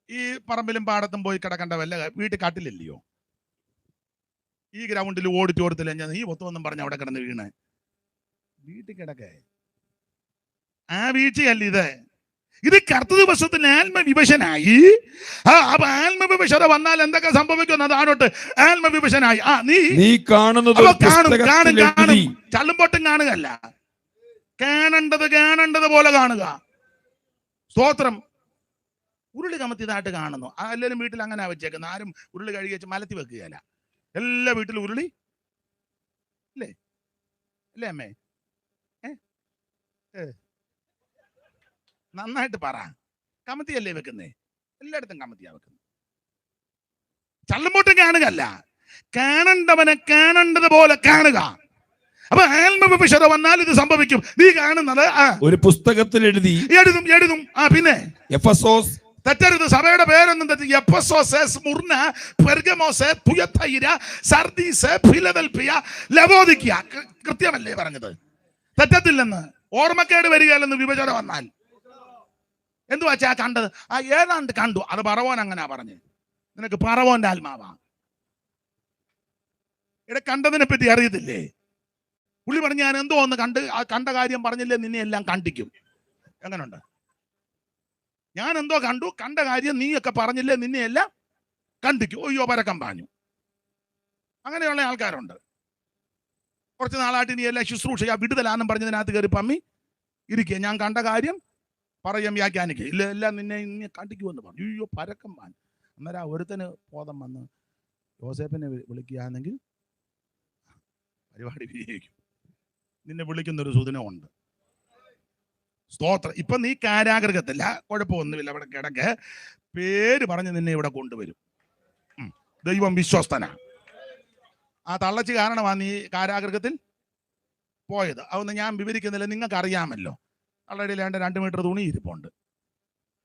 ഈ പറമ്പിലും പാടത്തും പോയി കിടക്കേണ്ട വല്ല വീട്ടിൽ കാട്ടില്ലല്ലയോ? ഈ ഗ്രൗണ്ടിൽ ഓടിച്ചോടത്തില്ല ഞാൻ ഈ ഒത്തൊന്നും പറഞ്ഞ് അവിടെ കിടന്ന് വീണ് വീട്ടിൽ കിടക്കേ. ആ വീഴ്ചയല്ല ഇത്. ഇത് കർത്തൃദിവസത്തിൽ ആത്മവിവശനായി. അപ്പൊ ആത്മവിവശത വന്നാൽ എന്തൊക്കെ സംഭവിക്കുന്നു? അതാണോട്ട് ആത്മവിവശനായി. നീ കാണുന്നത് കാണും. ചള്ളുമ്പോട്ടും കാണുകയല്ല, കാണേണ്ടത് പോലെ കാണുക. സ്തോത്രം. ഉരുളി കമത്തിയതായിട്ട് കാണുന്നു. എല്ലാവരും വീട്ടിൽ അങ്ങനെ വെച്ചേക്കുന്നത്. ആരും ഉരുളി കഴുകി വെച്ച് മലത്തി വെക്കുകയല്ല. എല്ലാ വീട്ടിലും ഉരുളി അല്ലേ? അല്ലേ അമ്മേ? നന്നായിട്ട് പറ. കമത്തിയല്ലേ വെക്കുന്നേ? എല്ലായിടത്തും കമത്തിയാ വെക്കുന്നത്. ചള്ളുമ്പോട്ടും കാണുകയല്ല, കാണേണ്ടവനെ കാണേണ്ടത് പോലെ കാണുക. അപ്പൊ ആത്മവിവശത വന്നാൽ ഇത് സംഭവിക്കും. നീ കാണുന്നത് ഒരു പുസ്തകത്തിൽ എഴുതും. പിന്നെ എഫെസോസ്, തെറ്റരുത്, സഭയുടെ പേരൊന്നും തെറ്റി. Ephesus, Smyrna, Pergamos, Thyatira, Sardis, Philadelphia, Laodicea. കൃത്യമല്ലേ പറഞ്ഞത്? തെറ്റത്തില്ലെന്ന്. ഓർമ്മക്കേട് വരികയല്ലെന്ന് വിഭജന വന്നാൽ. എന്തുവാ കണ്ടത്? ഏതാണ്ട് കണ്ടു. അത് പറവോൻ അങ്ങനാ പറഞ്ഞ്. നിനക്ക് പറവോന്റെ ആത്മാവാ. ഇവിടെ കണ്ടതിനെ പറ്റി അറിയത്തില്ലേ? പുള്ളി പറഞ്ഞു ഞാൻ എന്തോ ഒന്ന് കണ്ട കാര്യം പറഞ്ഞില്ലേ, നിന്നെ എല്ലാം കണ്ടിക്കും. എങ്ങനുണ്ട്? ഞാൻ എന്തോ കണ്ട കാര്യം നീയൊക്കെ പറഞ്ഞില്ലേ, നിന്നെ എല്ലാം കണ്ടിക്കും. അയ്യോ പരക്കം പാഞ്ഞു. അങ്ങനെയുള്ള ആൾക്കാരുണ്ട്. കുറച്ച് നാളായിട്ട് നീ എല്ലാം ശുശ്രൂഷ വിടുതലാന്നും പറഞ്ഞതിനകത്ത് കയറി പമ്മി ഇരിക്കുക. ഞാൻ കണ്ട കാര്യം പറയാം, വ്യാഖ്യാനിക്കുക. ഇല്ല, എല്ലാം നിന്നെ കണ്ടിക്കുമെന്ന് പറഞ്ഞു. അയ്യോ പരക്കം പാഞ്ഞു. അന്നേരം ഒരുത്തന് ബോധം വന്ന് യോസേപ്പിനെ വിളിക്കുകയാണെങ്കിൽ പരിപാടി വിജയിക്കും. നിന്നെ വിളിക്കുന്നൊരു സുദിനമുണ്ട്. സ്തോത്രം. ഇപ്പൊ നീ കാരാഗ്രഹത്തില്ല, കുഴപ്പമൊന്നുമില്ല, അവിടെ കിടക്ക്. പേര് പറഞ്ഞ് നിന്നെ ഇവിടെ കൊണ്ടുവരും. ദൈവം വിശ്വസ്തനാ. ആ തള്ളച്ച് കാരണമാണ് നീ കാരാഗ്രഹത്തിൽ പോയത്. അതൊന്നും ഞാൻ വിവരിക്കുന്നില്ല, നിങ്ങൾക്ക് അറിയാമല്ലോ. അവളുടെ ഇടയിൽ 2 മീറ്റർ തുണി ഇരിപ്പുണ്ട്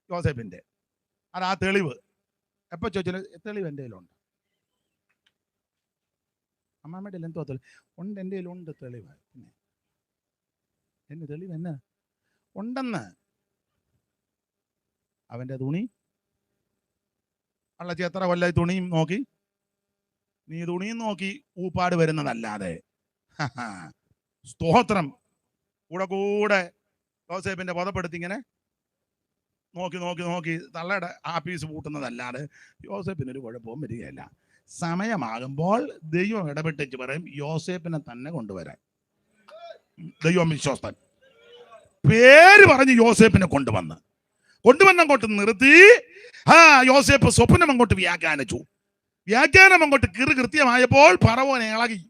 യോസേപ്പിന്റെ. അത് ആ തെളിവ് എപ്പോ ചോദിച്ചാൽ തെളിവ് എൻ്റെ കയ്യിലുണ്ട്. അമ്മാമ്മയുടെ എന്തോ തെളിവ് ഉണ്ട്, എൻ്റെ കയ്യിലുണ്ട് തെളിവ്. പിന്നെ എന്നെ തെളിവ് എന്നാ ഉണ്ടെന്ന്. അവന്റെ തുണി അള്ളച്ചി എത്ര കൊല്ലായി തുണിയും നോക്കി. നീ തുണിയും നോക്കി ഊപ്പാട് വരുന്നതല്ലാതെ. സ്തോത്രം. കൂടെ യോസേപ്പിന്റെ ബോധപ്പെടുത്തി ഇങ്ങനെ നോക്കി തള്ളയുടെ ആപ്പീസ് പൂട്ടുന്നതല്ലാതെ യോസേപ്പിനൊരു കുഴപ്പവും വരികയല്ല. സമയമാകുമ്പോൾ ദൈവം ഇടപെട്ടിച്ച് പറയും യോസേപ്പിനെ തന്നെ കൊണ്ടുവരാൻ. ദൈവം വിശ്വസ്തൻ. പേര് പറഞ്ഞ് യോസേപ്പിനെ കൊണ്ടുവന്ന് അങ്ങോട്ട് നിർത്തി. യോസേപ്പ് സ്വപ്നം അങ്ങോട്ട് വ്യാഖ്യാനിച്ചു. വ്യാഖ്യാനം അങ്ങോട്ട് കൃത്യമായപ്പോൾ ഫറവോനെ ഇളകി.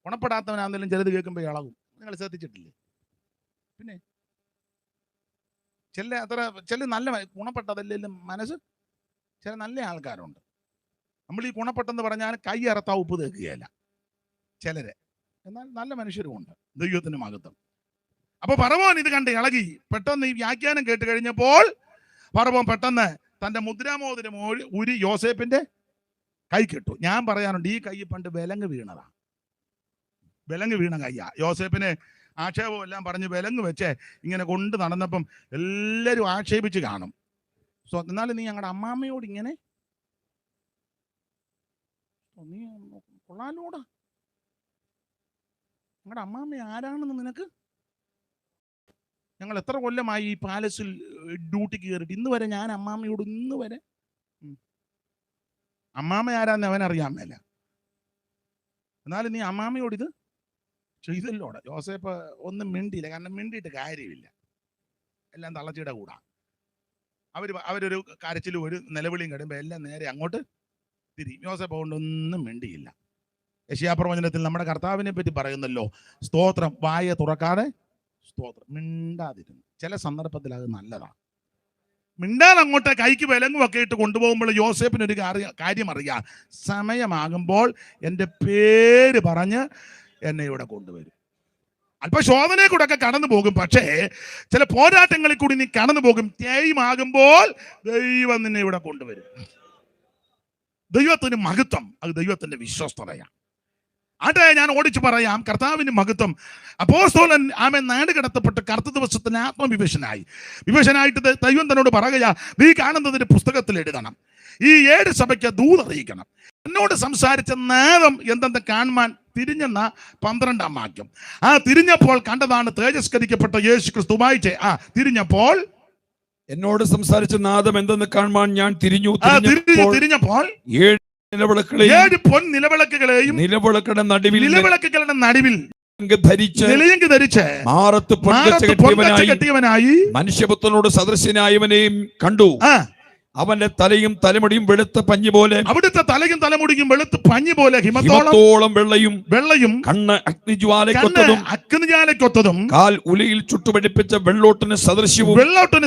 ഗുണപ്പെടാത്തവനാണെങ്കിലും ചിലത് കേൾക്കുമ്പോൾ ഇളകും. നിങ്ങൾ ശ്രദ്ധിച്ചിട്ടില്ലേ? പിന്നെ ചില നല്ല ഗുണപ്പെട്ടതല്ലെങ്കിലും മനസ്സ് ചില നല്ല ആൾക്കാരുണ്ട്. നമ്മൾ ഈ ഗുണപ്പെട്ടെന്ന് പറഞ്ഞാൽ കൈ അറത്താ ഉപ്പ് തേക്കുകയല്ല ചിലര്. എന്നാൽ നല്ല മനുഷ്യരുമുണ്ട്. ദൈവത്തിന് മഹത്വം. അപ്പൊ ഫറവോൻ ഇത് കണ്ട് ഇളകി. പെട്ടെന്ന് ഈ വ്യാഖ്യാനം കേട്ട് കഴിഞ്ഞപ്പോൾ ഫറവോൻ പെട്ടെന്ന് തന്റെ മുദ്രാമോതിരം ഉരി യോസേപ്പിന്റെ കൈ കിട്ടു. ഞാൻ പറയാനുണ്ട്, ഈ കൈ പണ്ട് വിലങ്ങ് വീണതാ. വിലങ്ങ് വീണ കയ്യാ. യോസേപ്പിനെ ആക്ഷേപം എല്ലാം പറഞ്ഞ് വിലങ്ങ് വെച്ച് ഇങ്ങനെ കൊണ്ട് നടന്നപ്പം എല്ലാവരും ആക്ഷേപിച്ച് കാണും. എന്നാലും നീ ഞങ്ങളുടെ അമ്മാമ്മയോട് ഇങ്ങനെ നീ കൊള്ളാലോടാ, ഞങ്ങളുടെ അമ്മാമ്മ ആരാണെന്ന് നിനക്ക് ഞങ്ങൾ എത്ര കൊല്ലമായി ഈ പാലസിൽ ഡ്യൂട്ടിക്ക് കയറിയിട്ട് ഇന്ന് വരെ ഞാൻ അമ്മാമ്മയോട് ഇന്ന് വരെ അമ്മാമ്മ ആരാന്ന് അവനറിയാൻ മേല. എന്നാലും നീ അമ്മാമ്മയോട് ഇത് ചെയ്തല്ലോടെ. ജോസഫ് ഒന്നും മിണ്ടിയില്ല, കാരണം മിണ്ടിയിട്ട് കാര്യമില്ല, എല്ലാം തള്ളച്ചിയുടെ കൂടാ. അവരൊരു കരച്ചിലും ഒരു നിലവിളിയും കഴിയുമ്പോൾ എല്ലാം നേരെ അങ്ങോട്ട് തിരിയും. ജോസഫ് കൊണ്ടൊന്നും മിണ്ടിയില്ല. യെശയ്യാപ്രവചനത്തിൽ നമ്മുടെ കർത്താവിനെ പറ്റി പറയുന്നല്ലോ, സ്തോത്രം, വായ തുറക്കാതെ സ്തോത്രം, മിണ്ടാതിരുന്നു. ചില സന്ദർഭത്തിൽ അത് നല്ലതാണ്. മിണ്ടാതെ അങ്ങോട്ട് കൈക്ക് വിലങ്ങുമൊക്കെ ഇട്ട് കൊണ്ടുപോകുമ്പോൾ യോസേപ്പിനൊരു കാര്യം അറിയാം, സമയമാകുമ്പോൾ എൻ്റെ പേര് പറഞ്ഞ് എന്നെ ഇവിടെ കൊണ്ടുവരും. അല്പ ശോധനയെ കൂടെ ഒക്കെ കടന്നു പോകും, പക്ഷേ ചില പോരാട്ടങ്ങളിൽ കൂടി നീ കടന്നു പോകും. ത്യയമാകുമ്പോൾ ദൈവം നിന്നെ ഇവിടെ കൊണ്ടുവരും. ദൈവത്തിന് മഹത്വം, അത് ദൈവത്തിന്റെ വിശ്വസ്തതയാണ്. അതെ, ഞാൻ ഓടിച്ചു പറയാം, കർത്താവിന് മഹത്വം. അപ്പോസ്തലൻ ആമേൻ നാട് കടത്തപ്പെട്ട് കറുത്ത ദിവസത്തിന് വിവശനായിട്ട് ദൈവം തന്നോട് പറയുക, നീ കാണുന്നതിന്റെ പുസ്തകത്തിൽ എഴുതണം, ഈ 7 സഭയ്ക്ക് ദൂതറിയിക്കണം. എന്നോട് സംസാരിച്ച നാദം എന്തെന്ന് കാണുവാൻ തിരിഞ്ഞെന്ന 12-ാം വാക്യം. ആ തിരിഞ്ഞപ്പോൾ കണ്ടതാണ് തേജസ്കരിക്കപ്പെട്ട യേശു ക്രിസ്തു. വായിച്ചേ. തിരിഞ്ഞപ്പോൾ എന്നോട് സംസാരിച്ച നാദം എന്തെന്ന് കാണുവാൻ ഞാൻ തിരിഞ്ഞപ്പോൾ 7 പൊൻനിലവിളക്കുകളെയും നിലവിളക്കുകളുടെ നടുവിൽ ധരിച്ച് മാറത്ത് കെട്ടിയവനായി മനുഷ്യപുത്രനോട് സദൃശ്യനായവനെയും കണ്ടു. അവന്റെ തലയും തലമുടിയും വെളുത്ത പഞ്ഞി പോലെ, അവിടുത്തെ തലയും തലമുടിയും വെളുത്ത പഞ്ഞി പോലെ ഹിമത്തോളം വെള്ളയും കണ്ണ് അഗ്നിജ്വാലയ്ക്കൊത്തതും കാൽ ഉലയിൽ ചുട്ടുപിടിപ്പിച്ച വെള്ളോട്ടിന്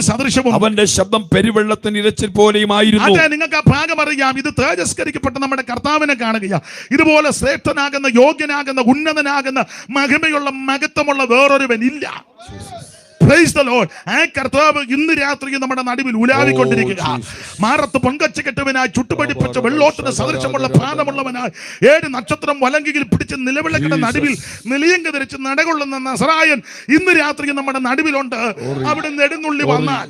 സദൃശ്യവും അവന്റെ ശബ്ദം പെരുവെള്ളത്തിന് ഇരച്ചിൽ പോലെയുമായിരുന്നു. നിങ്ങൾക്ക് ആ ഭാഗം അറിയാം. ഇത് തേജസ്കരിക്കപ്പെട്ട നമ്മുടെ കർത്താവിനെ കാണുകയാ. ഇതുപോലെ ശ്രേഷ്ഠനാകുന്ന, യോഗ്യനാകുന്ന, ഉന്നതനാകുന്ന, മഹിമയുള്ള, മഹത്വമുള്ള വേറൊരുവൻ ഇല്ല. Praise the Lord. ആ കർത്താവ് ഇന്ന് രാത്രി നമ്മുടെ നടുവിൽ ഉലാവിക്കൊണ്ടിരിക്കുക. മാറത്ത് പൊൻകച്ച കെട്ടവനായി, ചുട്ടുപടിപ്പിച്ച വെള്ളോട്ടിന് സദൃശമുള്ള പാദമുള്ളവനായി, 7 നക്ഷത്രം വലങ്കിയിൽ പിടിച്ച് നിലവിളക്കിന്റെ നടുവിൽ നിലയങ്കി ധരിച്ച് നടകൊള്ളുന്ന നസറായൻ ഇന്ന് രാത്രി നമ്മുടെ നടുവിലുണ്ട്. അവിടെ നെടുന്നുള്ളി വന്നാൽ,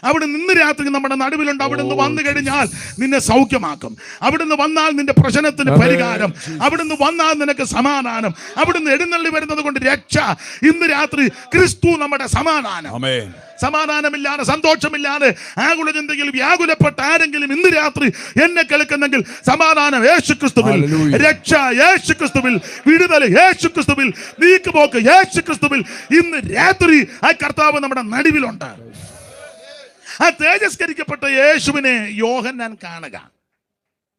അവിടെ നിന്ന് രാത്രി നമ്മുടെ നടുവിലുണ്ട്. അവിടുന്ന് വന്നു കഴിഞ്ഞാൽ നിന്നെ സൗഖ്യമാക്കും. അവിടുന്ന് വന്നാൽ നിന്റെ പ്രശ്നത്തിന് പരിഹാരം. അവിടുന്ന് വന്നാൽ നിനക്ക് സമാധാനം. അവിടുന്ന് എഴുന്നള്ളി വരുന്നത് കൊണ്ട് രക്ഷ. ഇന്ന് രാത്രി ക്രിസ്തു നമ്മുടെ സമാധാനം. സമാധാനമില്ലാതെ, സന്തോഷമില്ലാതെ, ആകുല ചിന്തയിൽ വ്യാകുലപ്പെട്ട ആരെങ്കിലും ഇന്ന് രാത്രി എന്നെ കേൾക്കുന്നെങ്കിൽ, സമാധാനം യേശുക്രിസ്തുവിൽ, രക്ഷ യേശുക്രിസ്തുവിൽ, വിടുതൽ യേശുക്രിസ്തുവിൽ, നീക്കുപോക്ക് യേശുക്രിസ്തുവിൽ. ഇന്ന് രാത്രി ആ കർത്താവ് നമ്മുടെ നടുവിലുണ്ട്. ആ തേജസ്കരിക്കപ്പെട്ട യേശുവിനെ യോഹന്നാൻ കാണുക.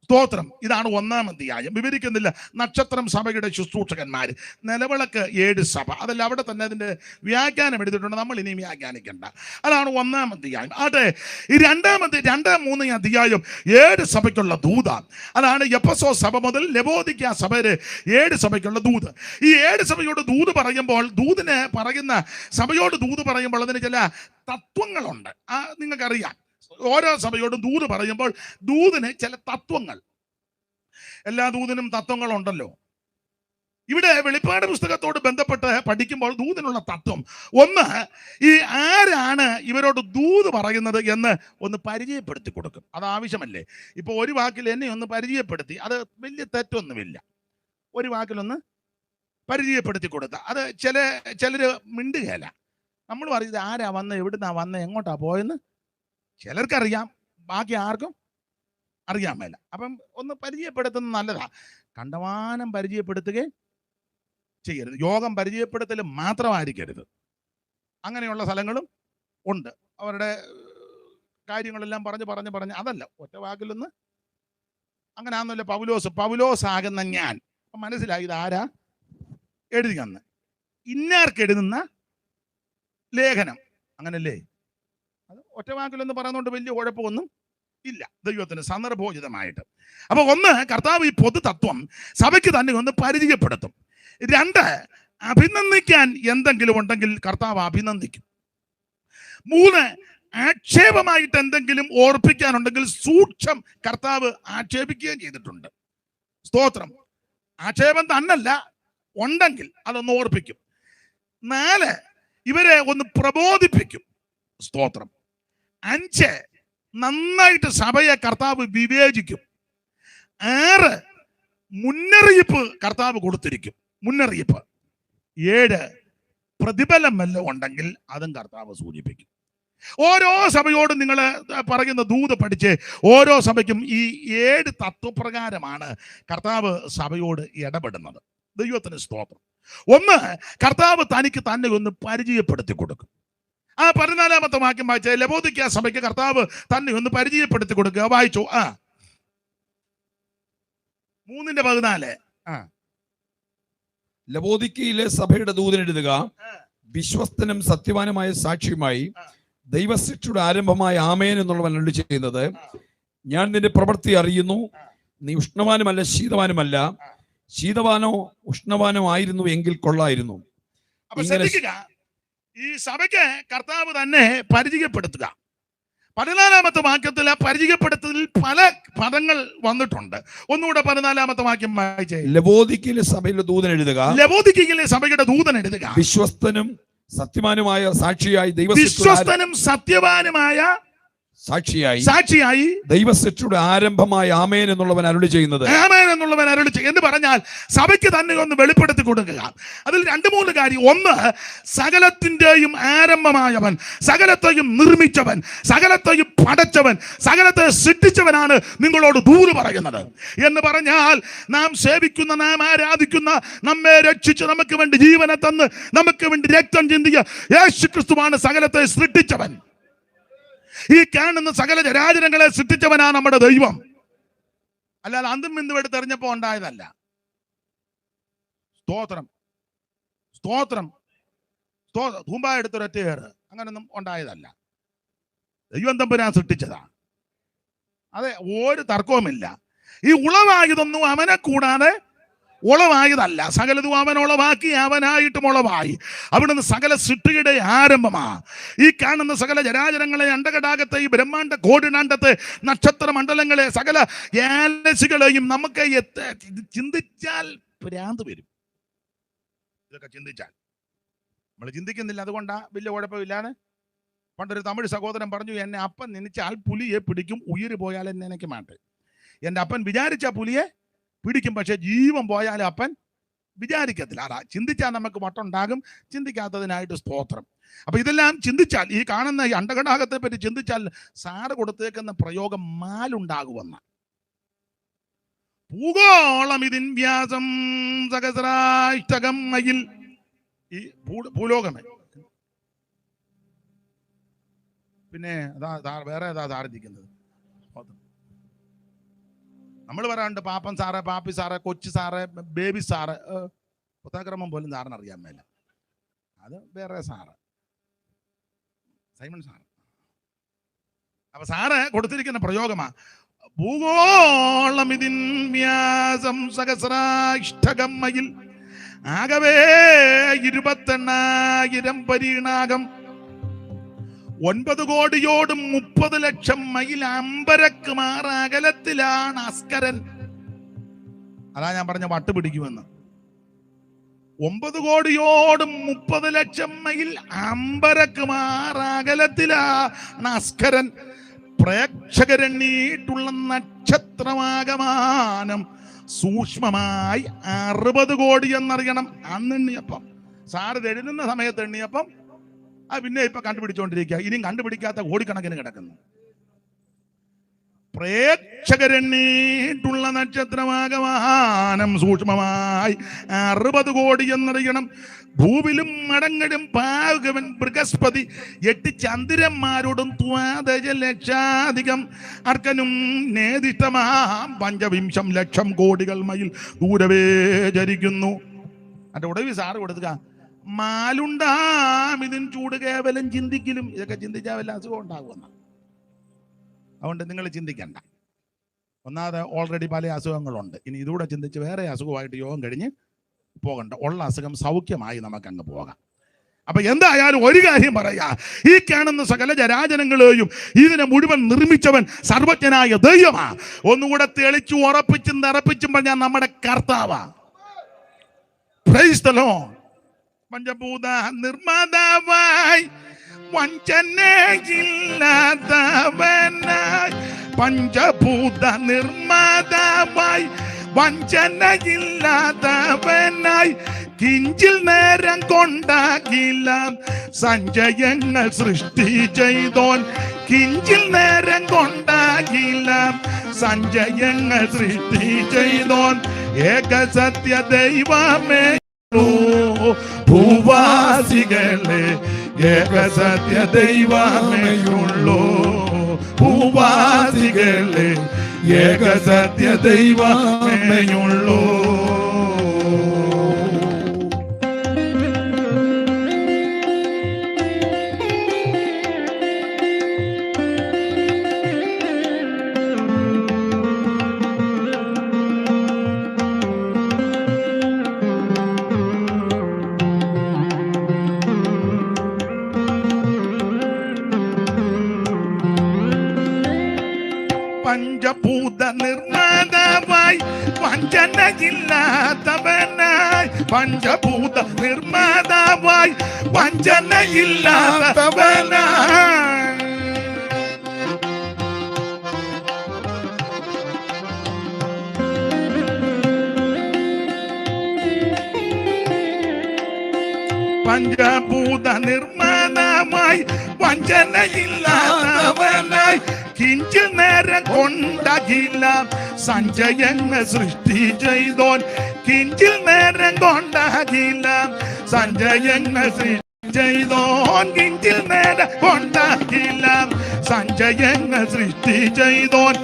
സ്തോത്രം. ഇതാണ് 1-ാം അധ്യായം. വിവരിക്കുന്നില്ല. നക്ഷത്രം സഭയുടെ ശുശ്രൂഷകന്മാര്, നിലവിളക്ക് 7 സഭ, അതല്ല അവിടെ തന്നെ അതിന്റെ വ്യാഖ്യാനം എടുത്തിട്ടുണ്ട്. നമ്മൾ ഇനിയും വ്യാഖ്യാനിക്കണ്ട. അതാണ് 1-ാം അധ്യായം. അതെ, ഈ 2-ാം 3 അധ്യായം 7 സഭയ്ക്കുള്ള ദൂത. അതാണ് എഫെസോ സഭ മുതൽ ലവോദിക്ക സഭ വരെ 7 സഭയ്ക്കുള്ള ദൂത്. ഈ 7 സഭയോട് ദൂത് പറയുമ്പോൾ, ദൂതിനെ പറയുന്ന സഭയോട് ദൂത് പറയുമ്പോൾ അതിന് ചില തത്വങ്ങളുണ്ട്. നിങ്ങൾക്കറിയാം, ഓരോ സഭയോടും ദൂത് പറയുമ്പോൾ ദൂതിന് ചില തത്വങ്ങൾ, എല്ലാ ദൂതിനും തത്വങ്ങളുണ്ടല്ലോ. ഇവിടെ വെളിപ്പാട് പുസ്തകത്തോട് ബന്ധപ്പെട്ട് പഠിക്കുമ്പോൾ ദൂതിനുള്ള തത്വം ഒന്ന്, ഈ ആരാണ് ഇവരോട് ദൂത് പറയുന്നത് എന്ന് ഒന്ന് പരിചയപ്പെടുത്തി കൊടുക്കും. അത് ആവശ്യമല്ലേ? ഇപ്പൊ ഒരു വാക്കിൽ എന്നെ ഒന്ന് പരിചയപ്പെടുത്തി, അത് വലിയ തെറ്റൊന്നുമില്ല. ഒരു വാക്കിലൊന്ന് പരിചയപ്പെടുത്തി കൊടുത്ത അത് ചിലര് മിണ്ടുകയല്ല. നമ്മൾ പറയുന്നത് ആരാ വന്ന്, എവിടുന്നാ വന്ന്, എങ്ങോട്ടാ പോയെന്ന് ചിലർക്കറിയാം, ബാക്കി ആർക്കും അറിയാൻ മേല. അപ്പം ഒന്ന് പരിചയപ്പെടുത്തുന്നത് നല്ലതാ. കണ്ടമാനം പരിചയപ്പെടുത്തുകയും ചെയ്യരുത്. യോഗം പരിചയപ്പെടുത്തൽ മാത്രമായിരിക്കരുത്. അങ്ങനെയുള്ള സ്ഥലങ്ങളും ഉണ്ട്. അവരുടെ കാര്യങ്ങളെല്ലാം പറഞ്ഞ് അതല്ല, ഒറ്റ വാക്കിലൊന്ന്. അങ്ങനെ ആണെന്നല്ല പൗലോസ് ആകുന്ന ഞാൻ മനസ്സിലായി. ഇത് ആരാ എഴുതിയെന്ന്, ഇന്നാർക്ക് എഴുതുന്ന ലേഖനം, അങ്ങനല്ലേ? അത് ഒറ്റ വാക്കിലൊന്ന് പറയുന്നതുകൊണ്ട് വലിയ കുഴപ്പമൊന്നും ഇല്ല, ദൈവത്തിന് സന്ദർഭോചിതമായിട്ട്. അപ്പൊ ഒന്ന്, കർത്താവ് ഈ പൊതു തത്വം സഭയ്ക്ക് തന്നെ ഒന്ന് പരിചയപ്പെടുത്തും. 2, അഭിനന്ദിക്കാൻ എന്തെങ്കിലും ഉണ്ടെങ്കിൽ കർത്താവ് അഭിനന്ദിക്കും. 3, ആക്ഷേപമായിട്ട് എന്തെങ്കിലും ഓർപ്പിക്കാനുണ്ടെങ്കിൽ സൂക്ഷ്മം കർത്താവ് ആക്ഷേപിക്കുകയും ചെയ്തിട്ടുണ്ട്. സ്തോത്രം. ആക്ഷേപം തന്നല്ല, ഉണ്ടെങ്കിൽ അതൊന്ന് ഓർപ്പിക്കും. 4, ഇവരെ ഒന്ന് പ്രബോധിപ്പിക്കും. സ്തോത്രം. 5, നന്നായിട്ട് സഭയെ കർത്താവ് വിവേചിക്കും. 6, മുന്നറിയിപ്പ് കർത്താവ് കൊടുത്തിരിക്കും. മുന്നറിയിപ്പ്. 7, പ്രതിഫലം വല്ലതും ഉണ്ടെങ്കിൽ അതും കർത്താവ് സൂചിപ്പിക്കും. ഓരോ സഭയോടും നിങ്ങൾ പറയുന്ന ദൂത് പഠിച്ച് ഓരോ സഭയ്ക്കും ഈ 7 തത്വപ്രകാരമാണ് കർത്താവ് സഭയോട് ഇടപെടുന്നത്. ദൈവത്തിന് സ്തോത്രം. ഒന്ന്, കർത്താവ് തനിക്ക് തന്നെ ഒന്ന് പരിചയപ്പെടുത്തി കൊടുക്കും. ആ 14-ാമത്തെ വാക്യം വായിച്ച ലവോദിക്ക സഭയ്ക്ക് കർത്താവ് തന്നെ ഒന്ന് പരിചയപ്പെടുത്തി കൊടുക്കുക. വായിച്ചു. 3:14. ലവോദിക്കയിലെ സഭയുടെ ദൂതനെഴുതുക, വിശ്വസ്തനും സത്യവാനുമായ സാക്ഷിയുമായി ദൈവശിക്ഷയുടെ ആരംഭമായ ആമേൻ എന്നുള്ളവൻ അരുളി ചെയ്യുന്നത്, ഞാൻ നിന്റെ പ്രവൃത്തി അറിയുന്നു. നീ ഉഷ്ണവാനുമല്ല ശീതവാനുമല്ല. ശീതവാനോ ഉഷ്ണവാനോ ആയിരുന്നു എങ്കിൽ കൊള്ളായിരുന്നു. ഈ സഭയ്ക്ക് കർത്താവ് തന്നെ പരിചയപ്പെടുത്തുക. 14-ാമത്തെ വാക്യത്തിൽ ആ പരിചയപ്പെടുത്തലിൽ പല പദങ്ങൾ വന്നിട്ടുണ്ട്. ഒന്നുകൂടെ 14-ാമത്തെ വാക്യം വായിച്ചേ. ലവോദിക്കയിലെ സഭയിലെ ദൂതൻ എഴുതുക, ലവോദിക്കയിലെ സഭയുടെ ദൂതൻ എഴുതുക, വിശ്വസ്തനും സത്യവാനുമായ സാക്ഷിയായി സാക്ഷിയായി ദൈവശിക്ഷയുടെ ആരംഭമായ ആമേൻ എന്നുള്ളവൻ അരുളി ചെയ്യുന്നത്. എന്ന് പറഞ്ഞാൽ സഭയ്ക്ക് തന്നെ ഒന്ന് വെളിപ്പെടുത്തി കൊടുക്കുക. അതിൽ 2-3 കാര്യം. ഒന്ന്, സകലത്തിന്റെയും ആരംഭമായവൻ, സകലത്തെയും നിർമ്മിച്ചവൻ, സകലത്തെയും പടച്ചവൻ, സകലത്തെ സൃഷ്ടിച്ചവനാണ് നിങ്ങളോട് ദൂത് പറയുന്നത്. എന്ന് പറഞ്ഞാൽ നാം സേവിക്കുന്ന, നാം ആരാധിക്കുന്ന, നമ്മെ രക്ഷിച്ച് നമുക്ക് വേണ്ടി ജീവനെ തന്ന് നമുക്ക് വേണ്ടി രക്തം ചിന്തിയ യേശുക്രിസ്തുവാണ് സകലത്തെ സൃഷ്ടിച്ചവൻ. ഈ കാണുന്ന സകല ചരാചരങ്ങളെ സൃഷ്ടിച്ചവനാണ് നമ്മുടെ ദൈവം. അല്ലാതെ അന്തും ബിന്ദു എടുത്തെറിഞ്ഞപ്പോ ഉണ്ടായതല്ല. സ്തോത്രം, സ്തോത്രം, തൂമ്പ എടുത്തൊരൊറ്റ ഏറ് അങ്ങനൊന്നും ഉണ്ടായതല്ല. ദൈവം തമ്പുരാൻ സൃഷ്ടിച്ചതാണ്. അതെ, ഒരു തർക്കവുമില്ല. ഈ ഉളവായതൊന്നും അവനെ കൂടാതെ ഉളവായതല്ല. സകലതും അവൻ ഉളവാക്കി, അവനായിട്ടും ഉളവായി. അവിടുന്ന് സകല സൃഷ്ടിയുടെ ആരംഭമാ. ഈ കാണുന്ന സകല ജരാചരങ്ങളെ, അണ്ടകടാകത്തെ, ഈ ബ്രഹ്മാണ്ട കോടിനാണ്ടത്തെ, നക്ഷത്ര മണ്ഡലങ്ങളെ, സകല ഗാലക്സികളെയും നമുക്ക് ചിന്തിച്ചാൽ ഭ്രാന്ത് വരും. ഇതൊക്കെ ചിന്തിച്ചാൽ നമ്മൾ ചിന്തിക്കുന്നില്ല. അതുകൊണ്ടാ വലിയ കുഴപ്പമില്ലാണ്. പണ്ടൊരു തമിഴ് സഹോദരൻ പറഞ്ഞു, എന്നെ അപ്പൻ നനച്ചാൽ പുലിയെ പിടിക്കും, ഉയിര് പോയാൽ എന്നെ എനിക്ക് മാട്ടെ. എൻ്റെ അപ്പൻ വിചാരിച്ച പുലിയെ പിടിക്കും, പക്ഷെ ജീവൻ പോയാലും അപ്പൻ വിചാരിക്കത്തില്ല. അതാ, ചിന്തിച്ചാൽ നമുക്ക് വട്ടുണ്ടാകും, ചിന്തിക്കാത്തതിനായിട്ട് സ്തോത്രം. അപ്പൊ ഇതെല്ലാം ചിന്തിച്ചാൽ, ഈ കാണുന്ന ഈ അണ്ടകടാകത്തെ പറ്റി ചിന്തിച്ചാൽ സാറ് കൊടുത്തേക്കുന്ന പ്രയോഗം മാലുണ്ടാകുമെന്ന. ഭൂഗോളം ഇതിൻ വ്യാസം സഹസ്രാഷ്ടകം മയിൽ. ഈ ഭൂലോകമേ. പിന്നെ വേറെ ഏതാ താഴ്ത്തിക്കുന്നത്? നമ്മൾ പറയാറുണ്ട് പാപ്പൻ സാറ്, പാപ്പി സാറ്, കൊച്ചു സാറ്, ബേബി സാറ്. പുസ്തകക്രമം പോലും സാറിന് അറിയാൻ മേല. അത് വേറെ സാറ്, സൈമൺ സാറ്. അപ്പൊ സാറ് കൊടുത്തിരിക്കുന്ന പ്രയോഗമാ, ഭൂഗോളം ഇതിൻ വ്യാസം സഹസ്രാഷ്ടകം മയിൽ. ആകവേ 28,000 പരീണാകം. 9 കോടിയോടും 30 ലക്ഷം മൈൽ അമ്പരക്ക് മാറ് അകലത്തിലാണ് അസ്കരൻ. അതാ ഞാൻ പറഞ്ഞ വട്ട് പിടിക്കുമെന്ന്. 9 കോടിയോടും 30 ലക്ഷം മൈൽ അമ്പരക്ക് മാറ് അകലത്തിലാണ് അസ്കരൻ. പ്രേക്ഷകരെണ്ണീട്ടുള്ള നക്ഷത്രമാകമാനം സൂക്ഷ്മമായി 60 കോടി എന്നറിയണം. അന്ന് എണ്ണിയപ്പം, സാറ് എഴുതുന്ന സമയത്ത് എണ്ണിയപ്പം പിന്നെ ഇപ്പൊ കണ്ടുപിടിച്ചോണ്ടിരിക്കുക. ഇനിയും കണ്ടുപിടിക്കാത്ത കോടിക്കണക്കിന് കിടക്കുന്നു. പ്രേക്ഷകരെണ്ണീട്ടുള്ള നക്ഷത്രമാകമാനം സൂക്ഷ്മമായി 60 കോടി എന്നറിയണം. ഭൂവിലും മടങ്ങടും പാകവൻ ബൃഹസ്പതി 8 ചന്ദ്രന്മാരോടും 12 ലക്ഷാധികം അർക്കനും നേദിഷ്ടമാം 5 ലക്ഷം കോടികൾ മൈൽ ദൂരവേ ചരിക്കുന്നു. അതിന്റെ ഉടവി സാറ് കൊടുത്തുക, മാലുണ്ടാം ഇതിൻ ചൂട് കേവലം ചിന്തിക്കലും. ഇതൊക്കെ ചിന്തിച്ചാൽ വല്ല അസുഖം ഉണ്ടാകുമെന്ന. അതുകൊണ്ട് നിങ്ങൾ ചിന്തിക്കണ്ട. ഒന്നാമത് ഓൾറെഡി പല അസുഖങ്ങളുണ്ട്. ഇനി ഇതുകൂടെ ചിന്തിച്ച് വേറെ അസുഖമായിട്ട് യോഗം കഴിഞ്ഞ് പോകണ്ട. ഉള്ള അസുഖം സൗഖ്യമായി നമുക്കങ്ങ് പോകാം. അപ്പൊ എന്തായാലും ഒരു കാര്യം പറയാ, ഈ കാണുന്ന സകല ജരാചരങ്ങളെയും ഇതിനെ മുഴുവൻ നിർമ്മിച്ചവൻ സർവജ്ഞനായ ദൈവമാ. ഒന്നുകൂടെ തെളിച്ചു ഉറപ്പിച്ചും നിറപ്പിച്ചും പറഞ്ഞാൽ നമ്മുടെ കർത്താവാ. Praise the lord. പഞ്ചഭൂത നിർമ്മാതാവായി വഞ്ചനയില്ലാത്തവനായി, പഞ്ചഭൂത നിർമ്മാതാവായി വഞ്ചനയില്ലാത്തവനായി, കിഞ്ചിൽ നേരം കൊണ്ടാകിലാം സഞ്ചയങ്ങൾ സൃഷ്ടി ചെയ്തോൻ. കിഞ്ചിൽ നേരം കൊണ്ടാകിലാം സഞ്ചയങ്ങൾ സൃഷ്ടി ചെയ്തോൻ. ഏക സത്യ ദൈവമേ ഭൂവാസികളെ, ഏക സത്യ ദൈവമേയുള്ളൂ ഭൂവാസികളെ, ഏക സത്യ ദൈവമേയുള്ളൂ. പഞ്ചഭൂത നിർമ്മാതാവായി വഞ്ചനയില്ലാത്തവനായി, പഞ്ചഭൂത നിർമ്മാതാവായി വഞ്ചനയില്ലാത്തവനായി. പഞ്ചഭൂത നിർമ്മാതാവായി വഞ്ചനയില്ലാത്തവനായി, കിഞ്ചിൽ നേരം കൊണ്ടാകില്ല സഞ്ചയങ്ങൾ സൃഷ്ടി ചെയ്തോൻ. കിഞ്ചിൽ നേരം കൊണ്ടാകില്ല സഞ്ചയങ്ങൾ സൃഷ്ടി ചെയ്തോൻ. കിഞ്ചിൽ നേരം കൊണ്ടാകില്ല സഞ്ചയങ്ങൾ സൃഷ്ടി ചെയ്തോൻ.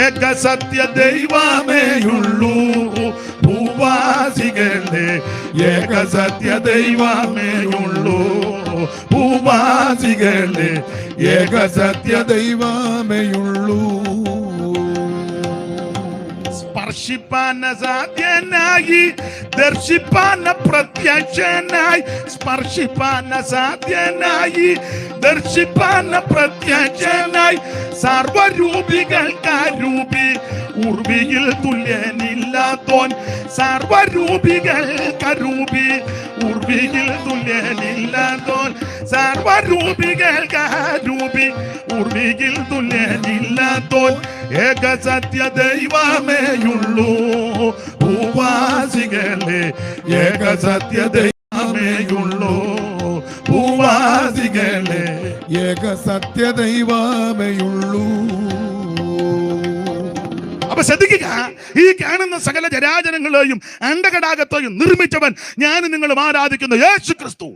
ഏക സത്യ ദൈവമേയുള്ളൂ ഭൂവാസികളെ, ഏക സത്യ ദൈവമേയുള്ളൂ ഭൂവാസികളെ, ഏക സത്യ ദൈവമേയുള്ളൂ. സ്പർശിപ്പാൻ അസാധ്യനായി ദർശിപ്പാൻ പ്രത്യക്ഷനായി, സ്പർശിപ്പാൻ അസാധ്യനായി ദർശിപ്പാൻ പ്രത്യക്ഷനായി, സർവരൂപികൾക്കാരൂപി ഉർവിയിൽ തുല്യനില്ലാത്തോൻ. സർവരൂപികൾക്കരൂപി ഉർവിയിൽ തുല്യനില്ലാത്തോൻ. സർവരൂപികൾക്കാരൂപി ഉർവിയിൽ തുല്യനില്ലാത്തോൻ. ഏക സത്യ ദൈവമേയുള്ളൂ ഭൂവാസികളെ, ഏക സത്യ ദൈവമേയുള്ളൂ ഭൂവാസികളെ, ഏക സത്യ ദൈവമേയുള്ളൂ. അപ്പൊ ശ്രദ്ധിക്കുക, ഈ കാണുന്ന സകല ജരാചരങ്ങളെയും അണ്ടകടാകത്തെയും നിർമ്മിച്ചവൻ ഞാനും നിങ്ങളും ആരാധിക്കുന്ന യേശു ക്രിസ്തു.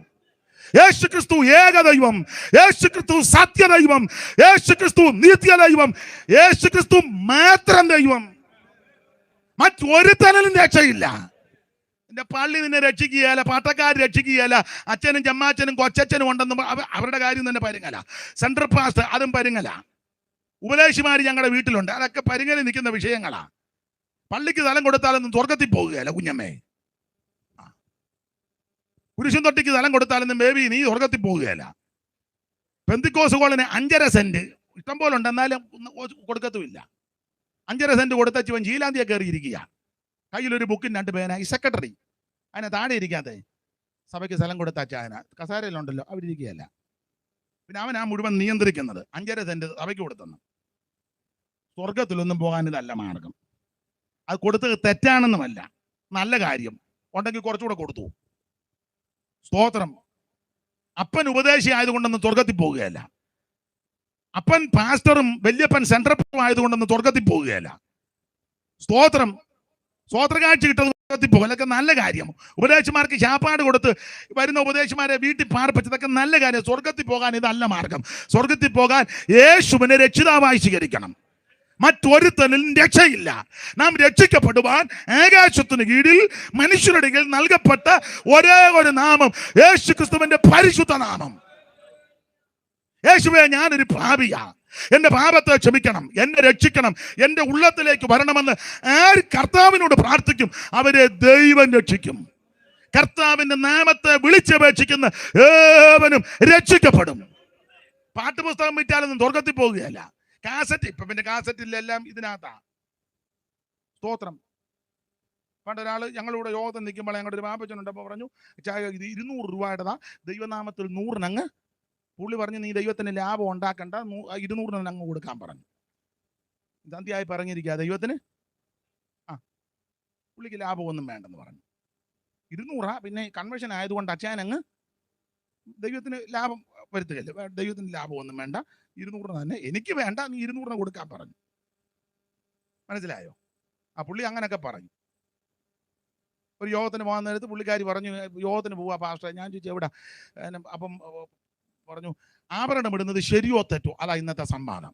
യേശു ക്രിസ്തു ഏകദൈവം, യേശു ക്രിസ്തു സത്യദൈവം, യേശു ക്രിസ്തു നിത്യദൈവം, യേശു ക്രിസ്തു മാത്രം ദൈവം. മറ്റൊരുത്തനും രക്ഷയില്ല. എന്റെ പള്ളി നിന്നെ രക്ഷിക്കുകയല്ല, പാട്ടക്കാർ രക്ഷിക്കുകയല്ല, അച്ഛനും ചമ്മാച്ചനും കൊച്ചച്ഛനും ഉണ്ടെന്ന് അവരുടെ കാര്യം തന്നെ പരുങ്ങല. സെൻട്രൽ പാസ്റ്റ് അതും പരുങ്ങല. ഉപദേശിമാർ ഞങ്ങളുടെ വീട്ടിലുണ്ട്, അതൊക്കെ പരിങ്ങലിൽ നിൽക്കുന്ന വിഷയങ്ങളാ. പള്ളിക്ക് സ്ഥലം കൊടുത്താലൊന്നും സ്വർഗത്തിൽ പോകുകയല്ല കുഞ്ഞമ്മേ. കുരിശും തൊട്ടിക്ക് സ്ഥലം കൊടുത്താലൊന്നും ബേബി നീ സ്വർഗത്തിൽ പോകുകയല്ല. പെന്തിക്കോസ് കോളിന് 5.5 സെന്റ് ഇഷ്ടം പോലെ ഉണ്ട്, എന്നാലും കൊടുക്കത്തുമില്ല. 5.5 സെന്റ് കൊടുത്തച്ച് ഇവൻ ജീലാന്തിയെ കയറിയിരിക്കുക. കയ്യിലൊരു ബുക്കിന് 2 പേന. ഈ സെക്രട്ടറി അതിനെ താഴെ ഇരിക്കാതെ സഭയ്ക്ക് സ്ഥലം കൊടുത്തച്ച അതിന് കസാരയിലുണ്ടല്ലോ, അവരിയ്ക്കുകയല്ല. പിന്നെ അവനാ മുഴുവൻ നിയന്ത്രിക്കുന്നത്. 5.5 സെന്റ് സഭയ്ക്ക് കൊടുത്തെന്ന്. സ്വർഗത്തിലൊന്നും പോകാൻ ഇതല്ല മാർഗം. അത് കൊടുത്തത് തെറ്റാണെന്നുമല്ല, നല്ല കാര്യം ഉണ്ടെങ്കിൽ കുറച്ചുകൂടെ കൊടുത്തു. സ്തോത്രം. അപ്പൻ ഉപദേശി ആയതുകൊണ്ടൊന്നും സ്വർഗത്തിൽ പോകുകയല്ല. അപ്പൻ പാസ്റ്ററും വല്യപ്പൻ സെൻട്രൽ ആയതുകൊണ്ടൊന്നും സ്വർഗത്തിൽ പോകുകയല്ല. സ്തോത്രം. സ്തോത്രകാഴ്ച കിട്ടുന്നത് സ്വർഗത്തിൽ പോകും. അതൊക്കെ നല്ല കാര്യം. ഉപദേശിമാർക്ക് ശാപ്പാട് കൊടുത്ത് വരുന്ന ഉപദേശിമാരെ വീട്ടിൽ പാർപ്പിച്ചതൊക്കെ നല്ല കാര്യം. സ്വർഗത്തിൽ പോകാൻ ഇതല്ല മാർഗം. സ്വർഗത്തിൽ പോകാൻ യേശുവിനെ രക്ഷിതാവായി സ്വീകരിക്കണം. മറ്റൊരുത്തനും രക്ഷയില്ല. നാം രക്ഷിക്കപ്പെടുവാൻ ആകാശത്തിന് കീഴിൽ മനുഷ്യരുടെ കീഴിൽ നൽകപ്പെട്ട ഒരേ ഒരു നാമം യേശു ക്രിസ്തുവിന്റെ പരിശുദ്ധ നാമം. യേശുവേ, ഞാനൊരു പാപിയാ, എന്റെ പാപത്തെ ക്ഷമിക്കണം, എന്നെ രക്ഷിക്കണം, എന്റെ ഉള്ളത്തിലേക്ക് വരണമെന്ന് ആര് കർത്താവിനോട് പ്രാർത്ഥിക്കും അവരെ ദൈവം രക്ഷിക്കും. കർത്താവിന്റെ നാമത്തെ വിളിച്ചപേക്ഷിക്കുന്ന ഏവനും രക്ഷിക്കപ്പെടും. പാട്ടുപുസ്തകം വിറ്റാലൊന്നും സ്വർഗത്തിൽ പോകുകയല്ല. കാസറ്റ്, ഇപ്പൊ പിന്നെ കാസറ്റിലെല്ലാം ഇതിനകത്താ. സ്തോത്രം. പണ്ടൊരാള് ഞങ്ങളിവിടെ യോഗത്തിൽ നിൽക്കുമ്പോൾ ഞങ്ങളുടെ ഒരു പാപ്പച്ചനുണ്ട്. അപ്പോൾ പറഞ്ഞു, ഇത് 200 രൂപയുടേതാ, ദൈവനാമത്തിൽ 100 പുള്ളി പറഞ്ഞു, നീ ദൈവത്തിന് ലാഭം ഉണ്ടാക്കണ്ട, 200 അങ്ങ് കൊടുക്കാൻ പറഞ്ഞു. സന്ധ്യയായി പറഞ്ഞിരിക്കുക ദൈവത്തിന്. പുള്ളിക്ക് ലാഭമൊന്നും വേണ്ടെന്ന് പറഞ്ഞു. 200 പിന്നെ കൺവെൻഷൻ ആയതുകൊണ്ട് അച്ചായൻ അങ്ങ് ദൈവത്തിന് ലാഭം വരുത്തുകയല്ലേ, ദൈവത്തിന് ലാഭമൊന്നും വേണ്ട, 200 തന്നെ എനിക്ക് വേണ്ട, നീ 200 കൊടുക്കാൻ പറഞ്ഞു. മനസ്സിലായോ? ആ പുള്ളി അങ്ങനെയൊക്കെ പറഞ്ഞു. ഒരു യോഗത്തിന് പോകാൻ നേരത്ത് പുള്ളിക്കാരി പറഞ്ഞു, യോഗത്തിന് പോവാ പാസ്റ്റർ. ഞാൻ ചോദിച്ചു എവിടെ? അപ്പം പറഞ്ഞു, ആഭരണം ഇടുന്നത് ശരിയോ തെറ്റോ, അതാ ഇന്നത്തെ സംവാദം.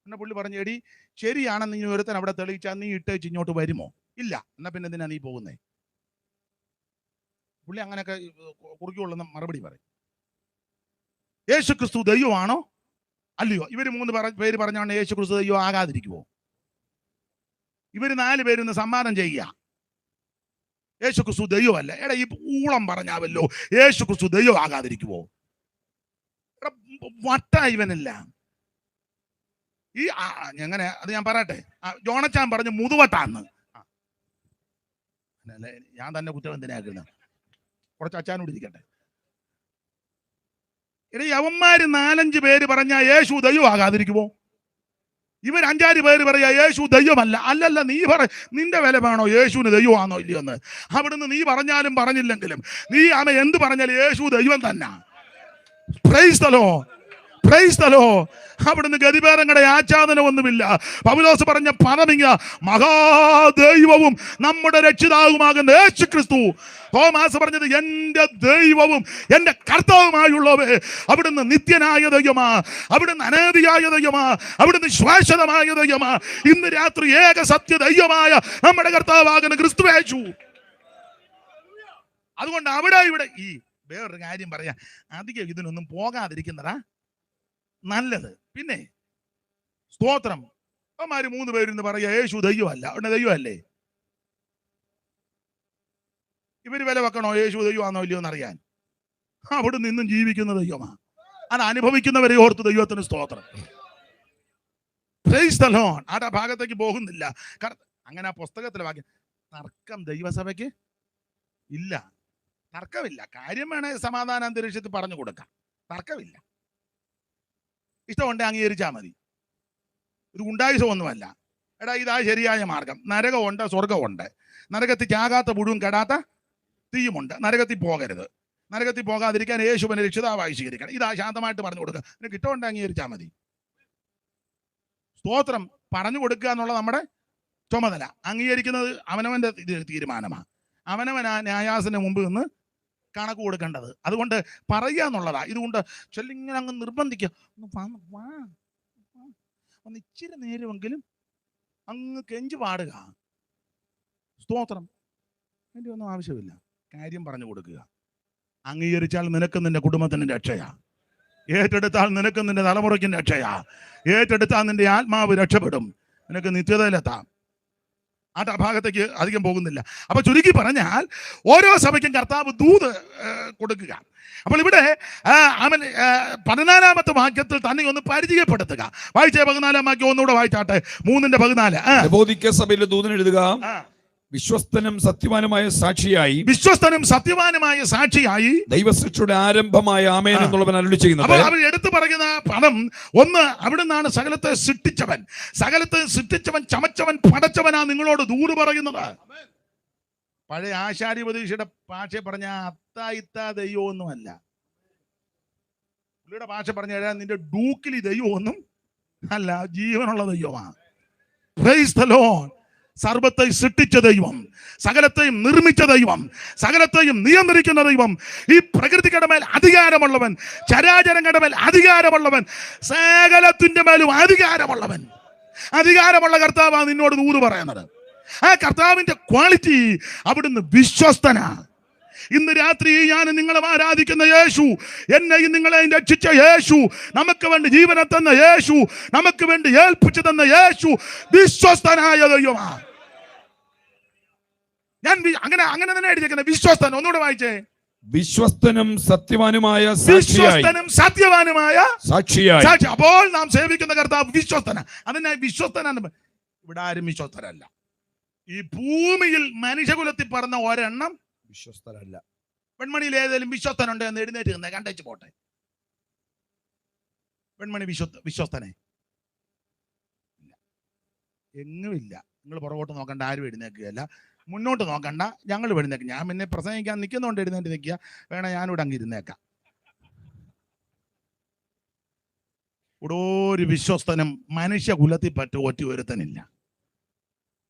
എന്നെ പുള്ളി പറഞ്ഞു, എടി ശരിയാണെന്ന് നീ ഒരുത്തൻ അവിടെ തെളിയിച്ചാൽ നീ ഇട്ടേച്ച് ഇങ്ങോട്ട് വരുമോ? ഇല്ല. എന്നാ പിന്നെ എന്തിനാ നീ പോകുന്നേ? പുള്ളി അങ്ങനെയൊക്കെ കുറുക്കിക്കൊള്ളുന്ന മറുപടി പറയും. യേശു ക്രിസ്തു ദൈവമാണോ അല്ലയോ? ഇവര് 3 പേര് പറഞ്ഞാണ് യേശു ക്രിസ്തു ദൈവം ആകാതിരിക്കുമോ? ഇവര് 4 പേരൊന്ന് സമ്മാനം ചെയ്യുക, യേശു ക്രിസ്തു ദൈവമല്ല. എടാ ഈ ഊളം പറഞ്ഞാവല്ലോ, യേശു ക്രിസ്തു ദൈവം ആകാതിരിക്കുമോ? വട്ട ഇവനല്ല ഈ എങ്ങനെ അത് ഞാൻ പറയട്ടെ. ജോണച്ചാൻ പറഞ്ഞു മുതുവട്ടാന്ന്. ഞാൻ തന്നെ കുറ്റം എന്തിനാക്കുന്നത്? കുറച്ച് അച്ചാനോട് ഇരിക്കട്ടെ. ഇനി യവന്മാര് 4-5 പേര് പറഞ്ഞാൽ യേശു ദൈവം ആകാതിരിക്കുമോ? ഇവർ 5-6 പേര് പറയാ യേശു ദൈവമല്ല. അല്ലല്ല, നീ നിന്റെ വില വേണോ യേശുവിന് ദൈവമാണോ ഇല്ലയോ എന്ന്? അവിടുന്ന് നീ പറഞ്ഞാലും പറഞ്ഞില്ലെങ്കിലും നീ എന്ത് പറഞ്ഞാലും യേശു ദൈവം തന്നെ. Price the Lord, price the Lord. അവിടുന്ന് ഗതിഭേദങ്ങളുടെ ആച്ഛാദനമൊന്നുമില്ല. പൗലോസ് പറഞ്ഞ പദമിങ്ങ, മഹാദൈവവും നമ്മുടെ രക്ഷിതാവുമാകുന്ന യേശു ക്രിസ്തു. തോമാസ് പറഞ്ഞത് എന്റെ ദൈവവും എന്റെ കർത്താവുമായുള്ളവേ. അവിടുന്ന് നിത്യനായ ദൈവമാ, അവിടുന്ന് അനാദിയായ ദൈവമാ, അവിടുന്ന് ശാശ്വതമായ ദൈവമാ. ഇന്ന് രാത്രി ഏക സത്യ ദൈവമായ നമ്മുടെ കർത്താവാകുന്ന ക്രിസ്തു യേശു. അതുകൊണ്ട് അവിടെ ഇവിടെ ഈ വേറൊരു കാര്യം പറയാം, അധികം ഇതിനൊന്നും പോകാതിരിക്കുന്നതാ നല്ലത്. പിന്നെ സ്തോത്രം, അവന്മാര് 3 പേരിന്ന് പറയാ യേശു ദൈവമല്ല. അവിടെ ദൈവമല്ലേ? ഇവര് വില വെക്കണോ യേശു ദൈവമാണോ ഇല്ലയോ എന്നറിയാൻ? അവിടെ നിന്നും ജീവിക്കുന്ന ദൈവമാ, അത് അനുഭവിക്കുന്നവരെ ഓർത്ത് ദൈവത്തിന് സ്തോത്രം. Price the Lord. ആ ഭാഗത്തേക്ക് പോകുന്നില്ല. അങ്ങനെ ആ പുസ്തകത്തിലെ വാക്യം, തർക്കം ദൈവസഭയ്ക്ക് ഇല്ല. തർക്കമില്ല. കാര്യം വേണേ സമാധാന അന്തരീക്ഷത്തിൽ പറഞ്ഞു കൊടുക്കാം, തർക്കമില്ല. ഇഷ്ടമുണ്ട് അംഗീകരിച്ചാൽ മതി. ഒരു ഗുണ്ടായുസമൊന്നുമല്ല. എടാ ഇതാ ശരിയായ മാർഗം. നരകമുണ്ട്, സ്വർഗമുണ്ട്. നരകത്തിൽ ചാകാത്ത പുഴുവും കെടാത്ത തീയുമുണ്ട്. നരകത്തിൽ പോകരുത്. നരകത്തിൽ പോകാതിരിക്കാൻ യേശുവിനെ രക്ഷിതാവായി സ്വീകരിക്കണം. ഇതാ ശാന്തമായിട്ട് പറഞ്ഞു കൊടുക്കുക. നിനക്ക് ഇഷ്ടമുണ്ട് അംഗീകരിച്ചാൽ മതി. സ്തോത്രം. പറഞ്ഞു കൊടുക്കുക എന്നുള്ള നമ്മുടെ ചുമതല. അംഗീകരിക്കുന്നത് അവനവന്റെ തീരുമാനമാണ്. അവനവൻ ആ ന്യായാസന മുമ്പ് നിന്ന് കണക്ക് കൊടുക്കേണ്ടത്. അതുകൊണ്ട് പറയുക എന്നുള്ളതാ. ഇതുകൊണ്ട് ചെല്ലിങ്ങനെ അങ്ങ് നിർബന്ധിക്കുക, ഒന്ന് ഇച്ചിരി നേരമെങ്കിലും അങ്ങ് കെഞ്ചു പാടുക. സ്തോത്രം. അതിൻ്റെ ഒന്നും ആവശ്യമില്ല. കാര്യം പറഞ്ഞു കൊടുക്കുക. അംഗീകരിച്ചാൽ നിനക്ക് നിന്റെ കുടുംബത്തിന് രക്ഷയാ. ഏറ്റെടുത്താൽ നിനക്ക് നിന്റെ തലമുറയ്ക്കും രക്ഷയാ. ഏറ്റെടുത്താൽ നിന്റെ ആത്മാവ് രക്ഷപ്പെടും. നിനക്ക് നിത്യതയിലെത്താം. ആ ഭാഗത്തേക്ക് അധികം പോകുന്നില്ല. അപ്പൊ ചുരുക്കി പറഞ്ഞാൽ ഓരോ സഭയ്ക്കും കർത്താവ് ദൂത് കൊടുക്കുക. അപ്പോൾ ഇവിടെ 14-ാമത്തെ വാക്യത്തിൽ തന്നെ ഒന്ന് പരിചയപ്പെടുത്തുക. വായിച്ചേ 14-ാം വാക്യം ഒന്നുകൂടെ വായിച്ചാട്ടെ. 3:14. സഭയിലെ ദൂതൻ എഴുതുക, വിശ്വസ്തനും സത്യവാനുമായ സാക്ഷിയായി, വിശ്വസ്തനും സത്യവാനുമായ സാക്ഷിയായി ദൈവസൃഷ്ടിയുടെ ആരംഭമായ ആമേൻ എന്നുള്ളവൻ അരുളി ചെയ്യുന്നത്. അപ്പോൾ അവർ എടുത്തു പറയുന്ന പദം ഒന്ന്, അവിടുന്നാണ് സകലത്തെ സൃഷ്ടിച്ചവൻ. സകലത്തെ സൃഷ്ടിച്ചവൻ, ചമച്ചവൻ, പടച്ചവനാ നിങ്ങളോട് ദൂത് പറയുന്നത്. പഴയ ആശാരിപതീക്ഷയുടെ ഭാഷ പറഞ്ഞ അത്തായിത്താ ദൈവമൊന്നുമല്ല. പുള്ളിയുടെ ഭാഷ പറഞ്ഞു കഴിഞ്ഞാൽ നിന്റെ ഡൂക്കിലി ദൈവമൊന്നും അല്ല, ജീവനുള്ള ദൈവമാണ്. Price the Lord. സർവത്തെ സൃഷ്ടിച്ച ദൈവം, സകലത്തെയും നിർമ്മിച്ച ദൈവം, സകലത്തെയും നിയന്ത്രിക്കുന്ന ദൈവം, ഈ പ്രകൃതിയുടെ മേൽ അധികാരമുള്ളവൻ, ചരാചരങ്ങളുടെ മേൽ അധികാരമുള്ളവൻ, സകലത്തിന്റെ മേലും അധികാരമുള്ളവൻ, അധികാരമുള്ള കർത്താവാണ് നിന്നോട് ദൂത് പറയുന്നത്. ആ കർത്താവിന്റെ ക്വാളിറ്റി അവിടുന്ന് വിശ്വസ്തനാ. ഇന്ന് രാത്രി ഞാൻ നിങ്ങളെ ആരാധിക്കുന്ന യേശു, എന്നെയും നിങ്ങളെയും രക്ഷിച്ച യേശു, നമുക്ക് വേണ്ടി ജീവനെ തന്ന യേശു, നമുക്ക് വേണ്ടി ഏൽപ്പിച്ചു തന്ന യേശു വിശ്വസ്തനായ ദൈവമാണ്. ഞാൻ അങ്ങനെ തന്നെ എഴുതിയിരിക്കുന്നത് വിശ്വസ്തൻ. ഒന്നുകൂടെ വായിച്ചേ. വിശ്വസ്തനും സത്യവാനുമായ വിശ്വസ്തനും സത്യവാനുമായ സാക്ഷിയായി. അപ്പോൾ നാം സേവിക്കുന്ന കർത്താവ് വിശ്വസ്തന. അതിനെ വിശ്വസ്തനാണ്. ഇവിടെ ആരും വിശ്വസ്തരല്ല. ഈ ഭൂമിയിൽ മനുഷ്യകുലത്തിൽ പറഞ്ഞ ഒരെണ്ണം വിശ്വസ്തരല്ല. വെൺമണിയിൽ ഏതെങ്കിലും വിശ്വസ്തനുണ്ട് എന്ന് എഴുന്നേറ്റ് നിന്നേ, കണ്ടേച്ച് പോട്ടെ. വെൺമണി വിശ്വസ്തനെ ഇല്ല, എങ്ങുമില്ല. നിങ്ങൾ പുറകോട്ട് നോക്കണ്ട, ആരും എഴുന്നേക്കുകയല്ല. മുന്നോട്ട് നോക്കണ്ട, ഞങ്ങൾ എഴുന്നേക്കാം. ഞാൻ പിന്നെ പ്രസംഗിക്കാൻ നിൽക്കുന്നതുകൊണ്ട് എഴുന്നേറ്റ് നിൽക്കുക, വേണേ ഞാനിവിടെ അങ്ങ് ഇരുന്നേക്കാം. ഇവിടെ ഒരു വിശ്വസ്തനും മനുഷ്യ കുലത്തിൽ പറ്റ ഒറ്റ ഒരുത്തനില്ല.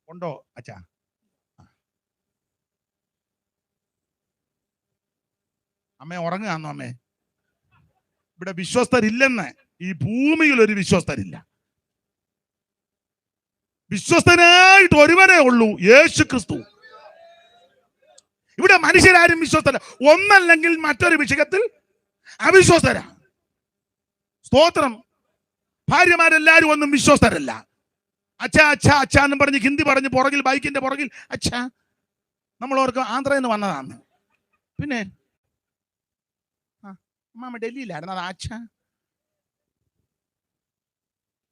ഉണ്ടോ അച്ഛാ? അമ്മേ ഉറങ്ങുകയാന്നോ അമ്മേ? ഇവിടെ വിശ്വസ്തരില്ലെന്ന്, ഈ ഭൂമിയിൽ ഒരു വിശ്വസ്തരില്ല. വിശ്വസ്തനായിട്ട് ഒരുവനേ ഉള്ളൂ, യേശു ക്രിസ്തു. ഇവിടെ മനുഷ്യരാരും വിശ്വസ്തര, ഒന്നല്ലെങ്കിൽ മറ്റൊരു വിഷയത്തിൽ അവിശ്വസ്തരാ. സ്തോത്രം. ഭാര്യമാരെല്ലാരും ഒന്നും വിശ്വസ്തരല്ല. അച്ഛാ അച്ഛാ അച്ഛാ എന്നും പറഞ്ഞ് ഹിന്ദി പറഞ്ഞ് പുറകിൽ, ബൈക്കിന്റെ പുറകിൽ അച്ഛാ. നമ്മൾ ഓർക്കും ആന്ധ്രയിൽ നിന്ന് വന്നതാന്ന്. പിന്നെ അമ്മാമ്മ ഡൽഹിയിലായിരുന്നു, അത് അച്ഛാ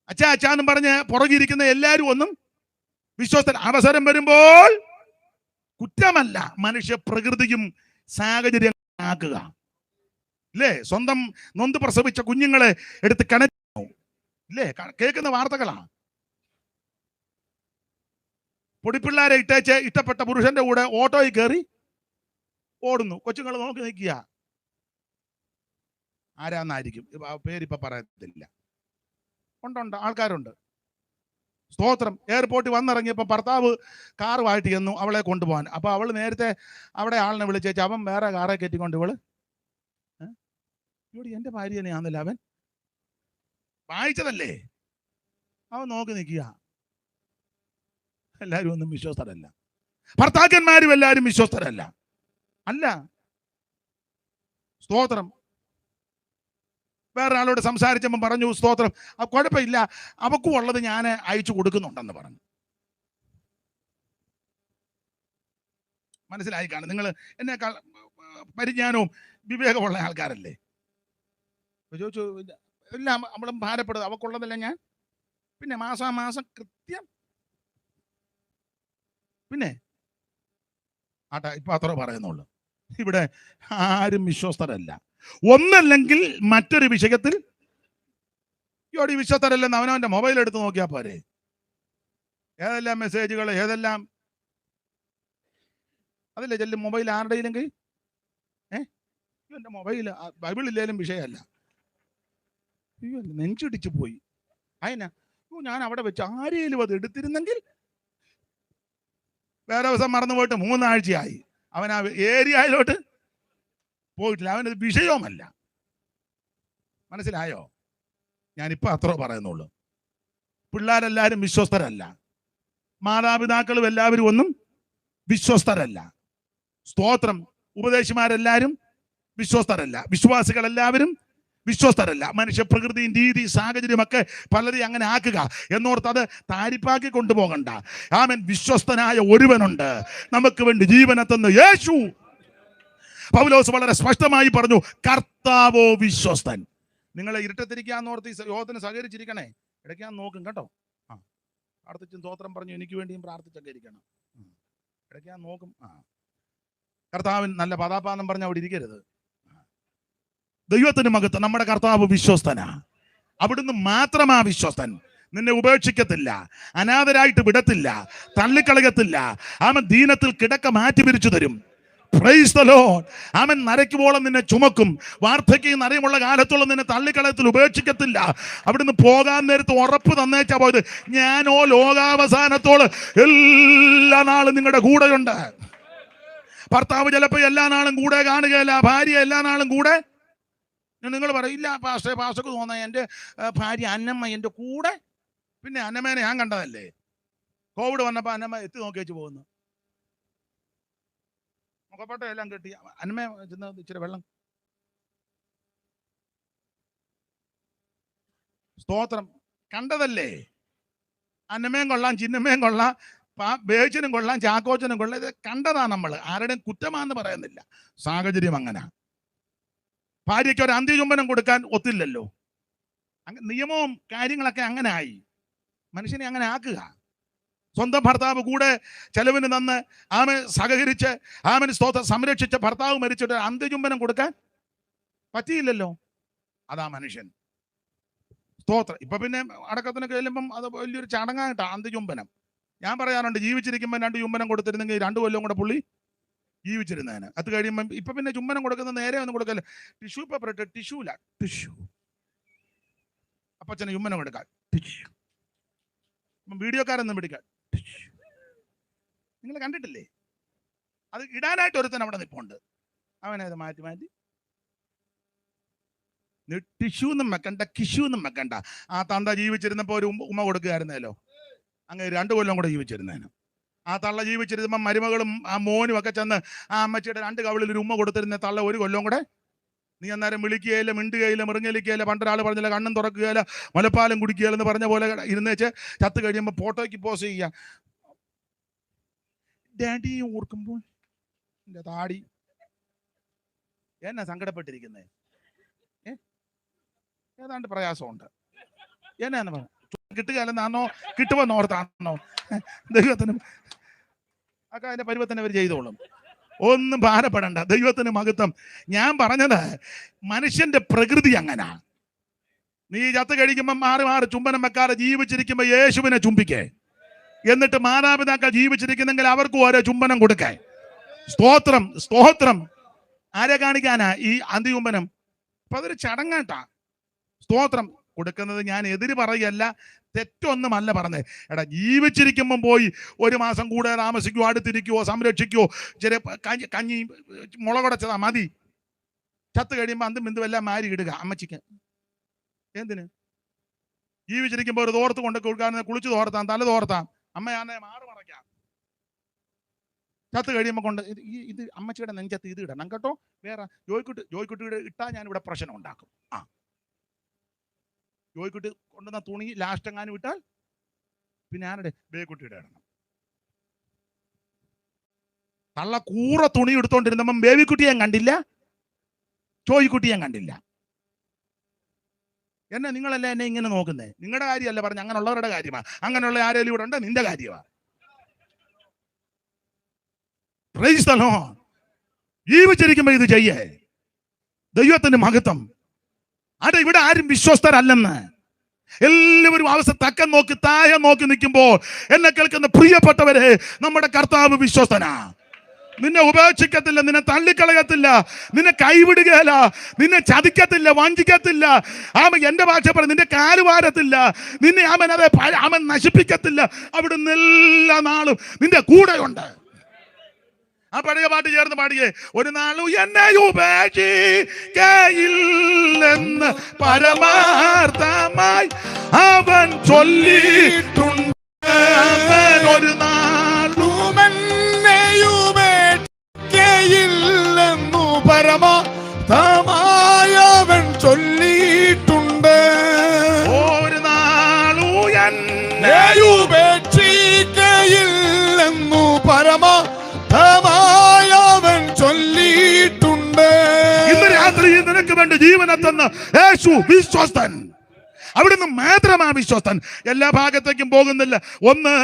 അച്ഛാ അച്ഛാ എന്നും പറഞ്ഞ് പുറകിരിക്കുന്ന എല്ലാരും ഒന്നും വിശ്വസ്തൻ. അവസരം വരുമ്പോൾ കുറ്റമല്ല, മനുഷ്യ പ്രകൃതിയും സാഹചര്യം ആക്കുക. ഇല്ലേ? സ്വന്തം നൊന്ത് പ്രസവിച്ച കുഞ്ഞുങ്ങളെ എടുത്ത് കണക്ട്, ഇല്ലേ? കേൾക്കുന്ന വാർത്തകളാണ്. പൊടിപ്പിള്ളാരെ ഇട്ടേച്ച് ഇഷ്ടപ്പെട്ട പുരുഷന്റെ കൂടെ ഓട്ടോയിൽ കയറി ഓടുന്നു. കൊച്ചുങ്ങൾ നോക്കി നിൽക്കുക. ആരാന്നായിരിക്കും, പേരിപ്പ പറയത്തില്ല. ഉണ്ട്, ആൾക്കാരുണ്ട്. സ്തോത്രം. എയർപോർട്ടിൽ വന്നിറങ്ങിയപ്പോൾ ഭർത്താവ് കാറുമായിട്ട് ചെന്നു അവളെ കൊണ്ടുപോകാൻ. അപ്പൊ അവൾ നേരത്തെ അവിടെ ആളിനെ വിളിച്ചേച്ച് അവൻ വേറെ കാറെ കയറ്റിക്കൊണ്ട് ഇവള് ഇവിടെ എന്റെ ഭാര്യ തന്നെയാന്നല്ല അവൻ വായിച്ചതല്ലേ, അവൻ നോക്കി നിൽക്കുക. എല്ലാരും ഒന്നും വിശ്വസ്തരല്ല. ഭർത്താക്കന്മാരും എല്ലാരും വിശ്വസ്തരല്ല. അല്ല. സ്തോത്രം. വേറെ ആളോട് സംസാരിച്ചപ്പോൾ പറഞ്ഞു, സ്തോത്രം, കുഴപ്പമില്ല, അവക്കും ഉള്ളത് ഞാൻ അയച്ചു കൊടുക്കുന്നുണ്ടെന്ന് പറഞ്ഞു. മനസ്സിലായി കാണും. നിങ്ങൾ എന്നേക്കാൾ പരിജ്ഞാനവും വിവേകമുള്ള ആൾക്കാരല്ലേ. ചോദിച്ചു, എല്ലാം നമ്മളും ഭാരപ്പെടുന്നത് അവക്കുള്ളതല്ല ഞാൻ. പിന്നെ മാസം കൃത്യം. പിന്നെ ആട്ടാ, ഇപ്പൊ അത്ര പറയുന്നുള്ളൂ. ഇവിടെ ആരും വിശ്വസ്തരല്ല. ഒന്നല്ലെങ്കിൽ മറ്റൊരു വിഷയത്തിൽ ഈ വിശ്വസ്തരല്ലെന്ന് അവനവന്റെ മൊബൈൽ എടുത്ത് നോക്കിയാൽ പോരെ. ഏതെല്ലാം മെസ്സേജുകൾ, ഏതെല്ലാം അതില്ലേ ചെല്ലും മൊബൈൽ ആരുടെയില്ലെങ്കിൽ എന്റെ മൊബൈൽ ബൈബിൾ ഇല്ലേലും വിഷയമല്ല. അയ്യോ, നെഞ്ചിടിച്ചു പോയി. അതിനാ ഞാൻ അവിടെ വെച്ച് ആരെയും അത് എടുത്തിരുന്നെങ്കിൽ. വേറെ ദിവസം മറന്നു പോയിട്ട് 3 ആഴ്ചയായി അവൻ ആ ഏരിയയിലോട്ട് പോയിട്ടില്ല. അവനത് വിഷയവുമല്ല. മനസ്സിലായോ? ഞാനിപ്പോ അത്ര പറയുന്നുള്ളൂ. പിള്ളേരെല്ലാരും വിശ്വസ്തരല്ല. മാതാപിതാക്കളും എല്ലാവരും ഒന്നും വിശ്വസ്തരല്ല. സ്തോത്രം. ഉപദേശിമാരെല്ലാരും വിശ്വസ്തരല്ല. വിശ്വാസികൾ എല്ലാവരും വിശ്വസ്തരല്ല. മനുഷ്യ പ്രകൃതിയും രീതി സാഹചര്യമൊക്കെ പലരെയും അങ്ങനെ ആക്കുക എന്നോർത്ത് അത് താരിപ്പാക്കി കൊണ്ടുപോകണ്ട. ആമേൻ. വിശ്വസ്തനായ ഒരുവനുണ്ട്, നമുക്ക് വേണ്ടി ജീവനെ തന്ന യേശു. പൗലോസ് വളരെ സ്പഷ്ടമായി പറഞ്ഞു, കർത്താവോ വിശ്വസ്തൻ. നിങ്ങളെ ഇരുട്ടത്തിരിക്കാന്നോർത്ത് ഈ യോഗത്തിന് സഹകരിച്ചിരിക്കണേ. ഇടയ്ക്ക് ഞാൻ നോക്കും കേട്ടോ. പ്രാർത്ഥിച്ചും സ്തോത്രം പറഞ്ഞു എനിക്ക് വേണ്ടിയും പ്രാർത്ഥിച്ചൊക്കെ ഇരിക്കണം. ഇടയ്ക്ക് ഞാൻ നോക്കും. കർത്താവിൻ നല്ല പദാപാനം പറഞ്ഞ് അവിടെ ഇരിക്കരുത്. ദൈവത്തിന് മഹത്വം. നമ്മുടെ കർത്താവ് വിശ്വസ്തനാ. അവിടുന്ന് മാത്രമാ വിശ്വസ്തൻ. നിന്നെ ഉപേക്ഷിക്കത്തില്ല, അനാഥരായിട്ട് വിടത്തില്ല, തള്ളിക്കളയത്തില്ല. അവൻ ദീനത്തിൽ കിടക്ക മാറ്റി പിരിച്ചു തരും. Price the Lord. അവൻ നരയ്ക്കുവോളം നിന്നെ ചുമക്കും. വാർദ്ധക്യം നരയുമുള്ള കാലത്തോളം നിന്നെ തള്ളിക്കളയത്തിൽ ഉപേക്ഷിക്കത്തില്ല. അവിടുന്ന് പോകാൻ നേരത്ത് ഉറപ്പ് തന്നേച്ചാ പോയത്, ഞാനോ ലോകാവസാനത്തോളം എല്ലാ നാളും നിങ്ങളുടെ കൂടെയുണ്ട്. ഭർത്താവ് ചിലപ്പോൾ എല്ലാ നാളും കൂടെ കാണുകയില്ല, ഭാര്യ എല്ലാ നാളും കൂടെ. നിങ്ങൾ പറയില്ല പാസ്റ്റർക്ക് തോന്നാ എൻ്റെ ഭാര്യ അന്നമ്മ എൻ്റെ കൂടെ. പിന്നെ അന്നമ്മേനെ ഞാൻ കണ്ടതല്ലേ. കോവിഡ് വന്നപ്പോൾ അന്നമ്മ എത്തി നോക്കി വെച്ച് പോകുന്നു. മുഖപ്പെട്ട എല്ലാം കെട്ടി അന്നമ്മ ചെന്ന് ഇച്ചിരി വെള്ളം. സ്തോത്രം. കണ്ടതല്ലേ. അന്നമ്മയും കൊള്ളാം, ചിന്നമ്മയും കൊള്ളാം, ബേച്ചിനും കൊള്ളാം, ചാക്കോച്ചനും കൊള്ളാം. ഇത് കണ്ടതാ. നമ്മൾ ആരുടെയും കുറ്റമാണെന്ന് പറയുന്നില്ല. സാഹചര്യം അങ്ങനെ. ഭാര്യയ്ക്ക് ഒരു അന്ത്യചുംബനം കൊടുക്കാൻ ഒത്തില്ലല്ലോ. നിയമവും കാര്യങ്ങളൊക്കെ അങ്ങനെ ആയി. മനുഷ്യനെ അങ്ങനെ ആക്കുക. സ്വന്തം ഭർത്താവ് കൂടെ ചെലവിന് തന്ന് ആമൻ സഹകരിച്ച് ആമൻ സ്തോത്രം സംരക്ഷിച്ച ഭർത്താവ് മരിച്ചിട്ട് അന്ത്യചുംബനം കൊടുക്കാൻ പറ്റിയില്ലല്ലോ. അതാ മനുഷ്യൻ. സ്തോത്രം. ഇപ്പൊ പിന്നെ അടക്കത്തിനൊക്കെ ചെല്ലുമ്പം അത് വലിയൊരു ചടങ്ങായിട്ടാണ് അന്ത്യചുംബനം. ഞാൻ പറയാറുണ്ട്, ജീവിച്ചിരിക്കുമ്പോൾ 2 ചുംബനം കൊടുത്തിരുന്നെങ്കിൽ 2 കൊല്ലം കൂടെ പുള്ളി ജീവിച്ചിരുന്നേനെ. അത് കഴിയുമ്പോൾ ഇപ്പൊ പിന്നെ ചുംബനം കൊടുക്കുന്ന നേരെ ഒന്നും കൊടുക്കല്ല, ടിഷ്യൂ പേപ്പർ ഇട്ട് ടിഷ്യൂ അപ്പച്ചന് ചുംബനം കൊടുക്കാൻ ടിഷ്യൂ, വീഡിയോക്കാരൊന്നും പിടിക്കാൻ ടിഷ്യൂ. നിങ്ങൾ കണ്ടിട്ടില്ലേ? അത് ഇടാനായിട്ട് ഒരുത്തൻ അവിടെ നിൽപ്പുണ്ട്, അവനത് മാറ്റി ടിഷ്യൂ എന്നും വെക്കണ്ട, കിഷ്യൂ എന്നും വെക്കണ്ട. ആ തന്ത ജീവിച്ചിരുന്നപ്പോ ഒരു ഉമ്മ കൊടുക്കുകയായിരുന്നല്ലോ, അങ്ങനെ 2 കൊല്ലം കൂടെ ജീവിച്ചിരുന്നേനും. ആ തള്ള ജീവിച്ചിരുന്നപ്പോൾ മരുമകളും ആ മോനും ഒക്കെ ചെന്ന് ആ അമ്മച്ചിയുടെ 2 കവിളിൽ ഒരു ഉമ്മ കൊടുത്തിരുന്ന തള്ള 1 കൊല്ലം കൂടെ. നീ അന്നേരം വിളിക്കുകയില്ല, മിണ്ടുകയില്ല, മിറുങ്ങലിക്കുകയില്ല, പണ്ടൊരാൾ പറഞ്ഞില്ല കണ്ണും തുറക്കുകയില്ല, മുലപ്പാലും കുടിക്കുകയില്ല എന്ന് പറഞ്ഞ പോലെ ഇരുന്നേച്ച് ചത്ത് കഴിയുമ്പോൾ ഫോട്ടോയ്ക്ക് പോസ് ചെയ്യുക. ഡാഡി ഓർക്കുമ്പോൾ എൻ്റെ താടി എന്നാ സങ്കടപ്പെട്ടിരിക്കുന്നേ, ഏതാണ്ട് പ്രയാസമുണ്ട്, എന്നാന്ന് പറഞ്ഞു. കിട്ടുകയല്ലെന്നാണോ കിട്ടുമെന്ന് ഓർത്താണോ? ദൈവത്തിനും ഒക്കെ അതിന്റെ പരുവത്തിന് അവർ ചെയ്തോളും, ഒന്നും ഭാരപ്പെടണ്ട. ദൈവത്തിന് മഹത്വം. ഞാൻ പറഞ്ഞത് മനുഷ്യന്റെ പ്രകൃതി അങ്ങനെ. നീ ചത്ത് കഴിക്കുമ്പോൾ മാറി ചുംബനം വെക്കാതെ ജീവിച്ചിരിക്കുമ്പോൾ യേശുവിനെ ചുംബിക്കേ, എന്നിട്ട് മാതാപിതാക്കൾ ജീവിച്ചിരിക്കുന്നെങ്കിൽ അവർക്കും ഓരോ ചുംബനം കൊടുക്കേ. സ്തോത്രം സ്തോത്രം. ആരെ കാണിക്കാനാ ഈ അന്തിചുംബനം? അപ്പൊ അതൊരു ചടങ്ങാട്ടാ. സ്തോത്രം കൊടുക്കുന്നത് ഞാൻ എതിര് പറയല്ല, തെറ്റൊന്നുമല്ല പറഞ്ഞത്. എടാ, ജീവിച്ചിരിക്കുമ്പം പോയി 1 മാസം കൂടെ താമസിക്കുവോ, അടുത്തിരിക്കുവോ, സംരക്ഷിക്കുവോ, ചെറിയ കഞ്ഞി മുളകുടച്ചതാ മതി. ചത്ത് കഴിയുമ്പോൾ അന്തും ബിന്ദു എല്ലാം മാരി ഇടുക അമ്മച്ചിക്ക്. എന്തിന്? ജീവിച്ചിരിക്കുമ്പോൾ ഒരു തോർത്ത് കൊണ്ട് കൊടുക്കാൻ, കുളിച്ചു തോർത്താം, തല തോർത്താം, അമ്മയാണെ മാറ് മറയ്ക്കാം. ചത്ത് കഴിയുമ്പോൾ കൊണ്ട് ഇത് അമ്മച്ചിയുടെ നെഞ്ചത്ത് ഇത് ഇടണം കേട്ടോ. വേറെ ജോയ്ക്കുട്ടിയുടെ ഇട്ടാൽ ഞാൻ ഇവിടെ പ്രശ്നം ഉണ്ടാക്കും. ജോയ്ക്കുട്ടി കൊണ്ടുവന്ന തുണി ലാസ്റ്റ് എങ്ങാനും വിട്ടാൽ പിന്നെ ആരുടെ ബേക്കുട്ടിയുടെ ഇടണം. തള്ള കൂറ തുണി എടുത്തോണ്ടിരുന്നപ്പം ബേബിക്കുട്ടിയെ കണ്ടില്ല, ജോയ്ക്കുട്ടിയെ കണ്ടില്ല. നിങ്ങളല്ലേ എന്നെ ഇങ്ങനെ നോക്കുന്നേ? നിങ്ങളുടെ കാര്യമല്ല പറഞ്ഞ, അങ്ങനെയുള്ളവരുടെ കാര്യമാണ്. അങ്ങനെയുള്ള ആരെങ്കിലും ഇവിടെ ഉണ്ട്, നിന്റെ കാര്യമാണ്. Price the Lord. ജീവിച്ചിരിക്കുമ്പോ ഇത് ചെയ്യേ. ദൈവത്തിന്റെ മഹത്വം. അത് ഇവിടെ ആരും വിശ്വസ്തരല്ലെന്ന്. എല്ലാവരും അവസ്ഥ തക്കം നോക്കി താഴെ നോക്കി നിൽക്കുമ്പോൾ എന്നെ കേൾക്കുന്ന പ്രിയപ്പെട്ടവരെ, നമ്മുടെ കർത്താവ് വിശ്വസ്തനാ. നിന്നെ ഉപേക്ഷിക്കത്തില്ല, നിന്നെ തള്ളിക്കളയത്തില്ല, നിന്നെ കൈവിടുകയില്ല, നിന്നെ ചതിക്കത്തില്ല, വഞ്ചിക്കത്തില്ല. എന്റെ ഭാഷ പറ, നിന്റെ കാലുവാരത്തില്ല, നിന്നെ അവൻ നശിപ്പിക്കത്തില്ല. അവിടുന്ന് എല്ലാ നാളും നിന്റെ കൂടെയുണ്ട്. ആ പഴയ പാട്ട് ചേർന്ന് പാടിയേ. ഒരു നാളും എന്നെ ഉപേക്ഷിക്കയില്ലെന്ന് പരമാർത്ഥമായി അവൻ ചൊല്ലിയിട്ടുണ്ട്. ഒരു നാളും എന്നെ ഉപേക്ഷിക്കയില്ലെന്നു പരമാർത്ഥമായി അവൻ ചൊല്ലിയിട്ടുണ്ട്. ഒരു നാളും എന്നെ ഉപേക്ഷിക്കയില്ലെന്നു അവൻ ചൊല്ലിയിട്ടുണ്ട്. ഇന്ന് രാത്രി നിനക്ക് വേണ്ടി ജീവനെ തന്ന യേശു വിശ്വസ്തൻ. അവിടുന്ന് മാത്രമാ വിശ്വസ്തൻ. എല്ലാ ഭാഗത്തേക്കും പോകുന്നില്ല. ഒന്ന്,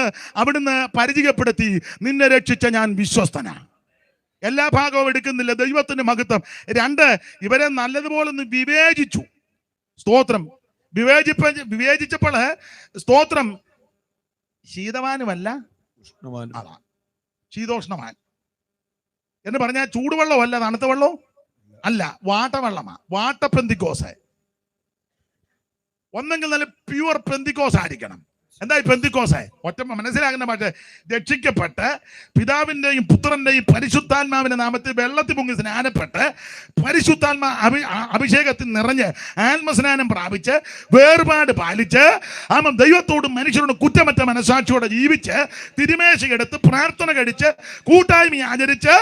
അവിടുന്ന് പരിചയപ്പെടുത്തി, നിന്നെ രക്ഷിച്ച ഞാൻ വിശ്വസ്തനാ. എല്ലാ ഭാഗവും എടുക്കുന്നില്ല. ദൈവത്തിന്റെ മഹത്വം. 2, ഇവരെ നല്ലതുപോലെ ഒന്ന് വിവേചിച്ചു. സ്തോത്രം. വിവേചിച്ചപ്പോൾ സ്തോത്രം ശീതവാനുമല്ല, അതാ ശീതോഷ്ണവാൻ എന്ന് പറഞ്ഞാൽ ചൂടുവെള്ളമല്ല, തണുത്ത വെള്ളവും അല്ല, വാട്ടവെള്ളമാ. വാട്ട പെന്തിക്കോസ്. ഒന്നെങ്കിൽ നല്ല പ്യുവർ പെന്തിക്കോസ് ആയിരിക്കണം. എന്തായി പെന്തിക്കോസ്? ഒറ്റ മനസ്സിലാകുന്ന പക്ഷേ രക്ഷിക്കപ്പെട്ട് പിതാവിന്റെയും പുത്രന്റെയും പരിശുദ്ധാത്മാവിന്റെ നാമത്തിൽ വെള്ളത്തിൽ മുങ്ങി സ്നാനപ്പെട്ട് പരിശുദ്ധാത്മാ അഭിഷേകത്തിൽ നിറഞ്ഞ് ആത്മസ്നാനം പ്രാപിച്ച് വേർപാട് പാലിച്ച് ദൈവത്തോടും മനുഷ്യരോടും കുറ്റമറ്റ മനസാക്ഷിയോടെ ജീവിച്ച് തിരുമേശയെടുത്ത് പ്രാർത്ഥന കഴിച്ച് കൂട്ടായ്മ ആചരിച്ച്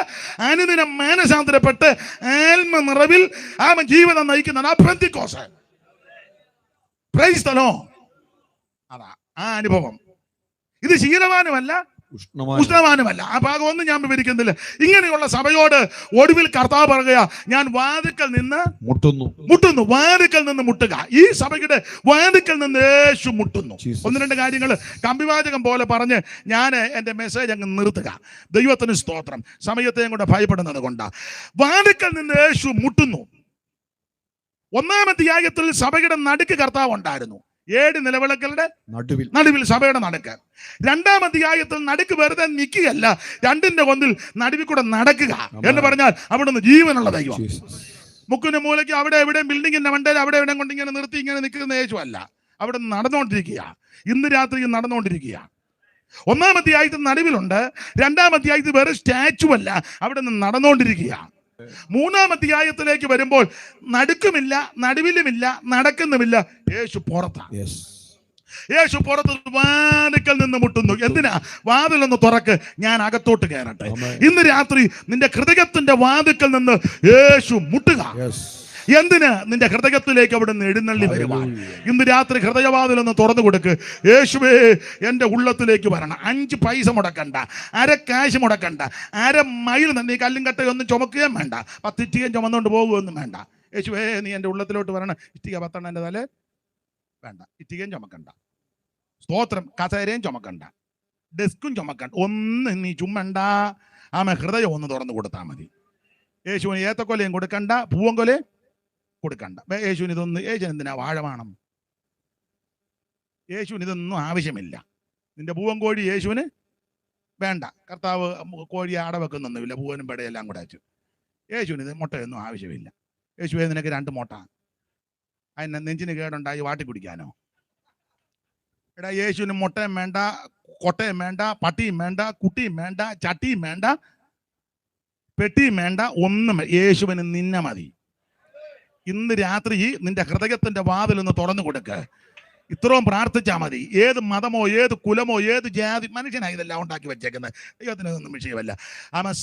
അനുദിനം മാനസാന്തരപ്പെട്ട് ആത്മ നിറവിൽ ജീവിതം നയിക്കുന്നതാണ് ആ പെന്തിക്കോസ്. Price the Lord. അതാ ആ അനുഭവം. ഇത് ശീലവാനുമല്ല, ഉഷ്ണവാനുമല്ല. ആ ഭാഗം ഒന്നും ഞാൻ വിവരിക്കുന്നില്ല. ഇങ്ങനെയുള്ള സഭയോട് ഒടുവിൽ കർത്താവ് പറയുക, ഞാൻ വാതിൽക്കൽ നിന്ന് മുട്ടുന്നു. വാതിൽക്കൽ നിന്ന് മുട്ടുക. ഈ സഭയുടെ വാതിൽക്കൽ നിന്ന് യേശു മുട്ടുന്നു. 1-2 കാര്യങ്ങൾ കമ്പിവാചകം പോലെ പറഞ്ഞ് ഞാൻ എൻ്റെ മെസ്സേജ് അങ്ങ് നിർത്തുക. ദൈവത്തിന് സ്തോത്രം. സമയത്തെയും കൊണ്ട് ഭയപ്പെടുന്നത് കൊണ്ടാ. വാതിൽക്കൽ നിന്ന് യേശു മുട്ടുന്നു. 1-ാം അധ്യായത്തിൽ സഭയുടെ നടുക്ക് കർത്താവ് ഉണ്ടായിരുന്നു. 7 നിലവിളക്കുകളുടെ നടുവിൽ സഭയുടെ നടുക്ക്. 2-ാം അധ്യായത്തിൽ നടുക്ക് വെറുതെ നിൽക്കുകയല്ല, 2ന്റെ കൊന്നിൽ നടുവിൽ കൂടെ നടക്കുക എന്ന് പറഞ്ഞാൽ അവിടുന്ന് ജീവനുള്ള ദൈവം. മുക്കിന്റെ മൂലയ്ക്ക് അവിടെ എവിടെയും ബിൽഡിങ്ങിന്റെ മണ്ടയിൽ അവിടെ എവിടെയും കൊണ്ട് ഇങ്ങനെ നിർത്തി ഇങ്ങനെ നിൽക്കുന്ന യേശു അല്ല, അവിടെ നടന്നുകൊണ്ടിരിക്കുക. ഇന്ന് രാത്രി നടന്നുകൊണ്ടിരിക്കുക. 1-ാം അധ്യായത്തിൽ നടുവിലുണ്ട്, 2-ാം അധ്യായത്തിൽ വേറെ സ്റ്റാച്ചു അല്ല, അവിടെ നിന്ന് നടന്നുകൊണ്ടിരിക്കുക. 3-ാം അധ്യായത്തിലേക്ക് വരുമ്പോൾ നടുക്കുമില്ല, നടുവിലുമില്ല, നടക്കുന്നുമില്ല, യേശു പുറത്താണ്. യേശു പുറത്ത് വാതിൽക്കൽ നിന്ന് മുട്ടുന്നു. എന്തിനാ? വാതിലൊന്ന് തുറക്ക്, ഞാൻ അകത്തോട്ട് കയറട്ടെ. ഇന്ന് രാത്രി നിന്റെ ഹൃദയത്തിന്റെ വാതിൽക്കൽ നിന്ന് യേശു മുട്ടുക. എന്തിന്? നിന്റെ ഹൃദയത്തിലേക്ക് അവിടെ നിന്ന് എഴുന്നള്ളി വരുവാൻ. ഇന്ന് രാത്രി ഹൃദയവാതിലൊന്ന് തുറന്നു കൊടുക്ക്. യേശുവേ, എൻ്റെ ഉള്ളത്തിലേക്ക് വരണം. 5 പൈസ മുടക്കണ്ട, 1/2 കാശ് മുടക്കണ്ട, 1/2 മൈൽ തന്നെ ഈ കല്ലും കട്ടയൊന്നും ചുമക്കുകയും വേണ്ട, 10 ഇഷ്ടികയും ചുമന്നുകൊണ്ട് പോകുകയൊന്നും വേണ്ട. യേശുവേ, നീ എൻ്റെ ഉള്ളത്തിലോട്ട് വരണം. ഇഷ്ടിക 10 എൻ്റെ തലേ വേണ്ട, ഇഷ്ടികയും ചുമക്കണ്ട, സ്തോത്രം, കസേരയും ചുമക്കണ്ട, ഡെസ്കും ചുമക്കണ്ട, ഒന്നും നീ ചുമ്മണ്ട. ഹൃദയം ഒന്ന് തുറന്നു കൊടുത്താൽ മതി. യേശുവിന് ഏത്തക്കൊലയും കൊടുക്കണ്ട, പൂവൻകൊലയും കൊടുക്കണ്ട. യേശുവിന് ഇതൊന്നും, യേശുവിന് എന്തിനാ വാഴമാണം? യേശുവിന് ഇതൊന്നും ആവശ്യമില്ല. നിന്റെ പൂവൻ കോഴി യേശുവിന് വേണ്ട. കർത്താവ് കോഴിയെ അടവെക്കുന്നൊന്നുമില്ല, പൂവനും പെടയെല്ലാം കൂടെ വെച്ചു. യേശുവിന് ഇത് മുട്ടയൊന്നും ആവശ്യമില്ല. യേശുവേ, നിനക്ക് 2 മുട്ട, അതിനെ നെഞ്ചിന് കേടുണ്ടായി വാട്ടി കുടിക്കാനോ? എടാ, യേശുവിന് മുട്ടയും വേണ്ട, കൊട്ടയും വേണ്ട, പട്ടിയും വേണ്ട, കുട്ടിയും വേണ്ട, ചട്ടിയും വേണ്ട, പെട്ടിയും വേണ്ട, ഒന്നും. യേശുവിന് നിന്നെ മതി. ഇന്ന് രാത്രി നിന്റെ ഹൃദയത്തിന്റെ വാതിലൊന്ന് തുറന്നു കൊടുക്ക്. ഇത്രയും പ്രാർത്ഥിച്ചാൽ മതി. ഏത് മതമോ ഏത് കുലമോ ഏത് ജാതി, മനുഷ്യനായി ഇതെല്ലാം ഉണ്ടാക്കി വെച്ചേക്കുന്നത്. ദൈവത്തിനൊന്നും വിഷയമല്ല.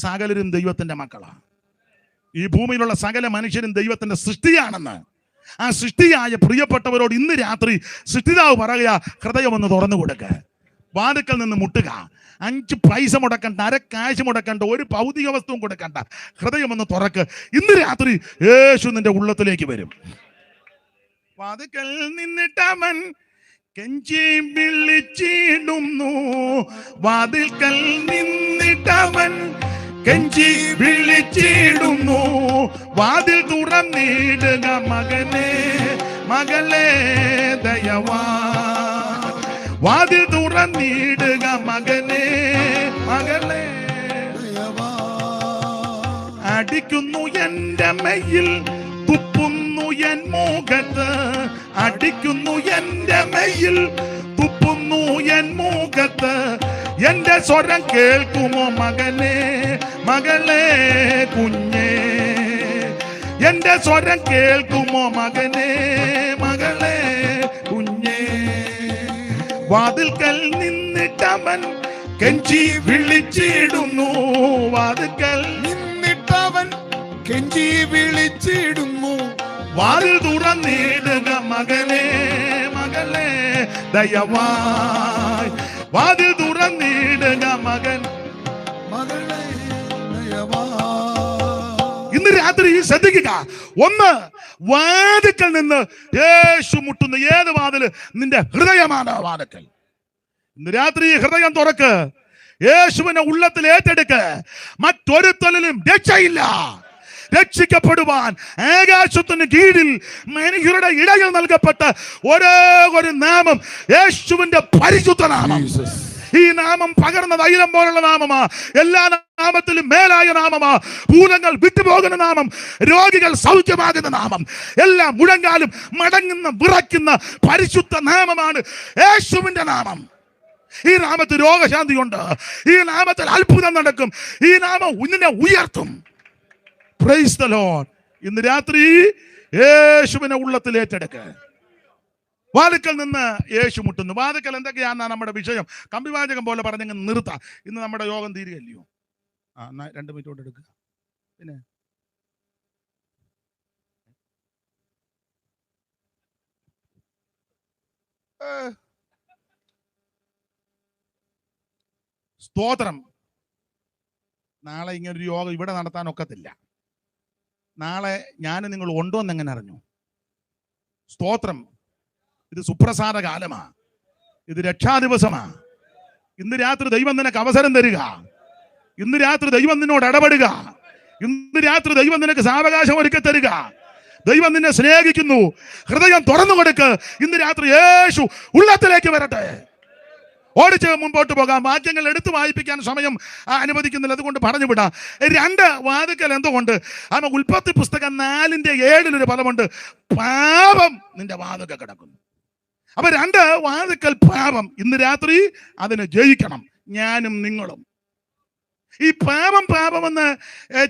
സകലരും ദൈവത്തിന്റെ മക്കളാണ്. ഈ ഭൂമിയിലുള്ള സകല മനുഷ്യരും ദൈവത്തിന്റെ സൃഷ്ടിയാണെന്ന് ആ സൃഷ്ടിയായ പ്രിയപ്പെട്ടവരോട് ഇന്ന് രാത്രി സൃഷ്ടിതാവ് പറയുക, ഹൃദയം ഒന്ന് തുറന്നു കൊടുക്ക. വാതിൽക്കൽ നിന്ന് മുട്ടുക. 5 പൈസ മുടക്കണ്ട, 1/2 കാശ് മുടക്കണ്ട, ഒരു ഭൗതിക വസ്തുവും കൊടുക്കണ്ട. ഹൃദയം ഒന്ന് തുറക്ക്. ഇന്ന് രാത്രി യേശു നിന്റെ ഉള്ളത്തിലേക്ക് വരും. വാതിൽക്കൽ നിന്നിട്ടവൻ കെഞ്ചി വിളിച്ചിടുന്നു. വാതിൽക്കൽ നിന്നിട്ടവൻ കെഞ്ചി വിളിച്ചിടുന്നു. വാതിൽ തുറന്നിടുക മകനെ, മകളെ, ദയവാ. വാതിൽ തുറന്നിടുക മകനെ, മകളെ, ദയവാ. അടിക്കുന്നു എൻ്റെ മെയ്യിൽ, തുപ്പുന്നു എൻ മുഖത്ത്. അടിക്കുന്നു എൻ്റെ മെയ്യിൽ, തുപ്പുന്നു എൻ മുഖത്ത്. എന്റെ സ്വരം കേൾക്കുമോ മകനെ, മകളെ, കുഞ്ഞേ? എന്റെ സ്വരം കേൾക്കുമോ മകനെ, മകളെ, കുഞ്ഞേ? വാതിൽക്കൽ നിന്നിട്ടവൻ കെഞ്ചി വിളിച്ചിടുന്നു. വാതിൽക്കൽ നിന്നിട്ടവൻ കെഞ്ചി വിളിച്ചിടുന്നു. വാതിൽ തുറന്നിടുക മകനെ, മകളെ, ദയവായി. വാതിൽ തുറന്നിടുക മകൻ, മകളെ, ദയവായി. ഇന്ന് രാത്രി ശ്രദ്ധിക്കുക. 1, വാതിൽക്കൽ നിന്ന് യേശു മുട്ടുന്ന ഏത് വാതിൽ? നിന്റെ ഹൃദയമാണ് വാതിൽക്കൽ. ഇന്ന് രാത്രി ഹൃദയം തുറക്ക്. യേശുവിനെ ഉള്ളത്തിൽ ഏറ്റെടുക്ക്. മറ്റൊരുത്തലിലും രക്ഷയില്ല. രക്ഷിക്കപ്പെടുവാൻ ആകാശത്തിന് കീഴിൽ മനുഷ്യരുടെ ഇടയിൽ നൽകപ്പെട്ട ഒരേ ഒരു നാമം യേശുവിന്റെ പരിശുദ്ധ നാമം. ഈ നാമം പകർന്ന തൈലം പോലുള്ള നാമമാ. എല്ലാ നാമത്തിലും മേലായ നാമമാ. ഭൂതങ്ങൾ വിട്ടുപോകുന്ന നാമം, രോഗികൾ സൗഖ്യമാകുന്ന നാമം, എല്ലാ മുഴങ്കാലും മടങ്ങുന്ന വിറയ്ക്കുന്ന പരിശുദ്ധ നാമമാണ് യേശുവിന്റെ നാമം. ഈ നാമത്തിൽ രോഗശാന്തിയുണ്ട്. ഈ നാമത്തിൽ അത്ഭുതം നടക്കും. ഈ നാമം നിന്നെ ഉയർത്തും. Price the Lord. ഇന്ന് രാത്രി യേശുവിനെ ഉള്ളത്തിൽ ഏറ്റെടുക്കുക. വാതിൽക്കൽ നിന്ന് യേശു മുട്ടുന്നു. വാതിൽക്കൽ എന്തൊക്കെയാണെന്നാണ് നമ്മുടെ വിഷയം. കമ്പിവാചകം പോലെ പറഞ്ഞെങ്കിൽ നിർത്താം. ഇന്ന് നമ്മുടെ യോഗം തീരുകയല്ലയോ? എന്നാ 2 മിനിറ്റ് കൊണ്ട് എടുക്കുക. പിന്നെ സ്തോത്രം. നാളെ ഇങ്ങനൊരു യോഗം ഇവിടെ നടത്താൻ ഒക്കത്തില്ല. നാളെ ഞാനും നിങ്ങൾ ഉണ്ടോ എന്ന് എങ്ങനെ അറിഞ്ഞു? സ്തോത്രം. ഇത് സുപ്രസാദ കാലമാ. ഇത് രക്ഷാദിവസമാ. ഇന്ന് രാത്രി ദൈവം നിനക്ക് അവസരം തരിക. ഇന്ന് രാത്രി ദൈവം നിന്നോട് ഇടപെടുക. ഇന്ന് രാത്രി ദൈവം നിനക്ക് സാവകാശം ഒരുക്കി തരിക. ദൈവം നിന്നെ സ്നേഹിക്കുന്നു. ഹൃദയം തുറന്നു കൊടുക്ക്. ഇന്ന് രാത്രി യേശു ഉള്ളത്തിലേക്ക് വരട്ടെ. ഓടിച്ച് മുമ്പോട്ട് പോകാം. വാക്യങ്ങൾ എടുത്തു വായിപ്പിക്കാൻ സമയം അനുവദിക്കുന്നില്ല, അതുകൊണ്ട് പറഞ്ഞു വിടാം. 2 വാതിക്കൽ എന്തുകൊണ്ട്? ഉൽപ്പത്തി പുസ്തകം 4:7 ഫലമുണ്ട്. പാപം നിന്റെ വാതിക്കൽ കിടക്കുന്നു. അപ്പൊ 2 വാതിക്കൽ പാപം. ഇന്ന് രാത്രി അതിനെ ജയിക്കണം ഞാനും നിങ്ങളും. ഈ പാപമെന്ന്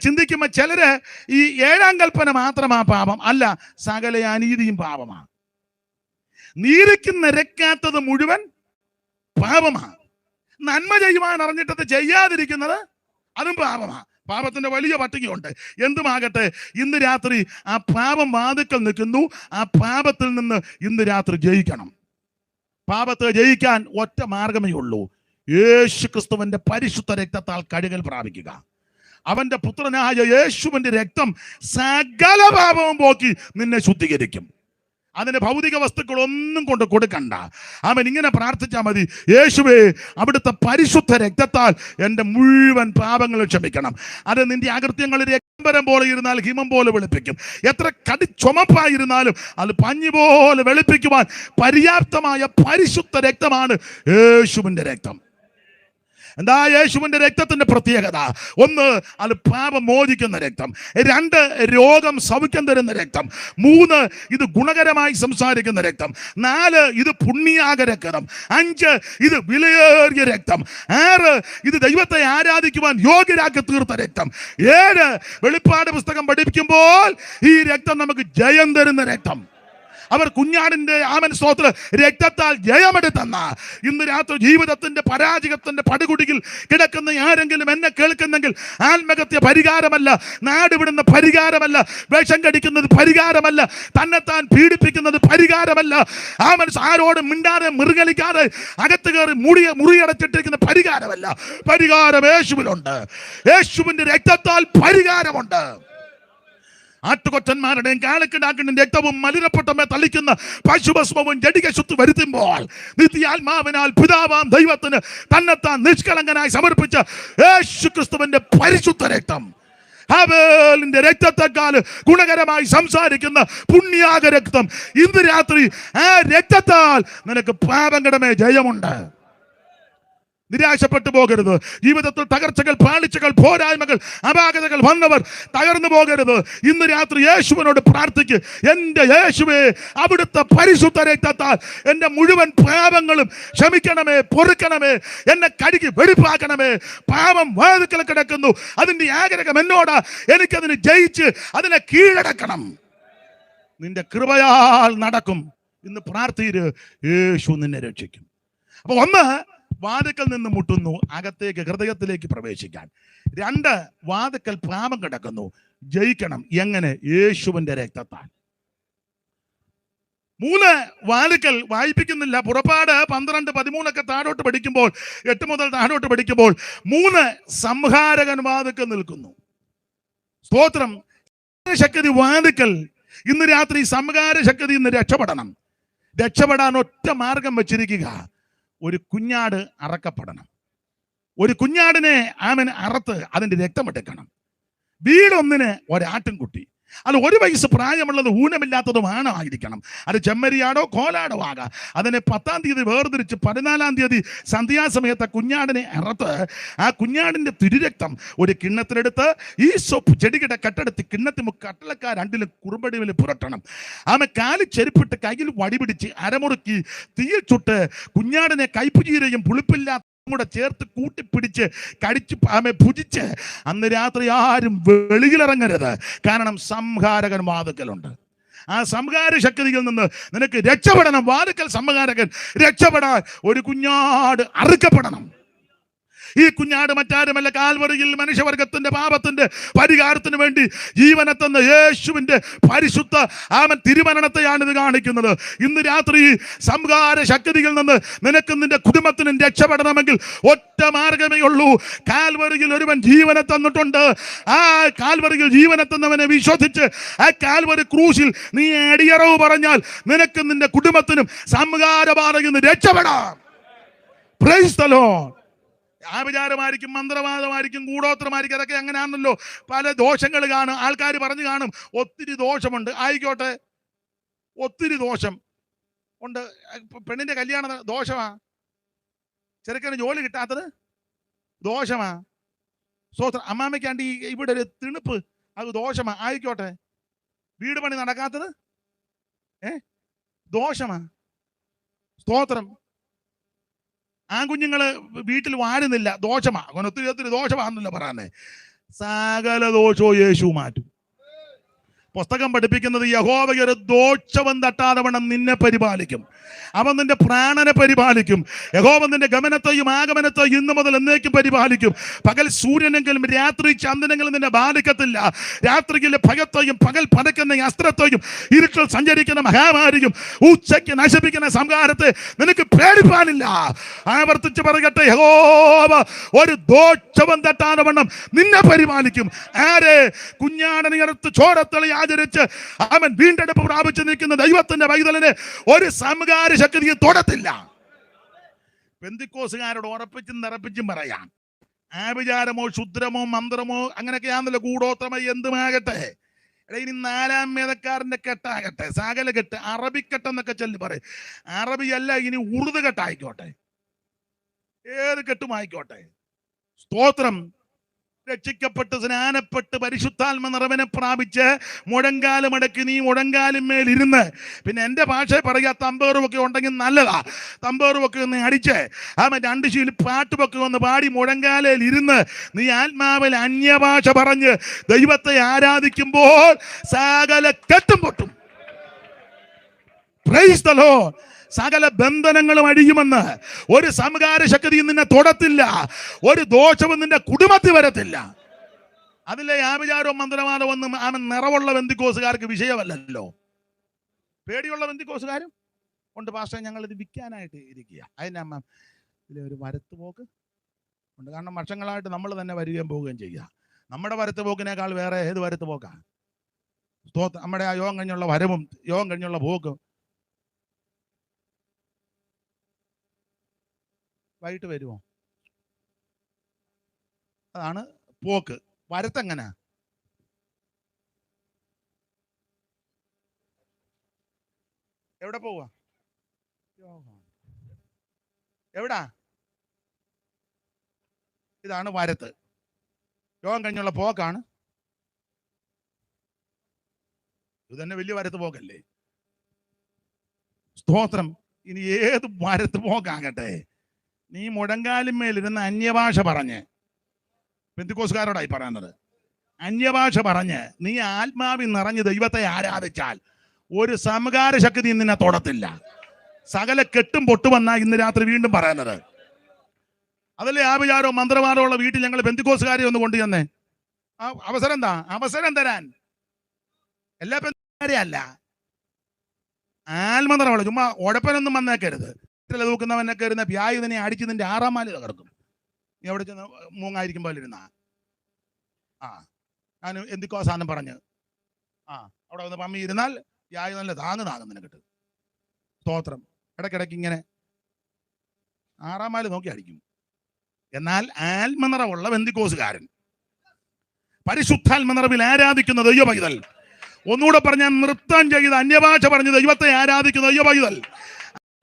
ചിന്തിക്കുമ്പോൾ ചിലര് ഈ 7-ാം കൽപ്പന മാത്രമാ പാപം. അല്ല, സകല അനീതിയും പാപമാണ്. നീതിക്ക് നിരക്കാത്തത് മുഴുവൻ പാപമാണ്. നന്മ ചെയ്യുവാൻ അറിഞ്ഞിട്ടത് ചെയ്യാതിരിക്കുന്നത് അതും പാപമാണ്. പാപത്തിന്റെ വലിയ പട്ടികയുണ്ട്. എന്തുമാകട്ടെ, ഇന്ന് രാത്രി ആ പാപം വാതിക്കൽ നിൽക്കുന്നു. ആ പാപത്തിൽ നിന്ന് ഇന്ന് രാത്രി ജയിക്കണം. പാപത്തെ ജയിക്കാൻ ഒറ്റ മാർഗമേ ഉള്ളൂ. യേശു ക്രിസ്തുവിന്റെ പരിശുദ്ധ രക്തത്താൽ കഴുകൽ പ്രാപിക്കുക. അവന്റെ പുത്രനായ യേശുവിന്റെ രക്തം സകല പാപവും പോക്കി നിന്നെ ശുദ്ധീകരിക്കും. അതിന് ഭൗതിക വസ്തുക്കളൊന്നും കൊണ്ട് കൊടുക്കണ്ട. അവൻ ഇങ്ങനെ പ്രാർത്ഥിച്ചാൽ മതി: യേശുവേ, അവിടുത്തെ പരിശുദ്ധ രക്തത്താൽ എൻ്റെ മുഴുവൻ പാപങ്ങളും ക്ഷമിക്കണം. അത് നിന്റെ അകൃത്യങ്ങൾ രക്തം പോലെ ഇരുന്നാൽ ഹിമം പോലെ വെളുപ്പിക്കും. എത്ര ചുമപ്പായിരുന്നാലും അത് പഞ്ഞി പോലെ വെളുപ്പിക്കുവാൻ പര്യാപ്തമായ പരിശുദ്ധ രക്തമാണ് യേശുവിൻ്റെ രക്തം. എന്താ യേശുവിന്റെ രക്തത്തിന്റെ പ്രത്യേകത? 1, അത് പാപം മോചിക്കുന്ന രക്തം. 2, രോഗം സൗഖ്യം തരുന്ന രക്തം. 3, ഇത് ഗുണകരമായി സംസാരിക്കുന്ന രക്തം. 4, ഇത് പുണ്യാക രക്തം. 5, ഇത് വിലയേറിയ രക്തം. 6, ഇത് ദൈവത്തെ ആരാധിക്കുവാൻ യോഗ്യരാക്കി തീർത്ത രക്തം. 7, വെളിപ്പാട് പുസ്തകം പഠിപ്പിക്കുമ്പോൾ ഈ രക്തം നമുക്ക് ജയം തരുന്ന രക്തം. അവർ കുഞ്ഞാടിന്റെ സ്തോത്രം രക്തത്താൽ ജയമെടുത്തെന്ന. ഇന്ന് രാത്രി ജീവിതത്തിന്റെ പരാജയത്തിന്റെ പടുകുടിയിൽ കിടക്കുന്ന ആരെങ്കിലും എന്നെ കേൾക്കുന്നെങ്കിൽ, ആത്മഹത്യ പരിഹാരമല്ല, നാട് വിടുന്ന പരിഹാരമല്ല, വിഷം കടിക്കുന്നത് പരിഹാരമല്ല, തന്നെത്താൻ പീഡിപ്പിക്കുന്നത് പരിഹാരമല്ല, ആരോടും മിണ്ടാതെ മൃഗലിക്കാതെ അകത്ത് കയറി മുറിയടച്ചിട്ടിരിക്കുന്ന പരിഹാരമല്ല. പരിഹാരം യേശുവിലുണ്ട്. യേശുവിന്റെ രക്തത്താൽ പരിഹാരമുണ്ട്. ആട്ടുകൊറ്റന്മാരുടെയും കാളക്കിടാക്കിന്റെ രക്തവും മലിനപ്പെട്ടമേ തളിക്കുന്ന പശുഭസ്മവും ജഡിക ശുദ്ധി വരുത്തുമ്പോൾ നിത്യാത്മാവിനാൽ പിതാവാം ദൈവത്തിന് തന്നെത്താൻ നിഷ്കളങ്കനായി സമർപ്പിച്ച യേശു ക്രിസ്തുവിന്റെ പരിശുദ്ധ രക്തം, ഹാബേലിന്റെ രക്തത്തെക്കാൾ ഗുണകരമായി സംസാരിക്കുന്ന പുണ്യാക രക്തം. ഇന്ന് രാത്രി ആ രക്തത്താൽ നിനക്ക് പാപകടമേ ജയമുണ്ട്. നിരാശപ്പെട്ടു പോകരുത്. ജീവിതത്തിൽ തകർച്ചകൾ, പാളിച്ചകൾ, പോരായ്മകൾ, അപാകതകൾ വന്നവർ തകർന്നു പോകരുത്. ഇന്ന് രാത്രി യേശുവിനോട് പ്രാർത്ഥിക്ക്: എൻ്റെ യേശുവേ, അവിടുത്തെ പരിശുദ്ധ രക്തത്താൽ എൻ്റെ മുഴുവൻ പാപങ്ങളും ക്ഷമിക്കണമേ, പൊറുക്കണമേ, എന്നെ കഴുകി വെടിപ്പാക്കണമേ. പാപം വാതിക്കൽ കിടക്കുന്നു, അതിൻ്റെ ആഗ്രഹം എന്നോടാ. എനിക്കതിന് ജയിച്ച് അതിനെ കീഴടക്കണം. നിന്റെ കൃപയാൽ നടക്കും. ഇന്ന് പ്രാർത്ഥിര്, യേശു നിന്നെ രക്ഷിക്കും. അപ്പൊ 1, വാതിക്കൽ നിന്ന് മുട്ടുന്നു, അകത്തേക്ക് ഹൃദയത്തിലേക്ക് പ്രവേശിക്കാൻ. 2, വാതിക്കൽ പാപം കിടക്കുന്നു, ജയിക്കണം. എങ്ങനെ? യേശുവിന്റെ രക്തത്താൽ. 3, വാതിക്കൽ വായിപ്പിക്കുന്നില്ല. പുറപ്പാട് 12-13 താഴോട്ട് പഠിക്കുമ്പോൾ, 8 മുതൽ താഴോട്ട് പഠിക്കുമ്പോൾ 3 സംഹാരകൻ വാതിക്കൽ നിൽക്കുന്നു. സ്തോത്രം. ശക്തി വാതിക്കൽ. ഇന്ന് രാത്രി സംഹാര ശക്തി ഇന്ന് രക്ഷപ്പെടാൻ ഒറ്റ മാർഗം വെച്ചിരിക്കുക: ഒരു കുഞ്ഞാട് അറക്കപ്പെടണം. ഒരു കുഞ്ഞാടിനെ അറുത്ത് അതിന്റെ രക്തമെടുക്കണം. വീടൊന്നിന് ഒരാട്ടിൻകുട്ടി. അത് 1 വയസ്സ് പ്രായമുള്ളത് ഊനമില്ലാത്തതുമാണ് ആയിരിക്കണം. അത് ചെമ്മരിയാടോ കോലാടോ ആകാം. അതിനെ 10-ാം തീയതി വേർതിരിച്ച് 14-ാം തീയതി സന്ധ്യാസമയത്ത് കുഞ്ഞാടിനെ അറുത്ത് ആ കുഞ്ഞാടിന്റെ തിരുരക്തം ഒരു കിണ്ണത്തിലെടുത്ത് ഈ സോപ്പ് ചെടികിട കെട്ടെടുത്ത് കിണ്ണത്തിൽ കട്ടളക്കാർ 2 കുറുമ്പടിയിൽ പുരട്ടണം. കാലിൽ ചെരുപ്പിട്ട് കയ്യിൽ വടിപിടിച്ച് അരമുറുക്കി തീയിൽ ചുട്ട് കുഞ്ഞാടിനെ കയ്പുചീരയും പുളിപ്പില്ലാത്ത കൂടെ ചേർത്ത് കൂട്ടിപ്പിടിച്ച് കടിച്ച് ഭുജിച്ച് അന്ന് രാത്രി ആരും വെളിയിലിറങ്ങരുത്. കാരണം സംഹാരകൻ വാതിക്കലുണ്ട്. ആ സംഹാര ശക്തിയിൽ നിന്ന് നിനക്ക് രക്ഷപ്പെടണം. വാതിക്കൽ സംഹാരകൻ രക്ഷപ്പെടാൻ ഒരു കുഞ്ഞാട് അറുക്കപ്പെടണം. ഈ കുഞ്ഞാട് മറ്റാരുമല്ല, കാൽവറിയിൽ മനുഷ്യവർഗത്തിന്റെ പാപത്തിന്റെ പരിഹാരത്തിന് വേണ്ടി ജീവനെ തന്ന യേശുവിന്റെ പരിശുദ്ധ തിരുമരണത്തെയാണ് ഇത് കാണിക്കുന്നത്. ഇന്ന് രാത്രി സംഹാര ശക്തിയിൽ നിന്ന് നിനക്കും നിന്റെ കുടുംബത്തിനും രക്ഷപ്പെടണമെങ്കിൽ ഒറ്റ മാർഗമേ ഉള്ളൂ. കാൽവറിയിൽ ഒരുവൻ ജീവനെ തന്നിട്ടുണ്ട്. ആ കാൽവറിയിൽ ജീവനെ തന്നവനെ വിശ്വസിച്ച് ആ കാൽവറി ക്രൂശിൽ നീ അടിയറവ് പറഞ്ഞാൽ നിനക്കും നിന്റെ കുടുംബത്തിനും സംഹാരബാധയിൽ നിന്ന് രക്ഷപ്പെടാം. Praise the lord. ആഭിചാരമായിരിക്കും, മന്ത്രവാദമായിരിക്കും, കൂടോത്രമായിരിക്കും. അതൊക്കെ അങ്ങനെയാണല്ലോ. പല ദോഷങ്ങൾ കാണും, ആൾക്കാർ പറഞ്ഞു കാണും. ഒത്തിരി ദോഷമുണ്ട്, ആയിക്കോട്ടെ, ഒത്തിരി ദോഷം ഉണ്ട്. പെണ്ണിന്റെ കല്യാണം ദോഷമാ, ചെറുക്കന് ജോലി കിട്ടാത്തത് ദോഷമാ. സ്വോത്രം. അമ്മാമ്മയ്ക്കാണ്ട് ഇവിടെ ഒരു തിണുപ്പ്, അത് ദോഷമാ, ആയിക്കോട്ടെ. വീട് പണി നടക്കാത്തത് ദോഷമാ. സ്തോത്രം. ആൺകുഞ്ഞുങ്ങള് വീട്ടിൽ വാരുന്നില്ല, ദോഷമാ. അങ്ങനെ ഒത്തിരി ഒത്തിരി ദോഷമാണെന്നല്ല പറയാന്നേ. സകല ദോഷവും യേശു മാറ്റും. പുസ്തകം പഠിപ്പിക്കുന്നത് യഹോവയൊരു ദോഷവും തട്ടാതെ വണ്ണം നിന്നെ പരിപാലിക്കും. അവൻ നിന്റെ പ്രാണനെ പരിപാലിക്കും. യഹോവ നിന്റെ ഗമനത്തെയും ആഗമനത്തെയും ഇന്നു മുതൽ എന്നേക്കും പരിപാലിക്കും. പകൽ സൂര്യനെങ്കിലും രാത്രി ചന്ദ്രനെങ്കിലും നിന്നെ ബാധിക്കത്തില്ല. രാത്രിയിലെ ഭയത്തെയും പകൽ പതക്കുന്ന അസ്ത്രത്തെയും ഇരുട്ടിൽ സഞ്ചരിക്കുന്ന മഹാമാരിയും ഉച്ചയ്ക്ക് നശിപ്പിക്കുന്ന സംഹാരത്തെ നിനക്ക് പേടിപ്പാനില്ല. ആവർത്തിച്ച് പറയട്ടെ, യഹോവ ഒരു ദോഷവും തട്ടാതെ വണ്ണം നിന്നെ പരിപാലിക്കും. ആരെ? കുഞ്ഞാടനിയടുത്ത് ചോരത്തളി ആചരിച്ച് അവൻ വീണ്ടെടുപ്പ് പ്രാപിച്ച് നിൽക്കുന്ന ദൈവത്തിന്റെ പൈതലിനെ ഒരു സംഹാര ശക്തിയും തൊടത്തില്ല. പെന്തിക്കോസുകാരോട് ഉറപ്പിച്ചും നിറപ്പിച്ചും പറയാം, ആഭിചാരമോ ശുദ്രമോ മന്ത്രമോ അങ്ങനെയൊക്കെയാണല്ലോ, കൂടോത്രമോ എന്തുമാകട്ടെ, ഇനി 4ാം മേധക്കാരന്റെ കെട്ടാകട്ടെ, സകല കെട്ട്, അറബിക്കെട്ടെന്നൊക്കെ ചൊല്ലി പറയും. അറബിയല്ല, ഇനി ഉറുദു കെട്ടായിക്കോട്ടെ, ഏത് കെട്ടുമായിക്കോട്ടെ. സ്തോത്രം. രക്ഷിക്കപ്പെട്ട് സ്നാനപ്പെട്ട് പരിശുദ്ധാത്മ നിറവിനെ പ്രാപിച്ച് മുഴങ്കാലുമടക്കി നീ മുഴങ്കാലുമേൽ ഇരുന്ന്, പിന്നെ എൻ്റെ ഭാഷ പറയാ, തമ്പേറുമൊക്കെ ഉണ്ടെങ്കിൽ നല്ലതാ, തമ്പേറുമൊക്കെ ഒന്ന് അടിച്ച് അവൻ 2 ശീൽ പാട്ടുമൊക്കെ ഒന്ന് പാടി മുഴങ്കാലയിൽ ഇരുന്ന് നീ ആത്മാവിൽ അന്യഭാഷ പറഞ്ഞ് ദൈവത്തെ ആരാധിക്കുമ്പോൾ സകല കെട്ടും പൊട്ടും. Price the Lord. സകല ബന്ധനങ്ങളും അഴിയുമെന്ന്. ഒരു സംഹാര ശക്തിയും നിന്നെ തൊടത്തില്ല. ഒരു ദോഷവും നിന്റെ കുടുംബത്തിൽ വരത്തില്ല. അതിലെ ആഭിചാരവും മന്ത്രവാദവും ഒന്നും അവൻ നിറവുള്ള ബന്ധുക്കോസുകാർക്ക് വിഷയമല്ലല്ലോ. പേടിയുള്ള ബന്ധുക്കോസുകാരും ഉണ്ട്. പാസ്റ്റർ, ഞങ്ങൾ ഇത് വിൽക്കാനായിട്ട് ഇരിക്കുക. അതിന് അമ്മ ഇതിലെ ഒരു വരത്ത് പോക്ക് ഉണ്ട്. കാരണം വർഷങ്ങളായിട്ട് നമ്മൾ തന്നെ വരികയും പോവുകയും ചെയ്യുക. നമ്മുടെ വരത്ത് പോക്കിനേക്കാൾ വേറെ ഏത് വരത്ത് പോക്കാ? നമ്മുടെ ആ യോഗം കഴിഞ്ഞുള്ള വരവും യോഗം കഴിഞ്ഞുള്ള പോക്കും. വൈകിട്ട് വരുമോ? അതാണ് പോക്ക്. വരത്തെങ്ങനെ? എവിടെ പോവാ? എവിടാ? ഇതാണ് വരത്ത്. യോഗം കഴിഞ്ഞുള്ള പോക്കാണ്. ഇത് തന്നെ വലിയ വരത്ത് പോക്കല്ലേ. സ്തോത്രം. ഇനി ഏത് വരത്ത് പോക്കാകട്ടെ, നീ മുഴങ്കാലിന്മേലിരുന്ന് അന്യഭാഷ പറഞ്ഞ്, പെന്തിക്കോസുകാരോടായി പറയുന്നത്, അന്യഭാഷ പറഞ്ഞ് നീ ആത്മാവിൽ നിറഞ്ഞ് ദൈവത്തെ ആരാധിച്ചാൽ ഒരു സംഹാര ശക്തി നിന്നെ തൊടത്തില്ല. സകല കെട്ടും പൊട്ടുവന്നാ ഇന്ന് രാത്രി വീണ്ടും പറയുന്നത്. അതല്ലേ ആഭിചാരോ മന്ത്രവാദോ ഉള്ള വീട്ടിൽ ഞങ്ങൾ പെന്തിക്കോസുകാരെ ഒന്ന് കൊണ്ടുചെന്നേ. അവസരം എന്താ? അവസരം തരാൻ. എല്ലാ പെന്തിക്കോസുകാരെ അല്ല, ആത്മനിറവുള്ള. ചുമ്മാ ഉഴപ്പനൊന്നും വന്നേക്കരുത്. തൂക്കുന്നവനൊക്കെ ഇരുന്ന വ്യായുധനെ അടിച്ച് നിന്റെ 6ാം മാല തകർക്കും. നീ അവിടെ ചെന്ന് മൂങ്ങായിരിക്കും പോലെ ഇരുന്ന ഞാൻ എന്തിക്കോ സാധനം പറഞ്ഞ് അവിടെ വന്ന് പമ്മി ഇരുന്നാൽ വ്യായുധനല്ലേ താങ്ങും നിനക്കിട്ട്. സ്തോത്രം. ഇടയ്ക്കിടയ്ക്ക് ഇങ്ങനെ 6ാം മാല നോക്കി അടിക്കും. എന്നാൽ ആത്മനിറവുള്ള പെന്തിക്കോസുകാരൻ, പരിശുദ്ധാത്മനിറവിൽ ആരാധിക്കുന്ന ദൈവ പൈതൽ, ഒന്നുകൂടെ പറഞ്ഞാൽ നൃത്തം ചെയ്ത് അന്യഭാഷ പറഞ്ഞ് ദൈവത്തെ ആരാധിക്കുന്ന ദൈവ പൈതൽ,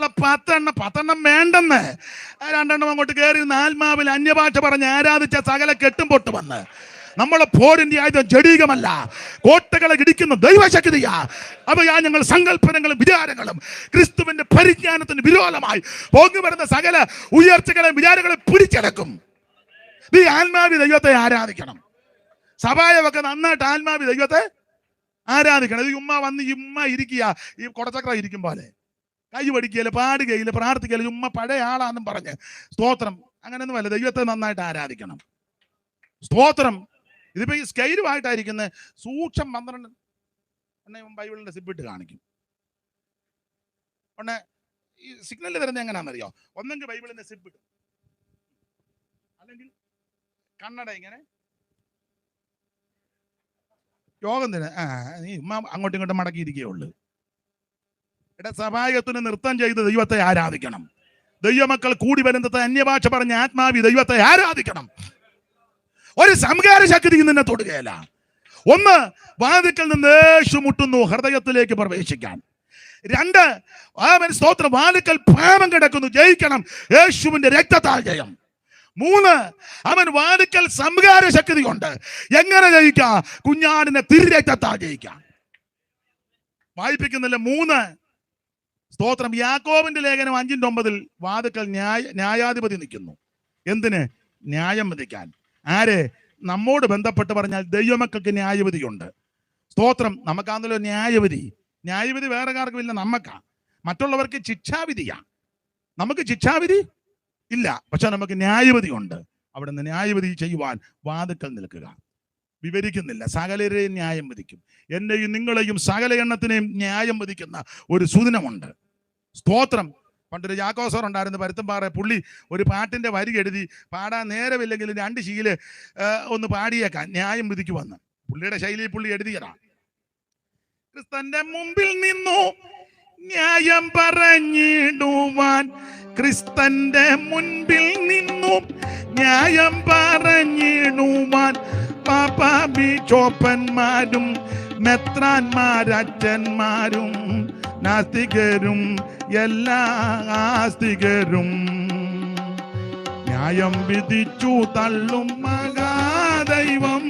10 വേണ്ടെന്ന് 2 അങ്ങോട്ട് കയറി ആത്മാവിൽ അന്യഭാഷ പറഞ്ഞ് ആരാധിച്ച സകല കെട്ടും പൊട്ടുമെന്ന്. നമ്മളെ പോരിന്റെ ആയുധം ജഡീകമല്ല, കോട്ടകളെ ഇടിക്കുന്ന ദൈവശക്തിയാ. അവയാ ഞങ്ങൾ സങ്കല്പനങ്ങളും വിചാരങ്ങളും ക്രിസ്തുവിന്റെ പരിജ്ഞാനത്തിന് വിരോധമായി പൊങ്ങി വരുന്ന സകല ഉയർച്ചകളെ വിചാരങ്ങളെ പിടിച്ചടക്കും. നീ ആത്മാവി ദൈവത്തെ ആരാധിക്കണം. സഭായമൊക്കെ നന്നായിട്ട് ആത്മാവി ദൈവത്തെ ആരാധിക്കണം. ഇത് ഉമ്മ ഇരിക്കുക, ഈ കൊടച്ചക്ര ഇരിക്കും പോലെ കൈ പഠിക്കുകയില്ല, പാടുകയില്ല, പ്രാർത്ഥിക്കുകയില്ല, ഉമ്മ പഴയ ആളാന്നും പറഞ്ഞ്. സ്തോത്രം. അങ്ങനെയൊന്നും അല്ല. ദൈവത്തെ നന്നായിട്ട് ആരാധിക്കണം. സ്തോത്രം. ഇതിപ്പോ ഈ സ്കെയിലുമായിട്ടായിരിക്കുന്ന സൂക്ഷം 12 ബൈബിളിന്റെ സിബിട്ട് കാണിക്കും. ഉടനെ ഈ സിഗ്നൽ തരുന്നത് എങ്ങനെയാണെന്നറിയോ? ഒന്നെങ്കിൽ ബൈബിളിന്റെ സിബിട്ട്, അല്ലെങ്കിൽ കണ്ണട ഇങ്ങനെ യോഗം തന്നെ. നീ ഉമ്മ അങ്ങോട്ടും ഇങ്ങോട്ടും മടക്കിയിരിക്കുകയുള്ളൂ. സഭായത്തിന് നൃത്തം ചെയ്ത് ദൈവത്തെ ആരാധിക്കണം. ദൈവമക്കൾ കൂടി വരുന്നത് അന്യഭാഷ പറഞ്ഞ ആത്മാവി ദൈവത്തെ ആരാധിക്കണം. ഒരു സംഹാര ശക്തി നിന്നെ തൊടുകയല്ല. ഒന്ന്, വാതിക്കൽ നിന്ന് യേശു മുട്ടുന്നു ഹൃദയത്തിലേക്ക് പ്രവേശിക്കാൻ. രണ്ട്, അവൻ സ്തോത്രം വാതിക്കൽ പാപം കിടക്കുന്നു, ജയിക്കണം, യേശുവിന്റെ രക്തത്താൽ ജയം. മൂന്ന്, അവൻ വാതിക്കൽ സംഹാര ശക്തി കൊണ്ട് എങ്ങനെ ജയിക്കാം? കുഞ്ഞാടിനെ തിരുരക്തത്താൽ ജയിക്കാം. വായിപ്പിക്കുന്നില്ല. മൂന്ന്, സ്തോത്രം യാക്കോബിന്റെ ലേഖനം 5:9 വാതിക്കൽ ന്യായാധിപതി നിൽക്കുന്നു. എന്തിന്? ന്യായം വിധിക്കാൻ. ആരെ? നമ്മോട് ബന്ധപ്പെട്ട് പറഞ്ഞാൽ ദൈവമക്കൾക്ക് ന്യായവിധിയുണ്ട്. സ്തോത്രം. നമുക്കാണല്ലോ ന്യായവിധി. ന്യായവിധി വേറെ ആർക്കും ഇല്ല, നമുക്കാ. മറ്റുള്ളവർക്ക് ശിക്ഷാവിധിയാ, നമുക്ക് ശിക്ഷാവിധി ഇല്ല. പക്ഷെ നമുക്ക് ന്യായവിധി ഉണ്ട്. അവിടെ നിന്ന് ന്യായവിധി ചെയ്യുവാൻ വാതിക്കൽ നിൽക്കുക. വിവരിക്കുന്നില്ല. സകലരെയും ന്യായം വിധിക്കും. എന്നെയും നിങ്ങളെയും സകല എണ്ണത്തിനെയും ന്യായം വിധിക്കുന്ന ഒരു സുദിനമുണ്ട്. സ്തോത്രം. പണ്ടൊരു ജാക്കോസർ ഉണ്ടായിരുന്നു പരുത്തമ്പാറ. പുള്ളി ഒരു പാട്ടിന്റെ വരി എഴുതി, പാടാൻ നേരമില്ലെങ്കിൽ 2 ശീല് ഒന്ന് പാടിയേക്കാൻ ന്യായം വിധിക്കുവന്ന്. പുള്ളിയുടെ ശൈലിയിൽ പുള്ളി എഴുതിയതാ. ക്രിസ്തന്റെ മുമ്പിൽ നിന്നു ന്യായം പറഞ്ഞിടുവാൻ, ക്രിസ്തന്റെ മുൻപിൽ നിന്നും ന്യായം പറഞ്ഞിടുവാൻ, പാപ്പാ ബിഷോപ്പന്മാരും മെത്രാന്മാരച്ഛന്മാരും നാസ്തികരും എല്ലാ ആസ്തികരും ന്യായം വിധിച്ചു തള്ളും മഹാദൈവം.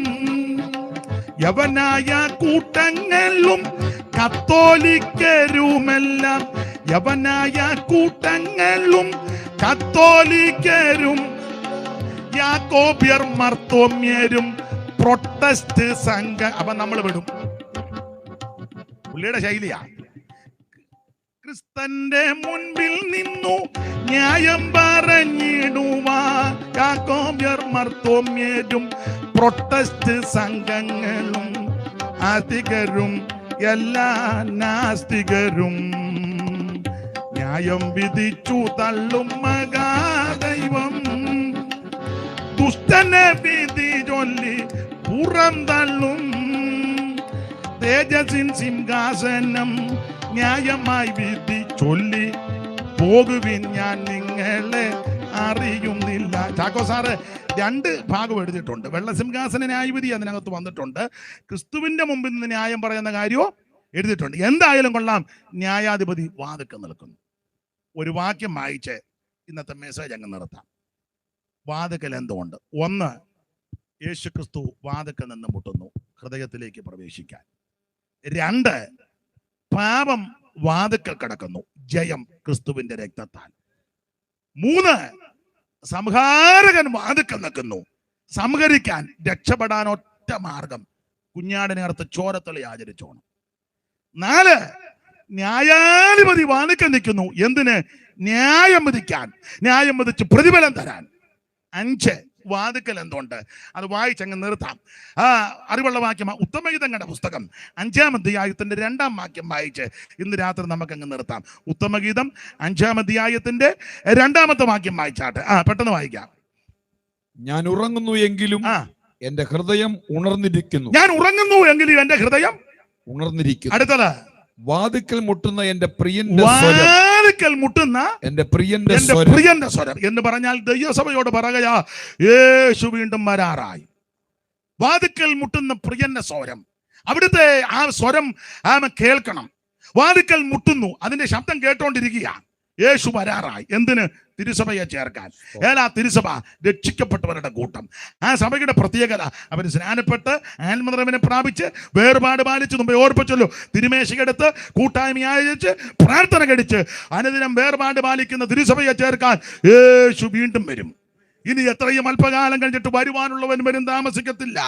യവനായ കൂട്ടങ്ങളും കത്തോലിക്കരുമെല്ലാം, യവനായ കൂട്ടങ്ങളും കത്തോലിക്കരും യാക്കോബ്യർ മർത്തോമ്യരും പ്രൊട്ടസ്റ്റ് സംഘ. അപ്പൊ നമ്മൾ വിടും. പുള്ളിയുടെ ശൈലിയാ. ക്രിസ്തന്റെ മുൻപിൽ നിന്നു ന്യായം പറഞ്ഞിടുവാൻ, യാക്കോബ്യർ മർത്തോമ്യരും പ്രൊട്ടസ്റ്റ് സംഘങ്ങളും ആസ്തികരും എല്ലാ നാസ്തികരും ന്യായം വിധിച്ചു തള്ളും മഹാദൈവം. ദുഷ്ടനെ വിധി ചൊല്ലി പുറം തള്ളും, തേജസ്സിൻ സിംഹാസനം ന്യായമായി വിധി ചൊല്ലി പോകുവിൻ, ഞാൻ നിങ്ങളെ അറിയുന്നില്ല. ചാക്കോ സാറ് 2 ഭാഗം എഴുതിയിട്ടുണ്ട്. വെള്ളസിംഹാസന ന്യായവിധി അതിനകത്ത് വന്നിട്ടുണ്ട്. ക്രിസ്തുവിന്റെ മുമ്പിൽ നിന്ന് ന്യായം പറയുന്ന കാര്യവും എഴുതിയിട്ടുണ്ട്. എന്തായാലും കൊള്ളാം, ന്യായാധിപതി വാതിക്കൽ നിൽക്കുന്നു. ഒരു വാക്യം വായിച്ച് ഇന്നത്തെ മെസ്സേജ് അങ്ങ് നിർത്താം. വാതിക്കൽ എന്തുകൊണ്ട്? ഒന്ന്, യേശു ക്രിസ്തു വാതിക്കൽ നിന്ന് മുട്ടുന്നു ഹൃദയത്തിലേക്ക് പ്രവേശിക്കാൻ. 2, പാപം വാതിക്കൽ കിടക്കുന്നു, ജയം ക്രിസ്തുവിന്റെ രക്തത്താൽ. 3, സംഹാരകൻ വാതിക്കൽ നിൽക്കുന്നു, സംഹരിക്കാൻ രക്ഷപ്പെടാൻ ഒറ്റ മാർഗം കുഞ്ഞാടിനെ അറുത്ത് ചോരത്തളി ആചരിച്ചോണം. 4, ന്യായാധിപതി വാതിക്കൽ നിൽക്കുന്നു. എന്തിന്? ന്യായം വിധിക്കാൻ, ന്യായം വിധിച്ച് പ്രതിഫലം തരാൻ. 5, വാതിക്കൽ എന്തുകൊണ്ട്? അത് വായിച്ചങ്ങ് നിർത്താം. അറിവുള്ള വാക്യം ഉത്തമഗീതങ്ങളുടെ പുസ്തകം 5-ാം അധ്യായത്തിന്റെ 2-ാം വാക്യം വായിച്ച് ഇന്ന് രാത്രി നമുക്കങ്ങ് നിർത്താം. ഉത്തമഗീതം 5-ാം അധ്യായത്തിന്റെ 2-ാമത്തെ വാക്യം വായിച്ചാട്ടെ. പെട്ടെന്ന് വായിക്കാം. ഞാൻ ഉറങ്ങുന്നു എങ്കിലും എന്റെ ഹൃദയം ഉണർന്നിരിക്കുന്നു. ഞാൻ ഉറങ്ങുന്നു എങ്കിലും എന്റെ ഹൃദയം ഉണർന്നിരിക്കുന്നു. അടുത്തത്, വാതിക്കൽ മുട്ടുന്ന എന്റെ പ്രിയന്റെ സ്വരം എന്ന് പറഞ്ഞാൽ ദൈവസഭയോട് പറയുകയാ, യേശു വീണ്ടും വരാറായി. വാതിക്കൽ മുട്ടുന്ന പ്രിയന്റെ സ്വരം, അവിടുത്തെ ആ സ്വരം കേൾക്കണം. വാതിക്കൽ മുട്ടുന്നു, അതിന്റെ ശബ്ദം കേട്ടോണ്ടിരിക്കുക. യേശു വരാറായി. എന്തിന്? തിരുസഭയെ ചേർക്കാൻ. ഏലാ തിരുസഭ? രക്ഷിക്കപ്പെട്ടവരുടെ കൂട്ടം. ആ സഭയുടെ പ്രത്യേകത, അവർ സ്നാനപ്പെട്ട് ആത്മനിറവിനെ പ്രാപിച്ച് വേർപാട് പാലിച്ച് മുമ്പേ ഓർപ്പിച്ചല്ലോ, തിരുമേശയെടുത്ത് കൂട്ടായ്മ ആചരിച്ച് പ്രാർത്ഥന കഴിച്ച് അനുദിനം വേർപാട് പാലിക്കുന്ന തിരുസഭയെ ചേർക്കാൻ യേശു വീണ്ടും വരും. ഇനി എത്രയും അല്പകാലം കഴിഞ്ഞിട്ട് വരുവാനുള്ളവൻ വരും, താമസിക്കത്തില്ല.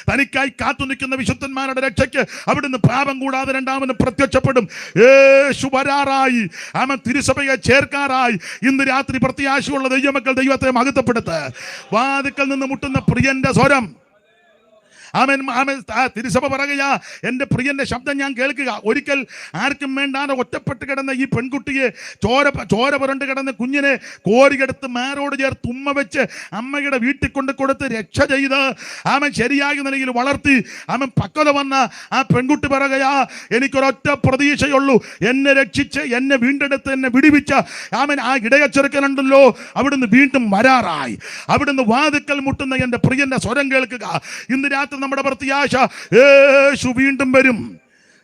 തനിക്കായി കാത്തു നിൽക്കുന്ന വിശുദ്ധന്മാരുടെ രക്ഷയ്ക്ക് അവിടുന്ന് പാപം കൂടാതെ രണ്ടാമത് പ്രത്യക്ഷപ്പെടും. യേശു വരാറായി, അവൻ തിരുസഭയെ ചേർക്കാറായി. ഇന്ന് രാത്രി പ്രത്യാശയുള്ള ദൈവമക്കൾ ദൈവത്തെ മഹത്വപ്പെടുത്ത്. വാതിക്കൽ നിന്ന് മുട്ടുന്ന പ്രിയന്റെ സ്വരം, ആമേൻ ആമേൻ. തിരുസഭ പറയുക, എൻ്റെ പ്രിയന്റെ ശബ്ദം ഞാൻ കേൾക്കുക. ഒരിക്കൽ ആർക്കും വേണ്ടാതെ ഒറ്റപ്പെട്ട് കിടന്ന ഈ പെൺകുട്ടിയെ, ചോര പുരണ്ട് കിടന്ന കുഞ്ഞിനെ കോരിയെടുത്ത് മാരോട് ചേർത്ത് ഉമ്മ വെച്ച് അമ്മയുടെ വീട്ടിൽ കൊണ്ട് കൊടുത്ത് രക്ഷ ചെയ്ത് ആമൻ ശരിയായ നിലയിൽ വളർത്തി ആമൻ പക്വത വന്ന ആ പെൺകുട്ടി പറയുകയാ, എനിക്കൊരൊറ്റ പ്രതീക്ഷയുള്ളൂ, എന്നെ രക്ഷിച്ച് എന്നെ വീണ്ടെടുത്ത് എന്നെ വിടിവിച്ച ആമൻ ആ ഇടയച്ചെറുക്കനുണ്ടല്ലോ, അവിടുന്ന് വീണ്ടും വരാറായി. അവിടുന്ന് വാതിക്കൽ മുട്ടുന്ന എൻ്റെ പ്രിയന്റെ സ്വരം കേൾക്കുക. ഇന്ന് രാത്രി നമ്മുടെ പ്രത്യാശ, യേശു വീണ്ടും വരും.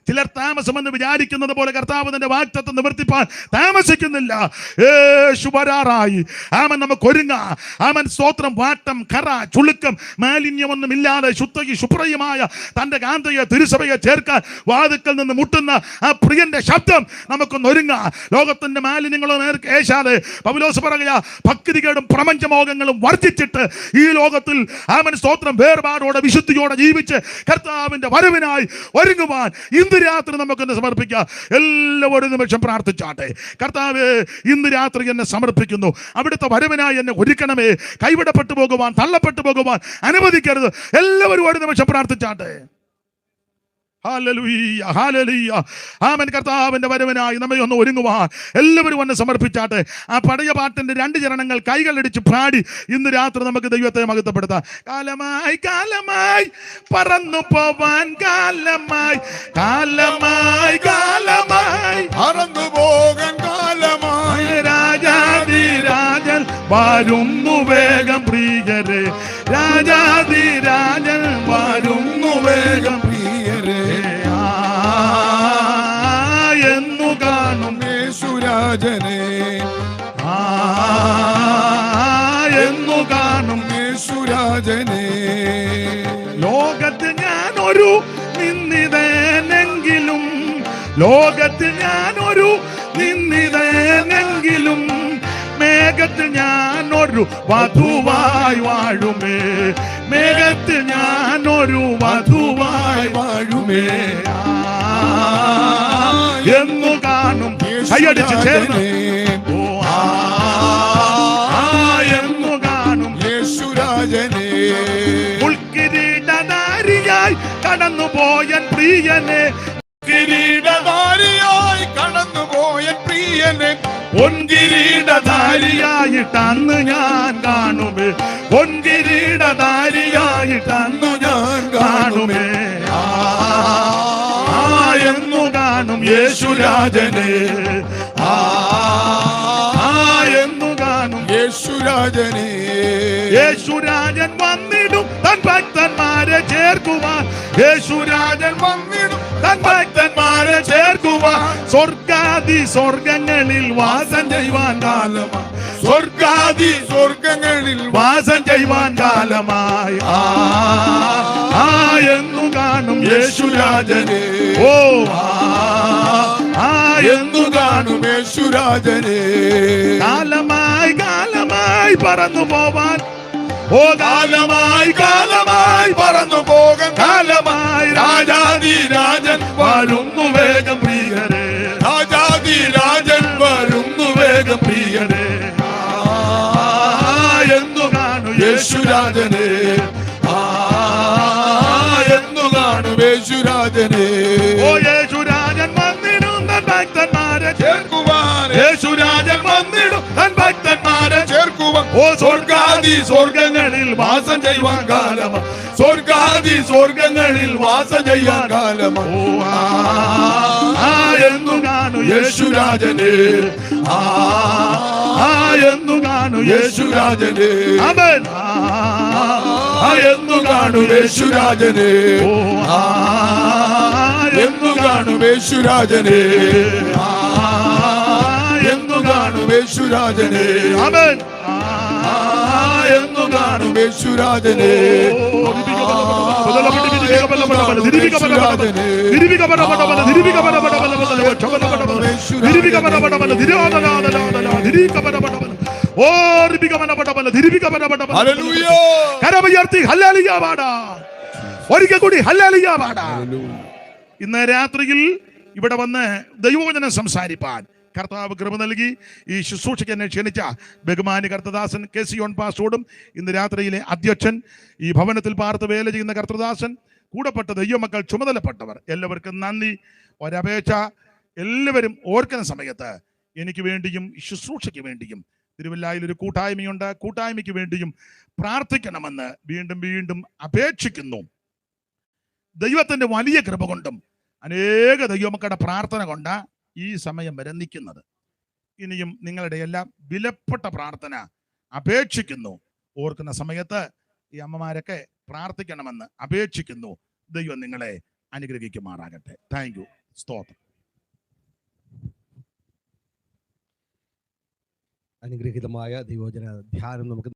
ചിലർ താമസമെന്ന് വിചാരിക്കുന്നത് പോലെ കർത്താവ് തന്റെ വാഗ്ദത്തം നിവർത്തിപ്പാൻ താമസിക്കുന്നില്ല. യേശു വരാറായി. ആമൻ നമുക്ക് ഒരുങ്ങാം. ആമൻ സ്തോത്രം. വാട്ടം, കറ, ചുളുക്കം, മാലിന്യമൊന്നുമില്ലാതെ ശുഭ്രയുമായ തന്റെ കാന്തയെ തിരുസഭയെ ചേർക്കാൻ വാതിക്കൽ നിന്ന് മുട്ടുന്ന ആ പ്രിയന്റെ ശബ്ദം നമുക്കൊന്ന് ഒരുങ്ങാം. ലോകത്തിന്റെ മാലിന്യങ്ങളോ നേർക്ക് ഏശാതെ പൗലോസ് പറയുക, ഭക്തികേടും പ്രപഞ്ചമോഹങ്ങളും വർദ്ധിച്ചിട്ട് ഈ ലോകത്തിൽ ആമൻ സ്തോത്രം വേർപാടോടെ വിശുദ്ധിയോടെ ജീവിച്ച് കർത്താവിന്റെ വരവിനായി ഒരുങ്ങുവാൻ ഇന്ന് രാത്രി നമുക്കെന്നെ സമർപ്പിക്കാം. എല്ലാവരും നിമിഷം പ്രാർത്ഥിച്ചാട്ടെ. കർത്താവേ, ഇന്ന് രാത്രി എന്നെ സമർപ്പിക്കുന്നു. അവിടുത്തെ വരവിനായി എന്നെ ഒരുക്കണമേ. കൈവിടപ്പെട്ടു പോകുവാൻ, തള്ളപ്പെട്ടു പോകുവാൻ അനുവദിക്കരുത്. എല്ലാവരും ഒരു നിമിഷം പ്രാർത്ഥിച്ചാട്ടെ. Hallelujah, hallelujah. ആമേൻ. കർത്താവിന്റെ വരവിനായി നമ്മെ ഒന്ന് ഒരുങ്ങുവാൻ എല്ലാവരും ഒന്ന് സമർപ്പിച്ചാട്ടെ. ആ പഴയ പാട്ടിന്റെ 2 ചരണങ്ങൾ കൈകളടിച്ച് പാടി ഇന്ന് രാത്രി നമുക്ക് ദൈവത്തെ മഹത്വപ്പെടുത്താം. കാലമായി കാലമായി പറന്നു പോവാൻ, കാലമായി കാലമായി കാലമായി പറന്നു പോകാൻ, കാലമായി രാജാധിരാജൻ വരുന്നു വേഗം പ്രിയരെ, രാജാധിരാജൻ വരുന്നു വേഗം പ്രിയരെ. എന്നു കാണും യേശുരാജനെ, എന്നു കാണും യേശുരാജനെ. ലോകത്ത് ഞാനൊരു നിന്ദിതനെങ്കിലും, ലോകത്ത് ഞാനൊരു നിന്ദിതനെങ്കിലും മേഘത്തിൽ ഞാനൊരു വധുവായി വാഴുമേ, മേഘത്തിൽ ഞാനൊരു വധുവായി വാഴുമേ. എന്നു കാണും. കൈയടിച്ച് ചേർന്ന് എന്നു കാണും യേശുരാജനെ. ഉൾക്കിരീടധാരിയായി കടന്നുപോയ പ്രിയനെ, കിരീടധാരിയായി കടന്നുപോയ പ്രിയനെ, പൊൻകിരീടധാരിയായിട്ട് അന്ന് ഞാൻ കാണുമേ, പൊൻകിരീടധാരിയായിട്ട് അന്ന് ഞാൻ കാണുമേ. എന്നു കാണും യേശുരാജനെ, എന്നു കാണും യേശുരാജനെ. യേശുരാജൻ വന്നിടും തൻ ഭക്തന്മാരെ ചേർക്കുവാൻ, യേശുരാജൻ വന്നിടും തൻ ഭക്തന്മാരെ ചേർക്കുവാൻ. സ്വർഗാദി സ്വർഗങ്ങളിൽ വാസം ചെയ്യുവാൻ കാലമായി, സ്വർഗാദി സ്വർഗങ്ങളിൽ വാസം ചെയ്യുവാൻ കാലമായി. എന്നു കാണും യേശുരാജനെ. ഓ എന്നു കാണും യേശുരാജനെ. കാലമായി കാലമായി പറന്നു പോവാൻ, ഓ കാലമായി കാലമായി പറന്നു പോകാൻ, കാലമായി രാജാധിരാജൻ വരുന്നു വേഗം പ്രിയരെ, രാജാധിരാജൻ വരുന്നു വേഗം പ്രിയരെ. എന്നു കാണും യേശുരാജനെ, എന്നു കാണും യേശുരാജനെ. ഓ യേശുരാജൻ വന്നിടും തൻ ഭക്തന്മാരെ ചേർക്കുവാൻ, യേശുരാജൻ വന്നിടും തൻ ഭക്തന്മാരെ ചേർക്കുവാൻ. ഓ സ്വർഗാദി സ്വർഗങ്ങളിൽ വാസം ചെയ്യുവാൻ കാലമായി, സ്വർഗാദി സ്വർഗങ്ങളിൽ വാസം ചെയ്യാൻ കാലമായി. ഓ എന്നു കാണും യേശുരാജനെ, എന്നു കാണും യേശുരാജനെ. അവൻ എന്നു കാണും യേശുരാജനെ. ഓ എന്നു കാണും യേശുരാജനെ. എന്നു കാണും യേശുരാജനെ. അവൻ എന്നു കാണും യേശുരാജനെ. കരമുയർത്തി ഹല്ലേലൂയ പാടാം. ഒരിക്കൽ കൂടി ഹല്ലേലൂയ പാടാം. ഇന്ന് രാത്രിയിൽ ഇവിടെ വന്ന് ദൈവവചനം സംസാരിപ്പാൻ കർത്താവ് കൃപ നൽകി ഈ ശുശ്രൂഷയ്ക്ക് എന്നെ ക്ഷണിച്ച ബഹുമാന്യ കർത്തദാസൻ കെ സി യോൺ പാസ്റ്റോടും ഇന്ന് രാത്രിയിലെ അധ്യക്ഷൻ, ഈ ഭവനത്തിൽ പാർത്ത് വേല ചെയ്യുന്ന കർത്തദാസൻ, കൂടപ്പെട്ട ദൈവമക്കൾ, ചുമതലപ്പെട്ടവർ, എല്ലാവർക്കും നന്ദി. ഒരപേക്ഷ, എല്ലാവരും ഓർക്കുന്ന സമയത്ത് എനിക്ക് വേണ്ടിയും ശുശ്രൂഷയ്ക്ക് വേണ്ടിയും തിരുവല്ലായിൽ ഒരു കൂട്ടായ്മയുണ്ട്, കൂട്ടായ്മയ്ക്ക് വേണ്ടിയും പ്രാർത്ഥിക്കണമെന്ന് വീണ്ടും വീണ്ടും അപേക്ഷിക്കുന്നു. ദൈവത്തിന്റെ വലിയ കൃപ കൊണ്ടും അനേക ദൈവമക്കളുടെ പ്രാർത്ഥന കൊണ്ട് ഈ സമയം വരെ നിൽക്കുന്നത്. ഇനിയും നിങ്ങളുടെ എല്ലാം വിലപ്പെട്ട പ്രാർത്ഥന അപേക്ഷിക്കുന്നു. ഓർക്കുന്ന സമയത്ത് ഈ അമ്മമാരൊക്കെ പ്രാർത്ഥിക്കണമെന്ന് അപേക്ഷിക്കുന്നു. ദൈവം നിങ്ങളെ അനുഗ്രഹിക്കുമാറാകട്ടെ. Thank you. സ്തോത്രം. അനുഗ്രഹീതമായ ദൈവവചന ധ്യാനം നമുക്ക്